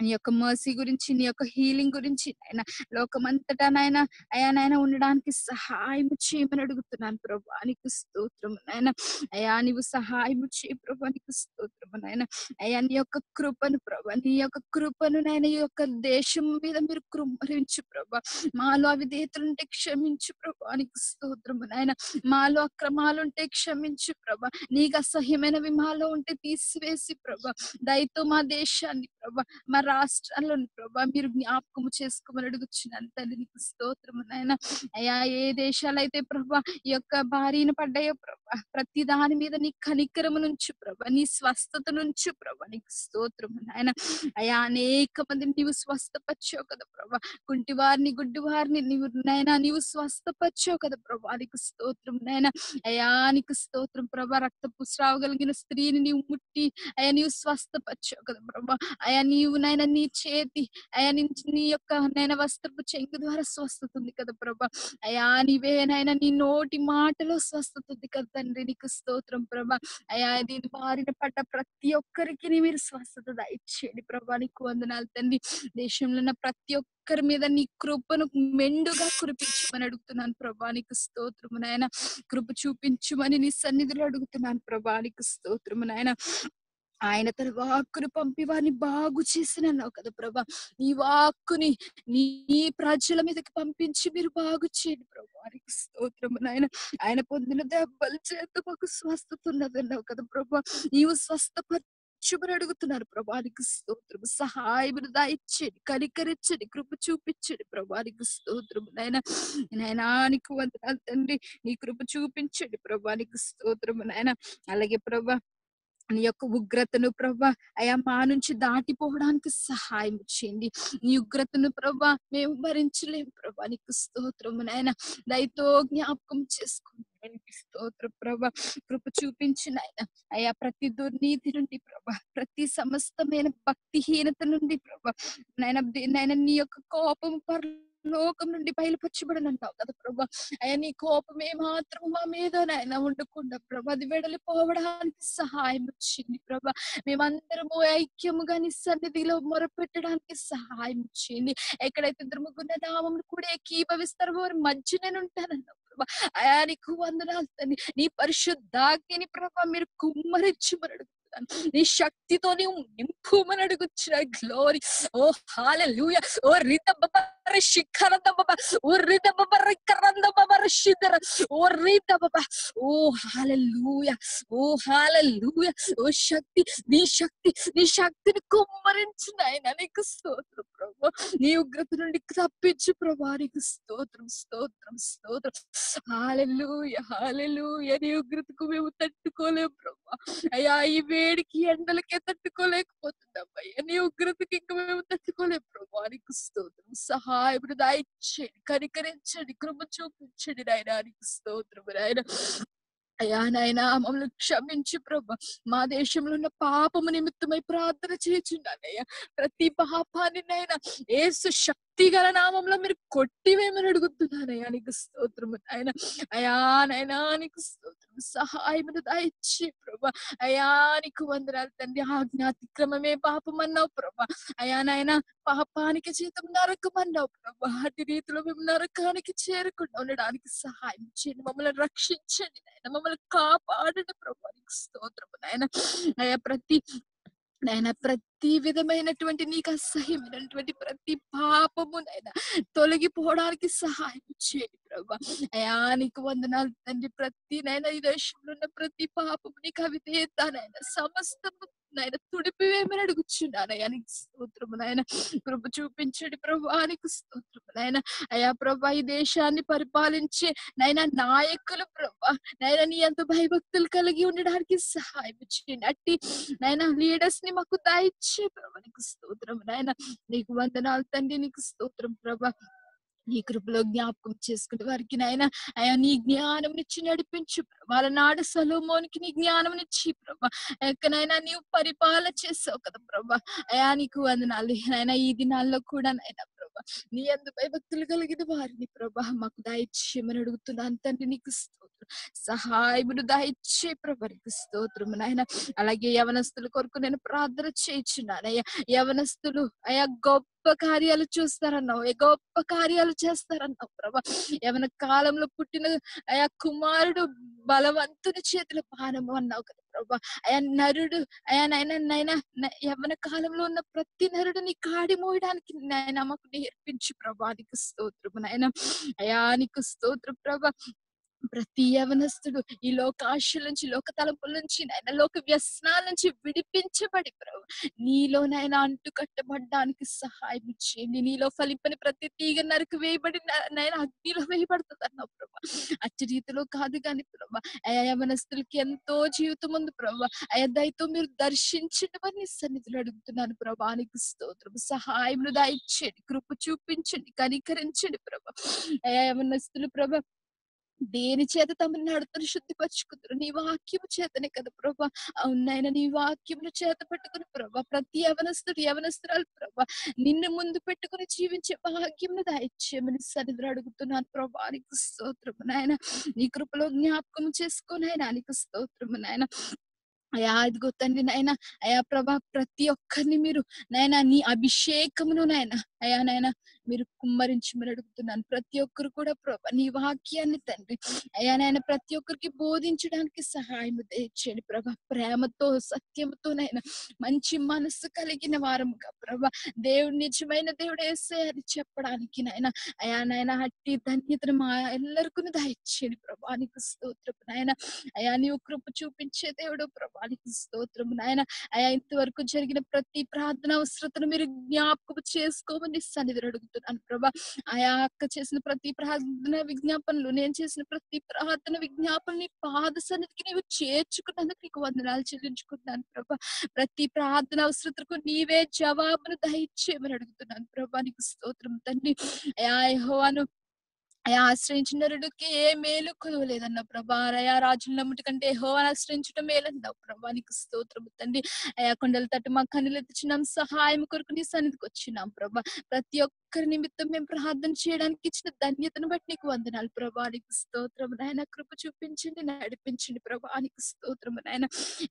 నీ యొక్క మర్సీ గురించి, నీ యొక్క హీలింగ్ గురించి నాయన లోకమంతటా నాయన అయా నాయన ఉండడానికి సహాయం చేయమని అడుగుతున్నాను ప్రభా. నీకు స్తోత్రము నాయన. అయా నీవు సహాయం చేయి ప్రభా. నీకు స్తోత్రము నాయన. అయా నీ యొక్క కృపను ప్రభా, నీ యొక్క కృపను నాయన ఈ యొక్క దేశం మీద మీరు కృమ్మరించు ప్రభా. మాలో అవిధేయతలుంటే క్షమించు ప్రభా. నీకు స్తోత్రము నాయన. మాలో అక్రమాలుంటే క్షమించు ప్రభా. నీకు అసహ్యమైనవి మాలో ఉంటే తీసివేసి ప్రభా దయతో మా దేశాన్ని ప్రభా మా రాష్ట్రాల్లోని ప్రభా మీరు జ్ఞాపకము చేసుకోమని అడుగుచున్నాను తండ్రి. నీకు స్తోత్రము నాయన. అయా ఏ దేశాలైతే ప్రభా ఈ యొక్క బారిన పడ్డాయో ప్రభా ప్రతి దాని మీద నీ కనికరము నుంచి ప్రభా, నీ స్వస్థత నుంచి ప్రభా. నీకు స్తోత్రము నాయన. అయా అనేక మందిని నీవు స్వస్థపరిచావు కదా ప్రభా. కుంటి వారిని గుడ్డి వారిని నీవు నాయన నీవు స్వస్థపరిచావు కదా ప్రభా. నీకు స్తోత్రం నాయన. అయా నీకు స్తోత్రం ప్రభా. రక్తపు స్రావ కలిగిన స్త్రీని నీవు ముట్టి అయా నీవు స్వస్థపరిచావు కదా ప్రభా. అయా నీవు నాయన నీ చేతి అయా నీ యొక్క నైనా వస్త్రపు చెంగు ద్వారా స్వస్థత ఉంది కదా ప్రభా. అయా నీవే నాయన నీ నోటి మాటలో స్వస్థత ఉంది కదా తండ్రి. నీకు స్తోత్రం ప్రభా. అయా దీని బారిన పడ్డ ప్రతి ఒక్కరికి మీరు స్వస్థత దయచేయండి ప్రభా. నీకు వందనాలు తండ్రి. దేశంలో ఉన్న ప్రతి ఒక్కరి మీద నీ కృపను మెండుగా కురిపించమని అడుగుతున్నాను ప్రభా. నీకు స్తోత్రము నాయన. కృప చూపించుమని నీ సన్నిధిలో అడుగుతున్నాను ప్రభా. నీకు స్తోత్రము నాయన. ఆయన తన వాక్కును పంపి వారిని బాగు చేసినన్నావు కదా ప్రభా. నీ వాక్కుని నీ ప్రజల మీదకి పంపించి మీరు బాగు చేయండి ప్రభా. వారికి స్తోత్రము నాయన. ఆయన పొందిన దెబ్బల చేత మాకు స్వస్థత ఉన్నదన్నావు కదా ప్రభా. నీవు స్వస్థపరచుమని అడుగుతున్నారు ప్రభానికి స్తోత్రము. సహాయమును దయచేయండి, కనికరించండి, కృప చూపించండి ప్రభానికి స్తోత్రము నాయన. నాయనానికి వందనాలు తండ్రి. నీ కృప చూపించండి ప్రభానికి స్తోత్రము నాయన. అలాగే ప్రభా నీ యొక్క ఉగ్రతను ప్రభా అయా మా నుంచి దాటిపోవడానికి సహాయం చేయండి. నీ ఉగ్రతను ప్రభా మేము భరించలేము ప్రభా. నీకు స్తోత్రము నాయన. దయతో జ్ఞాపకం చేసుకోండి. స్తోత్ర ప్రభా. కృప చూపించిన ఆయన అయా ప్రతి దుర్నీతి నుండి ప్రభా, ప్రతి సమస్తమైన భక్తిహీనత నుండి ప్రభా నాయన నీ యొక్క కోపం లోకం నుండి బయలుపరచబడనంటావు కదా ప్రభా. అయ్యా నీ కోపమే మాత్రం మా మీద నాయన ఉండకుండా ప్రభా అది వెడలిపోవడానికి సహాయం వచ్చింది ప్రభా. మేమందరము ఐక్యముగా నీ సన్నిధిలో మొరపెట్టడానికి సహాయం చేయండి. ఎక్కడైతే ఇద్దరు ముగ్గురు నామం కూడా ఏకీభవిస్తారో వారి మధ్య నేను ఉంటానన్నావు ప్రభా. అయా నీకు వందనాలు తండ్రి. నీ పరిశుద్ధాగ్ని ప్రభా మీరు కుమ్మరించి మరడు నీ శక్తితో నీవు నింపుమని అడుగుచ్చిన గ్లోరీ. ఓ హల్లెలూయా. ఓ రిదబబర శిఖరదబబ ఓ రిదబబర కరందబబర శిదర ఓ రిదబబ. ఓ హల్లెలూయా. ఓ హల్లెలూయా. ఓ శక్తి, నీ శక్తిని కుమ్మరించిన ఆయన నీకు స్తోత్రం ప్రభు. నీ ఉగ్రత నుండి తప్పించు ప్రభా. నీకు స్తోత్రం స్తోత్రం స్తోత్రం. హల్లెలూయా హల్లెలూయా. నీ ఉగ్రతకు మేము తట్టుకోలేం ప్రభా. అయ్యా ఈ వేడికి ఎండలకే తట్టుకోలేకపోతున్నాం అయ్యా. నీ ఉగ్రతకి ఇంకా మేము తట్టుకోలేం ప్రభా. నీకు స్తోత్రం. సహాయం దయచేయండి, కనికరించండి, కృప చూపించండి నాయన. నీకు స్తోత్రం నాయన. అయ్యా నాయన మమ్మల్ని క్షమించి ప్రభా. మా దేశంలో ఉన్న పాపము నిమిత్తమై ప్రార్థన చేయుచున్నానయ్యా. ప్రతి పాపాన్ని నాయన యేసు శక్తి గల నామంలో మీరు కొట్టివేమని అడుగుతున్నానయ్యా. నీకు స్తోత్రము నాయన. అయా నాయనా నీకు స్తోత్రం. సహాయమును దయచే ప్రభా. అయా నీకు వందనాలు తండ్రి. ఆజ్ఞాతిక్రమమే పాపం అన్నావు ప్రభా. అయా నాయన పాపానికి జీతం నరకం అన్నావు ప్రభా. అటు రీతిలో మేము నరకానికి చేరకుండా ఉండడానికి సహాయం చేయండి. మమ్మల్ని రక్షించండి నాయన. మమ్మల్ని కాపాడండి ప్రభా. నీకు స్తోత్రము నాయన. అయా ప్రతి విధమైనటువంటి నీకు అసహ్యమైనటువంటి ప్రతి పాపము నైనా తొలగిపోవడానికి సహాయం చేయండి ప్రభా. అయా నీకు వందనాలు తండ్రి. ప్రతి నైనా ఈ దేశంలో ఉన్న ప్రతి పాపము నీకు అవిధేయతనైనా సమస్తము నాయన తుడిపివేమని అడుగుచున్నానయ్యా. నీకు స్తోత్రము నాయన. కృప చూపించండి ప్రభా. నీకు స్తోత్రము నాయన. అయా ప్రభా ఈ దేశాన్ని పరిపాలించే నైనా నాయకులు ప్రభా నాయన నీ అంత భయభక్తులు కలిగి ఉండడానికి సహాయం చేయండి. అట్టి నాయన లీడర్స్ ని మాకు దయచే ప్రభా. నీకు స్తోత్రం నాయన. నీకు వందనాలు తండ్రి. నీకు స్తోత్రం ప్రభా. నీ కృపలో జ్ఞాపకం చేసుకుంటే వారికి నాయన అయా నీ జ్ఞానం ఇచ్చి నడిపించు ప్రభా. వాళ్ళ నాడు సొలొమోనుకి నీ జ్ఞానం ఇచ్చి ప్రభా ఎక్కడైనా నీవు పరిపాలన చేసావు కదా ప్రభా. అయా నీకు వందనాలు నాయన. ఈ దినాల్లో కూడా నాయన ప్రభా నీ అందు భయభక్తులు కలిగిన వారిని ప్రభా మాకు దయచేయమని అడుగుతున్నాను తండ్రి. నీకు స్తోత్రం. సహాయమును దయచే ప్రభా. నీకు స్తోత్రము నాయన. అలాగే యవనస్తుల కొరకు నేను ప్రార్థన చేయించున్నాను అయ్యా. యవనస్తులు అయా గొప్ప కార్యాలు చూస్తారన్నావు, గొప్ప కార్యాలు చేస్తారన్నావు ప్రభా. యవన కాలంలో పుట్టిన అయా కుమారుడు బలవంతుని చేతుల పానము అన్నావు కదా ప్రభా. అయా నరుడు అయా నైనా యవన కాలంలో ఉన్న ప్రతి నరుడు నీ కాడి మోయడానికి నాయన మాకు నేర్పించు ప్రభా. నీకు స్తోత్రము నాయన. అయా నీకు స్తోత్రం ప్రభా. ప్రతి యవనస్తుడు ఈ లోకాశల నుంచి, లోక తలంపుల నుంచి నాయన, లోక వ్యసనాల నుంచి విడిపించబడి ప్రభు నీలో నాయన అంటు కట్టబడ్డానికి సహాయం చేయండి. నీలో ఫలింపని ప్రతి తీగ నరకు వేయబడి నాయన అగ్నిలో వేయబడుతుంది అన్నావు ప్రభా. అట్టి రీతిలో కాదు కానీ ప్రభా అయా యవనస్తులకి ఎంతో జీవితం ఉంది ప్రభా. అయా దయతో మీరు దర్శించండి వారిని సన్నిధిలో అడుగుతున్నాను ప్రభా. నీకు స్తోత్రం. సహాయం దయచేయండి, కృప చూపించండి, కనికరించండి ప్రభా. అయా యవనస్తులు ప్రభా దేని చేత తమని నడుతను శుద్ధిపరచుకుంటారు? నీ వాక్యము చేతనే కదా ప్రభా. అవునాయన నీ వాక్యమును చేత పెట్టుకుని ప్రభా ప్రతి యవనస్తురాలు ప్రభా నిన్ను ముందు పెట్టుకుని జీవించే భాగ్యమును దయచేయమని సన్నిధిలో అడుగుతున్నాను ప్రభా. నీకు స్తోత్రము నాయన. నీ కృపలో జ్ఞాపకం చేసుకుని ఆయన నీకు స్తోత్రము నాయన. అయా ఇదిగో తండ్రి నాయన. అయా ప్రభా ప్రతి ఒక్కరిని మీరు నాయన నీ అభిషేకమును నాయన అయా నాయన మీరు కుమ్మరించమని అడుగుతున్నాను. ప్రతి ఒక్కరు కూడా ప్రభా నీ వాక్యాన్ని తండ్రి అయ్యా నాయన ప్రతి ఒక్కరికి బోధించడానికి సహాయం దయచేయండి ప్రభా. ప్రేమతో సత్యంతోనైనా మంచి మనస్సు కలిగిన వారముగా ప్రభా దేవుడు నిజమైన దేవుడు యేసయ్య అని చెప్పడానికి నాయన అయా నాయన అట్టి ధన్యతను మా ಎಲ್ಲರಿಗೂ దయచేయండి ప్రభా. నీకు స్తోత్రము నాయన. అయా నీవు కృప చూపించే దేవుడు ప్రభా. నీకు స్తోత్రము నాయన. అయా ఇంతవరకు జరిగిన ప్రతి ప్రార్థన అవసరతను మీరు జ్ఞాపకం చేసుకోమని సన్నిధిలో అడుగుతున్నాను ప్రభా. ఆయా అక్క చేసిన ప్రతి ప్రార్థన విజ్ఞాపనలు, నేను చేసిన ప్రతి ప్రార్థన విజ్ఞాపన నీ పాద సన్నిధికి నీవు చేర్చుకున్నందుకు నీకు వందనాలు చెల్లించుకుంటున్నాను ప్రభా. ప్రతి ప్రార్థన అవసరతకు నీవే జవాబును దయచేయమని అడుగుతున్నాను ప్రభా. నీకు స్తోత్రం తండ్రి. అయా యెహోవాను అయా ఆశ్రయించిన నరుడికి ఏ మేలు కొదవలేదన్న ప్రభా. అయా రాజుల నమ్ముటి కంటే యెహోవాను ఆశ్రయించడం మేలన్నావు ప్రభా. నీకు స్తోత్రము తండ్రి. అయా కొండల తట్టు మా కన్నులు ఎత్తుచున్నాం, సహాయం కొరకు నీ సన్నిధికి వచ్చినాం ప్రభా. ప్రతి ఒక్కరి నిమిత్తం మేము ప్రార్థన చేయడానికి ఇచ్చిన ధన్యతను బట్టి నీకు వందనాలు ప్రభా. నీకు స్తోత్రము నాయన. కృప చూపించండి, నడిపించండి ప్రభా. నీకు స్తోత్రము నాయన.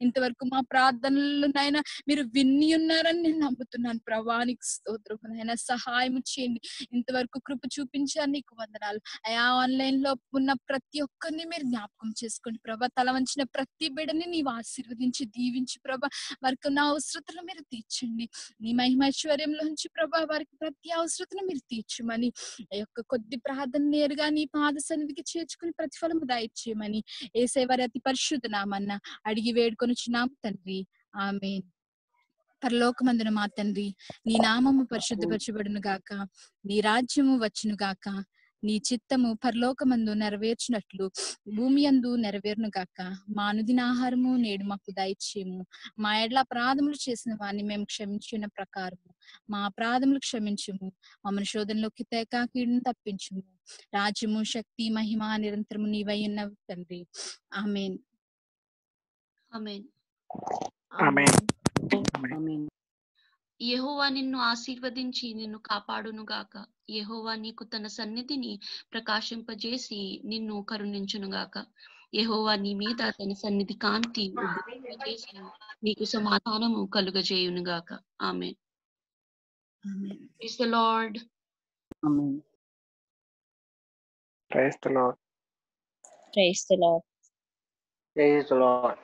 ఇంతవరకు మా ప్రార్థనలు నాయన మీరు విన్ని ఉన్నారని నేను నమ్ముతున్నాను ప్రభా. నీకు స్తోత్రము నాయన. సహాయం చేయండి. ఇంతవరకు కృప చూపించాను, నీకు వందనాలు. అయా ఆన్లైన్ లో ఉన్న ప్రతి ఒక్కరిని మీరు జ్ఞాపకం చేసుకోండి ప్రభా. తల వంచిన ప్రతి బిడ్డని నీవు ఆశీర్వదించి దీవించి ప్రభా. వారికి ఉన్న అవసరతలు మీరు తీర్చండి. నీ మహిమైశ్వర్యంలోంచి ప్రభా వారికి ప్రతి అవసరతను మీరు తీర్చమని, ఆ యొక్క కొద్ది ప్రార్థన నేరుగా నీ పాద సన్నిధికి చేర్చుకుని ప్రతిఫలము దయచేయమని యేసయ్య వారి అతి పరిశుద్ధ నామమున అడిగి వేడుకొనుచున్నాం తండ్రి. ఆమేన్. పరలోకమందున మా తండ్రి, నీ నామము పరిశుద్ధపరచబడును గాక, నీ రాజ్యము వచ్చును గాక, నీ చిత్తము పరలోకమందు నెరవేర్చినట్లు భూమి యందు నెరవేరును గాక. మా అనుదిన ఆహారము నేడు మాకు దయచేయము. మా ఎడల అపరాధములు చేసిన వారిని మేము క్షమించిన ప్రకారము మా అపరాధములు క్షమించుము. మమ్మల్ని శోధనలోకి తేక కీడును తప్పించుము. రాజ్యము, శక్తి, మహిమ నిరంతరము నీవై ఉన్నవి తండ్రి. ఆమేన్. ఆమేన్. ఆమేన్. యెహోవా నిన్ను ఆశీర్వదించి నిన్ను కాపాడును గాక. యెహోవా నీకు తన సన్నిధిని ప్రకాశింపజేసి నిన్ను కరుణించును గాక. యెహోవా నీ మీద తన సన్నిధి కాంతి ఉదయింపజేసి నీకు సమాధానము కలుగజేయును గాక. ఆమేన్. Praise the lord. ఆమేన్. Praise the Lord. Praise the Lord. Praise the Lord.